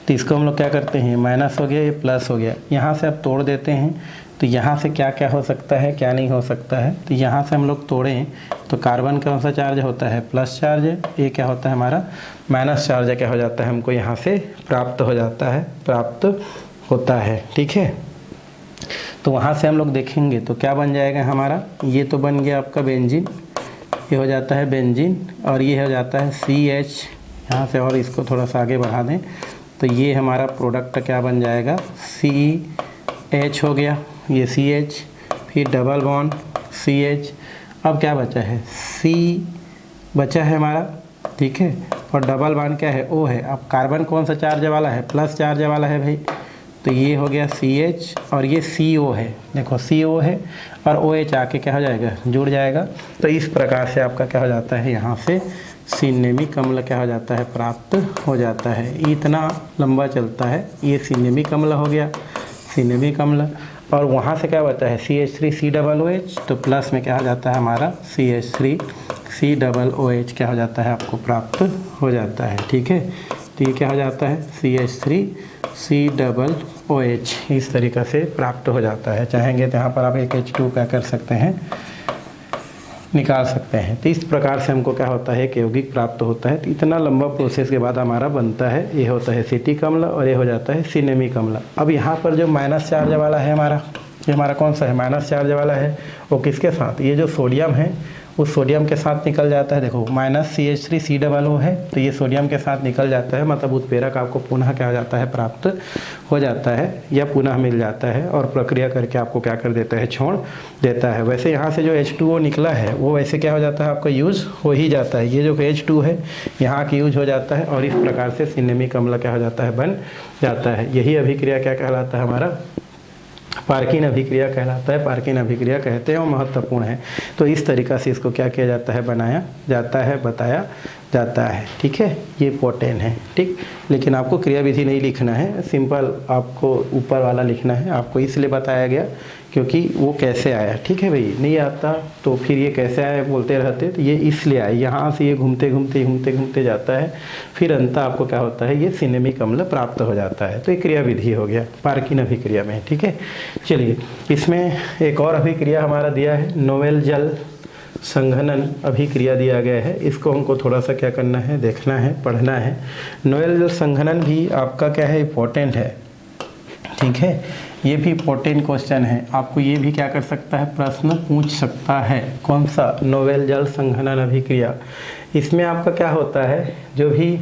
तो इसको हम लोग क्या करते हैं, माइनस हो गया, ये प्लस हो गया। यहाँ से अब तोड़ देते हैं तो यहाँ से क्या क्या हो सकता है, क्या नहीं हो सकता है। तो यहाँ से हम लोग तोड़ें तो कार्बन कौन सा चार्ज होता है, प्लस चार्ज है, ये क्या होता है हमारा माइनस चार्ज है, क्या हो जाता है हमको यहाँ से प्राप्त हो जाता है, प्राप्त होता है। ठीक है, तो वहाँ से हम लोग देखेंगे तो क्या बन जाएगा हमारा, ये तो बन गया आपका बेंजीन, ये हो जाता है बेंजीन, और ये हो जाता है CH। यहाँ से और इसको थोड़ा सा आगे बढ़ा दें तो ये हमारा प्रोडक्ट क्या बन जाएगा, CH हो गया, ये CH, फिर डबल बॉन्ड CH। अब क्या बचा है, C बचा है हमारा। ठीक है, और डबल बॉन्ड क्या है, O है। अब कार्बन कौन सा चार्ज वाला है, प्लस चार्ज वाला है भाई, तो ये हो गया CH, और ये CO है, देखो CO है, और OH आके क्या हो जाएगा, जुड़ जाएगा। तो इस प्रकार से आपका क्या हो जाता है, यहाँ से सिनेमिक अम्ल क्या हो जाता है, प्राप्त हो जाता है। इतना लंबा चलता है, ये सिनेमिक अम्ल हो गया, सिनेमिक अम्ल। और वहाँ से क्या बचा है, CH3COOH, तो प्लस में क्या हो जाता है हमारा CH3COOH क्या हो जाता है, आपको प्राप्त हो जाता है। ठीक है, तो ये क्या हो जाता है, CH3COOH इस तरीक़ा से प्राप्त हो जाता है। चाहेंगे तो यहाँ पर आप एक H2 क्या कर सकते हैं, निकाल सकते हैं। तो इस प्रकार से हमको क्या होता है कि यौगिक प्राप्त होता है। तो इतना लंबा प्रोसेस के बाद हमारा बनता है, ये होता है एसिटिक अम्ल और ये हो जाता है सिनेमिक अम्ल। अब यहाँ पर जो माइनस चार्ज वाला है हमारा, ये हमारा कौन सा है, माइनस चार्ज वाला है, वो किसके साथ, ये जो सोडियम है उस सोडियम के साथ निकल जाता है। देखो माइनस CH3COO है, तो ये सोडियम के साथ निकल जाता है, मतलब उत्प्रेरक आपको पुनः क्या हो जाता है, प्राप्त हो जाता है या पुनः मिल जाता है, और प्रक्रिया करके आपको क्या कर देता है, छोड़ देता है। वैसे यहाँ से जो H2O निकला है वो वैसे क्या हो जाता है, आपका यूज़ हो ही जाता है। ये जो H2 है यहाँ की यूज हो जाता है, और इस प्रकार से सिनेमिक अम्ल क्या हो जाता है, बन जाता है। यही अभिक्रिया क्या कहलाता है हमारा, पार्किन अभिक्रिया कहलाता है। पार्किन अभिक्रिया कहते हैं और महत्वपूर्ण है। तो इस तरीक़ा से इसको क्या किया जाता है, बनाया जाता है, बताया जाता है। ठीक है, ये पोटेन है। ठीक, लेकिन आपको क्रियाविधि नहीं लिखना है, सिंपल आपको ऊपर वाला लिखना है। आपको इसलिए बताया गया क्योंकि वो कैसे आया। ठीक है भाई, नहीं आता तो फिर ये कैसे आया बोलते रहते, तो ये इसलिए आया, यहाँ से ये घूमते घूमते घूमते घूमते जाता है, फिर अंत आपको क्या होता है, ये सिनेमिक अम्ल प्राप्त हो जाता है। तो ये क्रियाविधि हो गया पार्किन अभिक्रिया में। ठीक है, चलिए इसमें एक और अभिक्रिया हमारा दिया है, नोवेल जल संघनन अभिक्रिया दिया गया है। इसको हमको थोड़ा सा क्या करना है, देखना है, पढ़ना है। नोवेल जल संघनन भी आपका क्या है, इम्पोर्टेंट है। ठीक है, ये भी इम्पोर्टेंट क्वेश्चन है, आपको ये भी क्या कर सकता है, प्रश्न पूछ सकता है। कौन सा, नोवेल जल संघनन अभिक्रिया। इसमें आपका क्या होता है, जो भी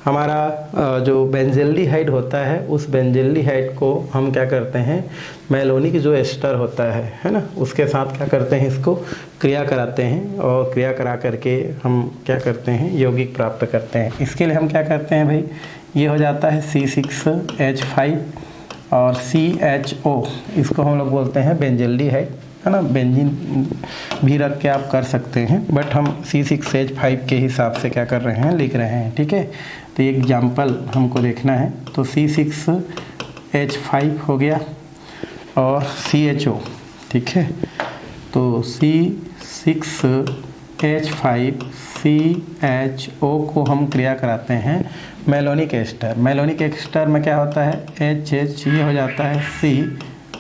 हमारा जो बेंजल्डिहाइड होता है, उस बेंजल्डिहाइड को हम क्या करते हैं, मेलोनिक जो एस्टर होता है ना, उसके साथ क्या करते हैं, इसको क्रिया कराते हैं, और क्रिया करा करके हम क्या करते हैं, यौगिक प्राप्त करते हैं। इसके लिए हम क्या करते हैं भाई, ये हो जाता है C6H5 और CHO, इसको हम लोग बोलते हैं बेंजल्डिहाइड, है ना। बेंजीन भी रख के आप कर सकते हैं, बट हम C6H5 के हिसाब से क्या कर रहे हैं, लिख रहे हैं। ठीक है, तो एक एग्जाम्पल हमको देखना है। तो C6H5 हो गया और CHO। ठीक है, तो C6H5 CHO को हम क्रिया कराते हैं मेलोनिक एस्टर। मेलोनिक एस्टर में क्या होता है, HH, ये हो जाता है C,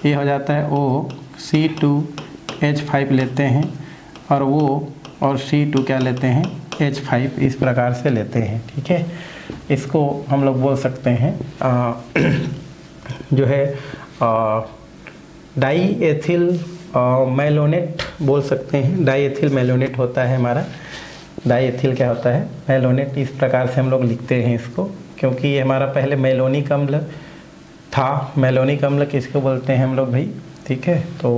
ये हो जाता है O, C2H5 लेते हैं, और वो और C2 क्या लेते हैं, H5, इस प्रकार से लेते हैं। ठीक है, इसको हम लोग बोल सकते हैं जो है डाई एथिल मेलोनेट बोल सकते हैं। डाई एथिल मेलोनेट होता है हमारा, डाई एथिल क्या होता है, मेलोनेट। इस प्रकार से हम लोग लिखते हैं इसको, क्योंकि ये हमारा पहले मेलोनिक अम्ल था। मेलोनिक अम्ल किसको बोलते हैं हम लोग भाई, ठीक है। तो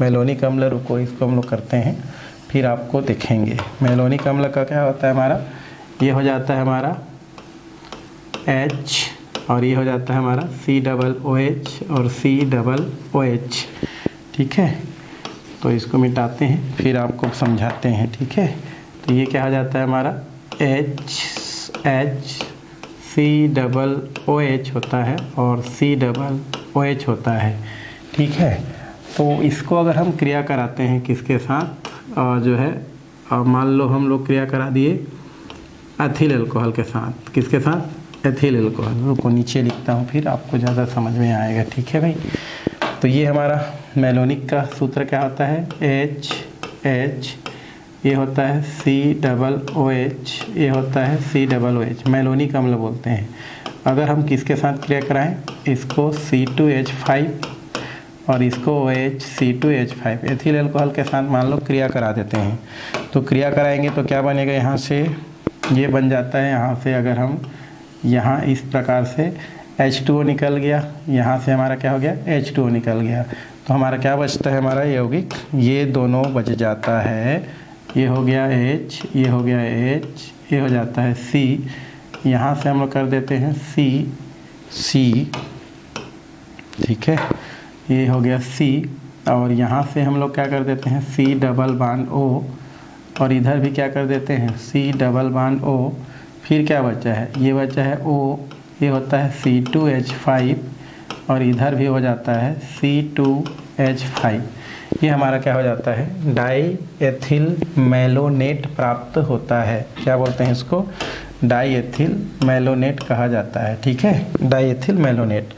मेलोनिक अम्ल रुको, इसको हम लोग करते हैं, फिर आपको दिखेंगे। मेलोनिक अम्ल का क्या होता है हमारा, ये हो जाता है हमारा H और ये हो जाता है हमारा COOH और COOH, ठीक है। तो इसको मिटाते हैं, फिर आपको समझाते हैं, ठीक है। तो ये क्या हो जाता है हमारा COOH होता है और COOH होता है, ठीक है। तो इसको अगर हम क्रिया कराते हैं किसके साथ, जो है मान लो हम लोग क्रिया करा दिए एथिल अल्कोहल के साथ, किसके साथ, एथिल अल्कोहल। रुको नीचे लिखता हूँ, फिर आपको ज़्यादा समझ में आएगा, ठीक है भाई। तो ये हमारा मेलोनिक का सूत्र क्या होता है, H, ये होता है COOH, ये होता है COOH, मेलोनिक अम्ल बोलते हैं। अगर हम किसके साथ क्रिया कराएं, इसको C2H5 और इसको OH C2H5 एथिल अल्कोहल के साथ मान लो क्रिया करा देते हैं। तो क्रिया कराएंगे तो क्या बनेगा, यहाँ से ये बन जाता है, यहाँ से अगर हम यहाँ इस प्रकार से H2O निकल गया, यहाँ से हमारा क्या हो गया, H2O निकल गया। तो हमारा क्या बचता है, हमारा यौगिक, ये दोनों बच जाता है, ये हो गया H, ये हो गया H, ये हो जाता है C, यहाँ से हम लोग कर देते हैं C, ठीक है, ये हो गया C, और यहाँ से हम लोग क्या कर देते हैं C डबल बॉन्ड O, और इधर भी क्या कर देते हैं C डबल बॉन्ड O। फिर क्या बचा है, ये बचा है O, ये होता है C2H5 और इधर भी हो जाता है C2H5। ये हमारा क्या हो जाता है, डाई एथिल मेलोनेट प्राप्त होता है। क्या बोलते हैं इसको, डाई एथिल मेलोनेट कहा जाता है, ठीक है, डाई एथिल मेलोनेट।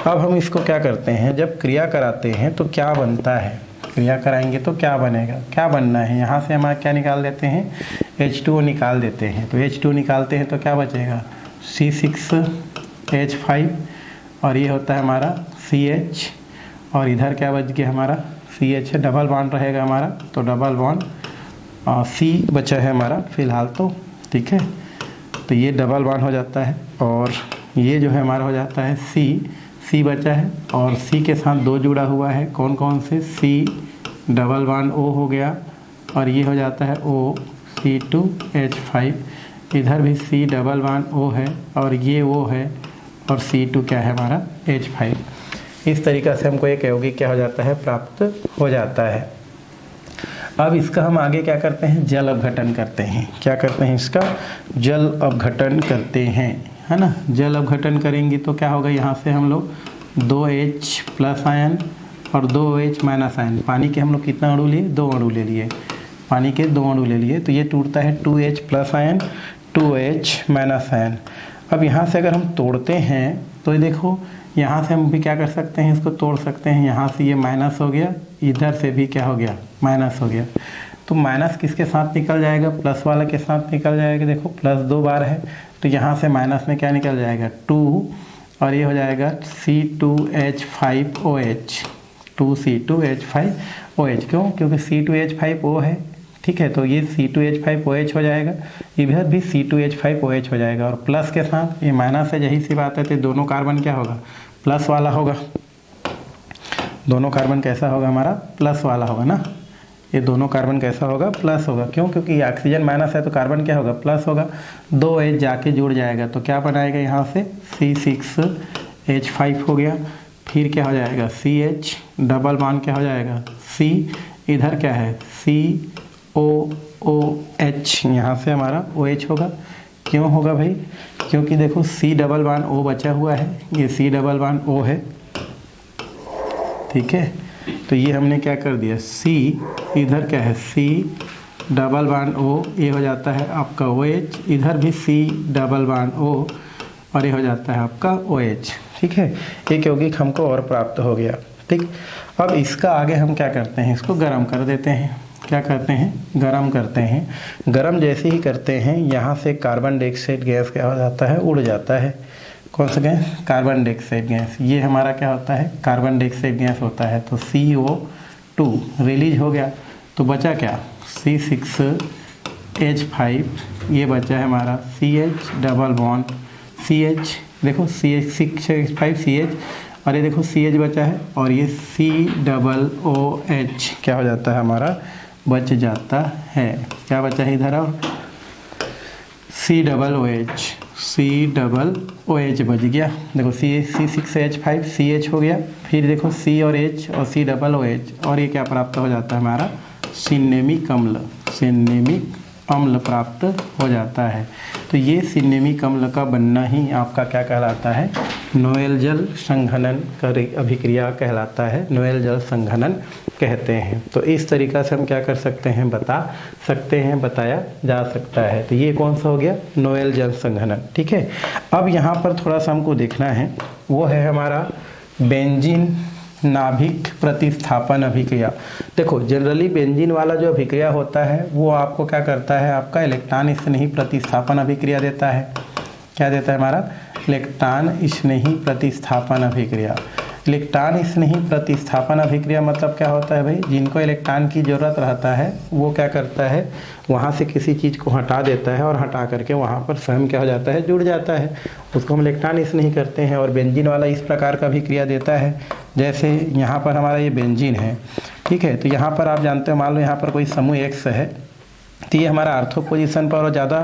अब हम इसको क्या करते हैं, जब क्रिया कराते हैं तो क्या बनता है, क्रिया कराएंगे तो क्या बनेगा, क्या बनना है, यहाँ से हमारा क्या निकाल देते हैं, H2O निकाल देते हैं। तो H2O निकालते हैं तो क्या बचेगा, C6H5 और ये होता है हमारा CH, और इधर क्या बच गया हमारा CH है, डबल बॉन्ड रहेगा हमारा, तो डबल बॉन्ड C बचा है हमारा फिलहाल तो, ठीक है। तो ये डबल बॉन्ड हो जाता है और ये जो है हमारा हो जाता है C बचा है, और C के साथ दो जुड़ा हुआ है, कौन कौन से, C डबल बॉन्ड O हो गया, और ये हो जाता है O C2H5, इधर भी C डबल बॉन्ड O है और ये O है, और C2 क्या है हमारा H5। इस तरीक़ा से हमको एक यौगिक क्या हो जाता है, प्राप्त हो जाता है। अब इसका हम आगे क्या करते हैं, जल अपघटन करते हैं। क्या करते हैं, इसका जल अपघटन करते हैं, है ना। जल अपघटन करेंगे तो क्या होगा, यहाँ से हम लोग 2H प्लस आयन और 2OH माइनस आयन, पानी के हम लोग कितना अणु लिए, 2 अणु ले लिए, पानी के 2 अणु ले लिए, तो ये टूटता है 2H plus ion 2OH minus ion. अब यहाँ से अगर हम तोड़ते हैं तो ये देखो, यहाँ से हम भी क्या कर सकते हैं, इसको तोड़ सकते हैं, यहाँ से ये माइनस हो गया, इधर से भी क्या हो गया, माइनस हो गया। तो माइनस किसके साथ निकल जाएगा, प्लस वाला के साथ निकल जाएगा। देखो प्लस 2 बार है तो यहाँ से माइनस में क्या निकल जाएगा, 2, और ये हो जाएगा C2H5OH, 2C2H5OH। क्यों, क्योंकि C2H5O है, ठीक है। तो ये C2H5OH हो जाएगा, इधर भी C2H5OH हो जाएगा, और प्लस के साथ ये माइनस है, यही सी बात है। तो दोनों कार्बन क्या होगा, प्लस वाला होगा, दोनों कार्बन कैसा होगा हमारा, प्लस वाला होगा ना। ये दोनों कार्बन कैसा होगा, प्लस होगा। क्यों, क्योंकि ऑक्सीजन माइनस है तो कार्बन क्या होगा, प्लस होगा। 2H जाके जुड़ जाएगा तो क्या बनाएगा, यहाँ से C6H5 हो गया। फिर क्या हो जाएगा, CH डबल बॉन्ड क्या हो जाएगा, C, इधर क्या है COOH, यहाँ से हमारा OH होगा। क्यों होगा भाई, क्योंकि देखो C डबल बॉन्ड O बचा हुआ है, ये C डबल बॉन्ड O है, ठीक है। तो ये हमने क्या कर दिया, C, इधर क्या है C डबल बॉन्ड O, ये हो जाता है आपका OH, इधर भी C डबल बॉन्ड O, और ये हो जाता है आपका OH, ठीक है। एक यौगिक हमको और प्राप्त हो गया, ठीक। अब इसका आगे हम क्या करते हैं, इसको गर्म कर देते हैं। क्या करते हैं, गर्म करते हैं। गर्म जैसे ही करते हैं, यहाँ से कार्बन डाइऑक्साइड गैस क्या हो जाता है, उड़ जाता है। कौन सा गैस, कार्बन डाइऑक्साइड गैस। ये हमारा क्या होता है, कार्बन डाइऑक्साइड गैस होता है। तो CO2 रिलीज हो गया, तो बचा क्या, C6H5, ये बचा है हमारा CH डबल बॉन्ड CH, देखो CH6H5 CH, और ये देखो CH बचा है और ये COOH क्या हो जाता है हमारा, बच जाता है। क्या बचा है इधर, और COOH बच गया। देखो C6H5 CH हो गया, फिर देखो C और H और COOH, और ये क्या प्राप्त हो जाता है हमारा, सिनेमिक अम्ल प्राप्त हो जाता है। तो ये सिनेमिक अम्ल का बनना ही आपका क्या कहलाता है, नोएल जल संघनन अभिक्रिया कहलाता है, नोएल जल संघनन कहते हैं। तो इस तरीक़ा से हम क्या कर सकते हैं, बता सकते हैं, बताया जा सकता है। तो ये कौन सा हो गया, नोएल जल संघनन। ठीक है, अब यहाँ पर थोड़ा सा हमको देखना है, वो है हमारा बेंजीन नाभिक प्रतिस्थापन अभिक्रिया। देखो जनरली बेंजीन वाला जो अभिक्रिया होता है वो आपको क्या करता है, आपका इलेक्ट्रॉन स्नेही प्रतिस्थापन अभिक्रिया देता है। क्या देता है हमारा, इलेक्ट्रॉन स्नेही प्रतिस्थापन अभिक्रिया। इलेक्ट्रॉन स्नेही प्रतिस्थापन अभिक्रिया मतलब क्या होता है भाई, जिनको इलेक्ट्रॉन की ज़रूरत रहता है वो क्या करता है, वहाँ से किसी चीज़ को हटा देता है और हटा करके वहाँ पर स्वयं क्या हो जाता है, जुड़ जाता है, उसको हम इलेक्ट्रॉन स्नेही करते हैं। और बेंजीन वाला इस प्रकार का अभिक्रिया देता है, जैसे यहाँ पर हमारा ये बेंजीन है, ठीक है। तो यहाँ पर आप जानते हो, मान लो यहाँ पर कोई समूह X है, तो ये हमारा आर्थो पोजीशन पर और ज़्यादा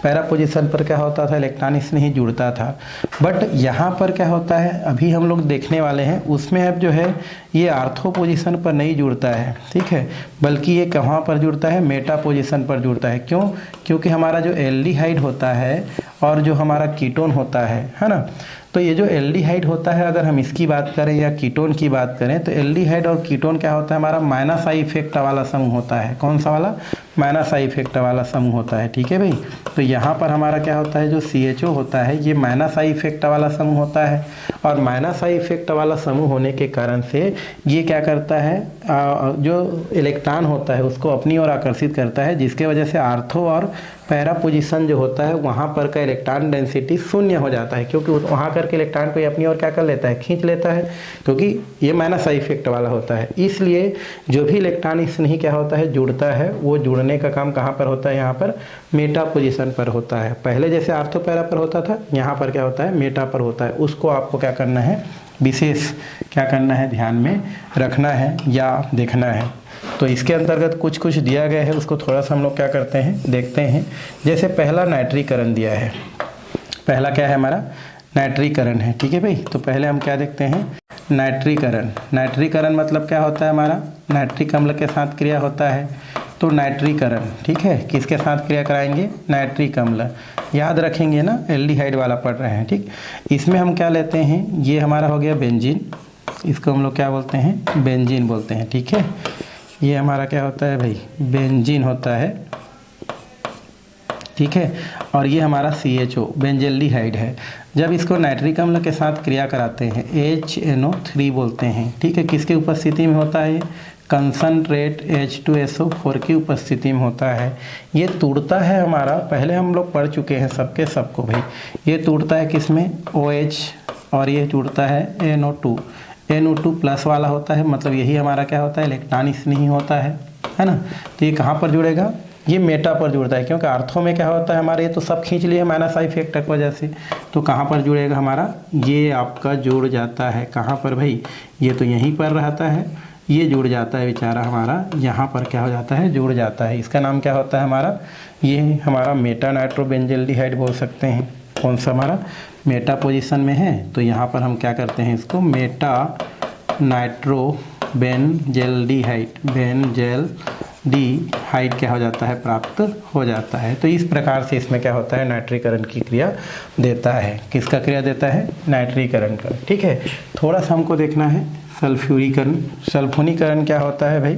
पैरा पोजीशन पर क्या होता था, इलेक्ट्रॉन स्नेही जुड़ता था। बट यहाँ पर क्या होता है, अभी हम लोग देखने वाले हैं, उसमें अब जो है ये आर्थो पोजीशन पर नहीं जुड़ता है, ठीक है, बल्कि ये कहाँ पर जुड़ता है, मेटा पोजीशन पर जुड़ता है। क्यों, क्योंकि हमारा जो एल्डिहाइड होता है और जो हमारा कीटोन होता है ना, तो ये जो एल्डिहाइड होता है, अगर हम इसकी बात करें या कीटोन की बात करें, तो एल्डिहाइड और कीटोन क्या होता है, हमारा माइनस आई इफेक्ट वाला समूह होता है। कौन सा वाला, माइनस आई इफेक्ट वाला समूह होता है, ठीक है भाई। तो यहाँ पर हमारा क्या होता है, जो CHO होता है ये माइनस आई इफेक्ट वाला समूह होता है, और माइनस आई इफेक्ट वाला समूह होने के कारण से ये क्या करता है, जो इलेक्ट्रॉन होता है उसको अपनी ओर आकर्षित करता है, जिसके वजह से आर्थो और पैरा पोजीशन जो होता है वहाँ पर का इलेक्ट्रॉन डेंसिटी शून्य हो जाता है, क्योंकि वहाँ करके इलेक्ट्रॉन को अपनी ओर क्या कर लेता है, खींच लेता है, क्योंकि ये माइनस आई इफेक्ट वाला होता है। इसलिए जो भी इलेक्ट्रॉन इसमें क्या होता है, जुड़ता है, वो जुड़ने का काम कहाँ पर होता है, यहाँ पर मेटा पोजीशन पर होता है। पहले जैसे आर्थो पैरा पर होता था, यहाँ पर क्या होता है, मेटा पर होता है। उसको आपको क्या करना है, विशेष क्या करना है, ध्यान में रखना है या देखना है। तो इसके अंतर्गत कुछ कुछ दिया गया है, उसको थोड़ा सा हम लोग क्या करते हैं, देखते हैं। जैसे पहला नाइट्रीकरण दिया है, पहला क्या है हमारा, नाइट्रीकरण है, ठीक है भाई। तो पहले हम क्या देखते हैं, नाइट्रीकरण। नाइट्रीकरण मतलब क्या होता है, हमारा नाइट्रिक अम्ल के साथ क्रिया होता है। तो नाइट्रीकरण, ठीक है, किसके साथ क्रिया कराएंगे, नाइट्रिक अम्ल। याद रखेंगे ना, एल्डिहाइड वाला पढ़ रहे हैं, ठीक। इसमें हम क्या लेते हैं, ये हमारा हो गया बेंजीन, इसको हम लोग क्या बोलते हैं, बेंजीन बोलते हैं, ठीक है। ये हमारा क्या होता है भाई, बेंजीन होता है, ठीक है। और ये हमारा CHO बेंजेल्डिहाइड है। जब इसको नाइट्रिक अम्ल के साथ क्रिया कराते हैं, HNO3 बोलते हैं, ठीक है। किसकी उपस्थिति में होता है, कंसनट्रेट H2SO4 की उपस्थिति में होता है। ये टूटता है हमारा, पहले हम लोग पढ़ चुके हैं सबके सबको भाई, ये टूटता है किसमें, OH, और ये टूटता है NO2 प्लस वाला होता है, मतलब यही हमारा क्या होता है, इलेक्ट्रॉन स्नेही होता है ना। तो ये कहाँ पर जुड़ेगा, ये मेटा पर जुड़ता है, क्योंकि आर्थो में क्या होता है हमारे, ये तो सब खींच लिए माइनस आई इफेक्ट की वजह से। तो कहाँ पर जुड़ेगा हमारा, ये आपका जुड़ जाता है, कहाँ पर भाई, ये तो यहीं पर रहता है, ये जुड़ जाता है बेचारा हमारा, यहाँ पर क्या हो जाता है, जुड़ जाता है। इसका नाम क्या होता है हमारा, ये हमारा मेटा नाइट्रोबेंजेल्डिहाइड बोल सकते हैं। कौन सा हमारा, मेटा पोजीशन में है, तो यहाँ पर हम क्या करते हैं, इसको मेटा नाइट्रोबेंजेल्डिहाइड क्या हो जाता है, प्राप्त हो जाता है। तो इस प्रकार से इसमें क्या होता है, नाइट्रीकरण की क्रिया देता है। किसका क्रिया देता है, नाइट्रीकरण का, ठीक है। थोड़ा सा हमको देखना है सल्फ्यूरीकरण। सल्फोनीकरण क्या होता है भाई,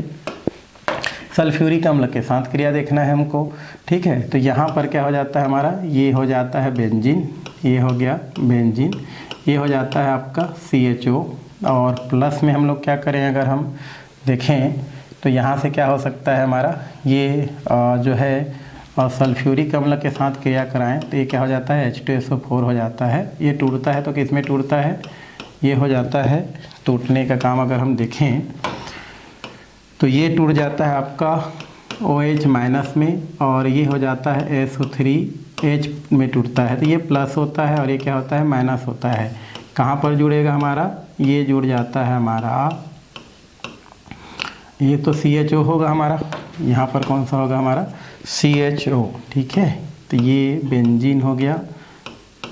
सल्फ्यूरिक अम्ल के साथ क्रिया देखना है हमको, ठीक है। तो यहाँ पर क्या हो जाता है हमारा, ये हो जाता है बेंजीन, ये हो गया बेंजीन, ये हो जाता है आपका CHO, और प्लस में हम लोग क्या करें, अगर हम देखें तो यहाँ से क्या हो सकता है हमारा, ये जो है सल्फ्यूरिक अम्ल के साथ क्रिया कराएं तो ये क्या हो जाता है, H2SO4 हो जाता है। ये टूटता है तो किस में टूटता है, ये हो जाता है, टूटने का काम अगर हम देखें तो ये टूट जाता है आपका OH माइनस में, और ये हो जाता है SO3H में टूटता है, तो ये प्लस होता है और ये क्या होता है, माइनस होता है। कहाँ पर जुड़ेगा हमारा, ये जुड़ जाता है हमारा, ये तो CHO होगा हमारा, यहाँ पर कौन सा होगा हमारा CHO, ठीक है। तो ये बेंजीन हो गया,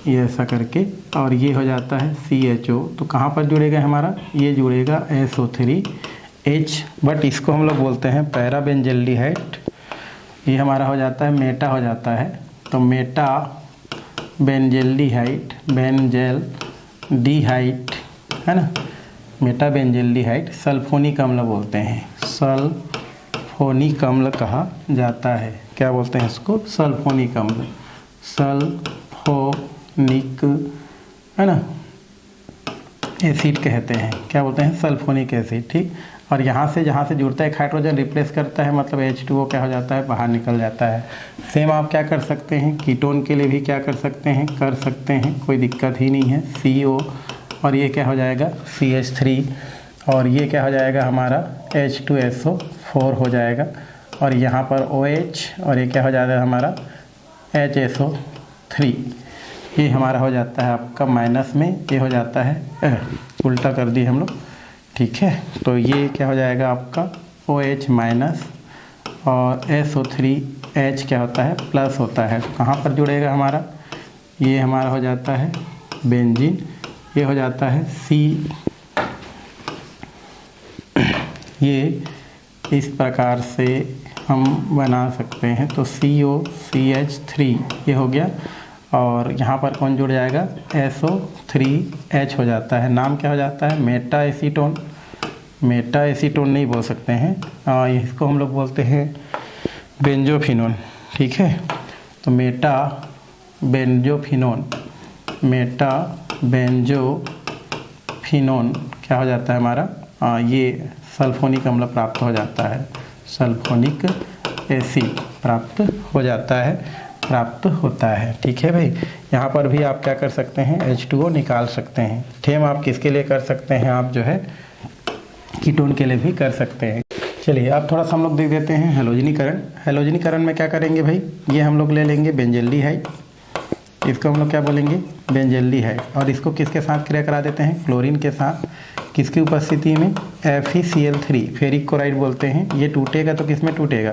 ये ऐसा करके, और ये हो जाता है CHO। तो कहाँ पर जुड़ेगा हमारा, ये जुड़ेगा SO3H, बट इसको हम लोग बोलते हैं पैराबेंजल्डिहाइड। ये हमारा हो जाता है मेटा हो जाता है, तो मेटा बेंजल्डिहाइड, बेंजल्डिहाइड है ना, मेटा बेंजल्डिहाइड सल्फोनिक अम्ल बोलते हैं, सल्फोनिक अम्ल कहा जाता है। क्या बोलते हैं इसको, सल्फोनिक अम्ल, सल्फोनिक है ना एसिड कहते हैं, क्या बोलते हैं सल्फोनिक एसिड, ठीक। और यहाँ से जहाँ से जुड़ता है एक हाइड्रोजन रिप्लेस करता है, मतलब H2O क्या हो जाता है, बाहर निकल जाता है। सेम आप क्या कर सकते हैं, कीटोन के लिए भी क्या कर सकते हैं, कोई दिक्कत ही नहीं है, CO, और ये क्या हो जाएगा CH3, और ये क्या हो जाएगा हमारा H2SO4 हो जाएगा, और यहाँ पर OH, और ये क्या हो जाएगा हमारा HSO3। ये हमारा हो जाता है आपका माइनस में, ये हो जाता है उल्टा कर दिए हम लोग, ठीक है। तो ये क्या हो जाएगा आपका OH माइनस, और SO3H क्या होता है प्लस होता है। कहाँ पर जुड़ेगा हमारा, ये हमारा हो जाता है बेंजीन, ये हो जाता है C, ये इस प्रकार से हम बना सकते हैं। तो COCH3 ये हो गया, और यहाँ पर कौन जुड़ जाएगा SO3H हो जाता है। नाम क्या हो जाता है, मेटा एसीटोन, मेटा एसीटोन नहीं बोल सकते हैं, इसको हम लोग बोलते हैं बेंजोफिनोन, ठीक है। तो मेटा बेंजोफिनोन, मेटा बेंजोफिनोन क्या हो जाता है हमारा, ये सल्फोनिक अम्ल प्राप्त हो जाता है, सल्फोनिक एसिड प्राप्त हो जाता है, प्राप्त होता है, ठीक है भाई। यहाँ पर भी आप क्या कर सकते हैं, H2O निकाल सकते हैं। सेम आप किसके लिए कर सकते हैं, आप जो है कीटोन के लिए भी कर सकते हैं। चलिए आप थोड़ा सा हम लोग देख देते हैं हैलोजनीकरण। हैलोजनीकरण में क्या करेंगे भाई, ये हम लोग ले लेंगे बेंजल्डिहाइड, इसको हम लोग क्या बोलेंगे बेंजल्डिहाइड, और इसको किसके साथ क्रिया करा देते हैं, क्लोरीन के साथ, किसकी उपस्थिति में FeCl3, फेरिक क्लोराइड बोलते हैं। ये टूटेगा तो किस में टूटेगा,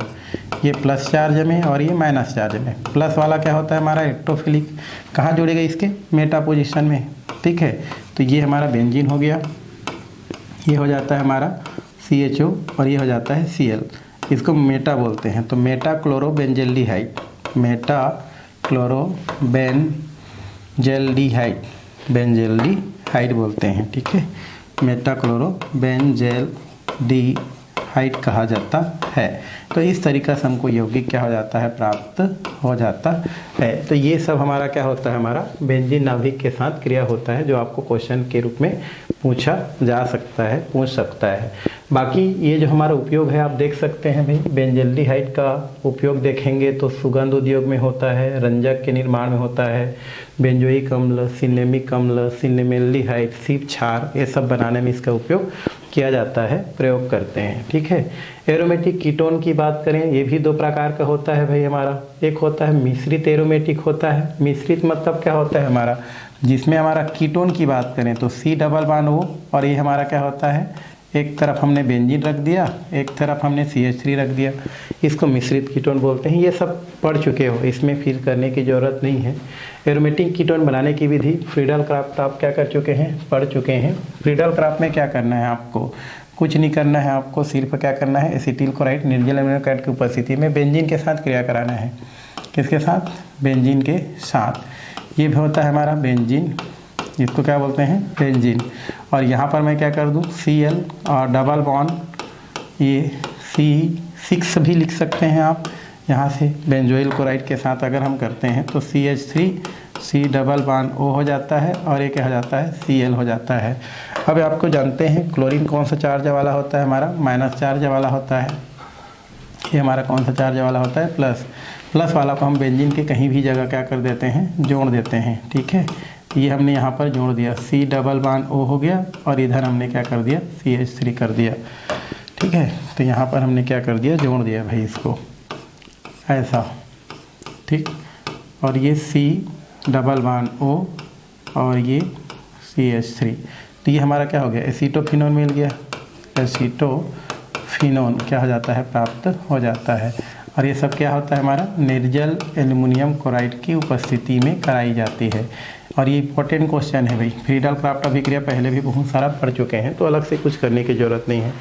ये प्लस चार्ज में और ये माइनस चार्ज में। प्लस वाला क्या होता है हमारा इलेक्ट्रोफिलिक, कहाँ जुड़ेगा इसके मेटा पोजीशन में, ठीक है। तो ये हमारा बेंजीन हो गया, ये हो जाता है हमारा CHO, और ये हो जाता है Cl, इसको मेटा बोलते हैं। तो मेटा क्लोरोबेंजल्डिहाइड, मेटा क्लोरोबेंजल्डिहाइड, बेंजल्डिहाइड बोलते हैं, ठीक है। मेटा क्लोरोबेंजल्डिहाइड कहा जाता है। तो इस तरीक़ा से हमको यौगिक क्या हो जाता है, प्राप्त हो जाता है। तो ये सब हमारा क्या होता है, हमारा बेंजीन नाभिक के साथ क्रिया होता है, जो आपको क्वेश्चन के रूप में पूछा जा सकता है, पूछ सकता है। बाकी ये जो हमारा उपयोग है आप देख सकते हैं भाई, बेंजल्डिहाइड का उपयोग देखेंगे तो सुगंध उद्योग में होता है, रंजक के निर्माण में होता है, बेंजोइक अम्ल, सिनेमिक अम्ल, सिनेमेल्डिहाइड, सीप क्षार, ये सब बनाने में इसका उपयोग किया जाता है, प्रयोग करते हैं, ठीक है। एरोमेटिक कीटोन की बात करें, ये भी दो प्रकार का होता है भाई हमारा। एक होता है मिश्रित एरोमेटिक होता है, मिश्रित मतलब क्या होता है हमारा, जिसमें हमारा कीटोन की बात करें तो C डबल बॉन्ड O, और ये हमारा क्या होता है, एक तरफ हमने बेंजीन रख दिया, एक तरफ हमने CH3 रख दिया, इसको मिश्रित कीटोन बोलते हैं। ये सब पढ़ चुके हो, इसमें फिर करने की ज़रूरत नहीं है। एरोमेटिक कीटोन बनाने की विधि फ्रीडल क्राफ्ट आप क्या कर चुके हैं, पढ़ चुके हैं। फ्रीडल क्राफ्ट में क्या करना है आपको, कुछ नहीं करना है आपको, सिर्फ क्या करना है, एसिटिल क्लोराइड निर्जल अमीनो एसिड की उपस्थिति में बेंजीन के साथ क्रिया कराना है। किसके साथ, बेंजीन के साथ। ये भी होता है हमारा बेंजीन, इसको क्या बोलते हैं, बेंजीन। और यहाँ पर मैं क्या कर दूँ, Cl और डबल बॉन्ड, ये C6 भी लिख सकते हैं आप। यहाँ से बेंजोइल क्लोराइड के साथ अगर हम करते हैं तो CH3 C double bond O हो जाता है, और ये क्या हो जाता है, Cl हो जाता है। अब आपको जानते हैं क्लोरीन कौन सा चार्ज वाला होता है हमारा, माइनस चार्ज वाला होता है। ये हमारा कौन सा चार्ज वाला होता है, प्लस। प्लस वाला को हम बेंजीन के कहीं भी जगह क्या कर देते हैं, जोड़ देते हैं, ठीक है। ये हमने यहाँ पर जोड़ दिया, C डबल बॉन्ड O हो गया, और इधर हमने क्या कर दिया, CH3 कर दिया, ठीक है। तो यहाँ पर हमने क्या कर दिया, जोड़ दिया भाई इसको ऐसा, ठीक। और ये C डबल बॉन्ड O, और ये CH3, तो ये हमारा क्या हो गया, एसीटोफिनोन मिल गया। एसीटोफिनोन क्या हो जाता है, प्राप्त हो जाता है। और ये सब क्या होता है हमारा, निर्जल एल्युमिनियम क्लोराइड की उपस्थिति में कराई जाती है। और ये इंपॉर्टेंट क्वेश्चन है भाई, फ्रीडाल क्राफ्ट अभिक्रिया पहले भी बहुत सारा पढ़ चुके हैं, तो अलग से कुछ करने की ज़रूरत नहीं है।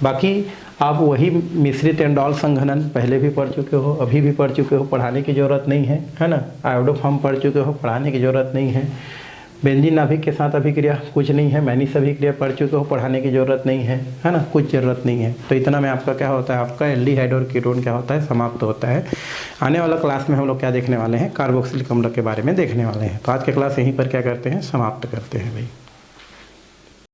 बाकी आप वही मिश्रित एंडोल संघनन पहले भी पढ़ चुके हो, अभी भी पढ़ चुके हो, पढ़ाने की ज़रूरत नहीं है ना। आयोडोफॉर्म पढ़ चुके हो, पढ़ाने की ज़रूरत नहीं है। बेंजीन नाभिक के साथ अभिक्रिया कुछ नहीं है, मैनीस अभिक्रिया पढ़ चुके हो, पढ़ाने की ज़रूरत नहीं है ना, कुछ ज़रूरत नहीं है। तो इतना में आपका क्या होता है, आपका एल्डिहाइड और कीटोन क्या होता है, समाप्त होता है। आने वाला क्लास में हम लोग क्या देखने वाले हैं, कार्बोक्सिलिक अम्ल के बारे में देखने वाले हैं। तो आज के क्लास यहीं पर क्या करते हैं, समाप्त करते हैं भाई।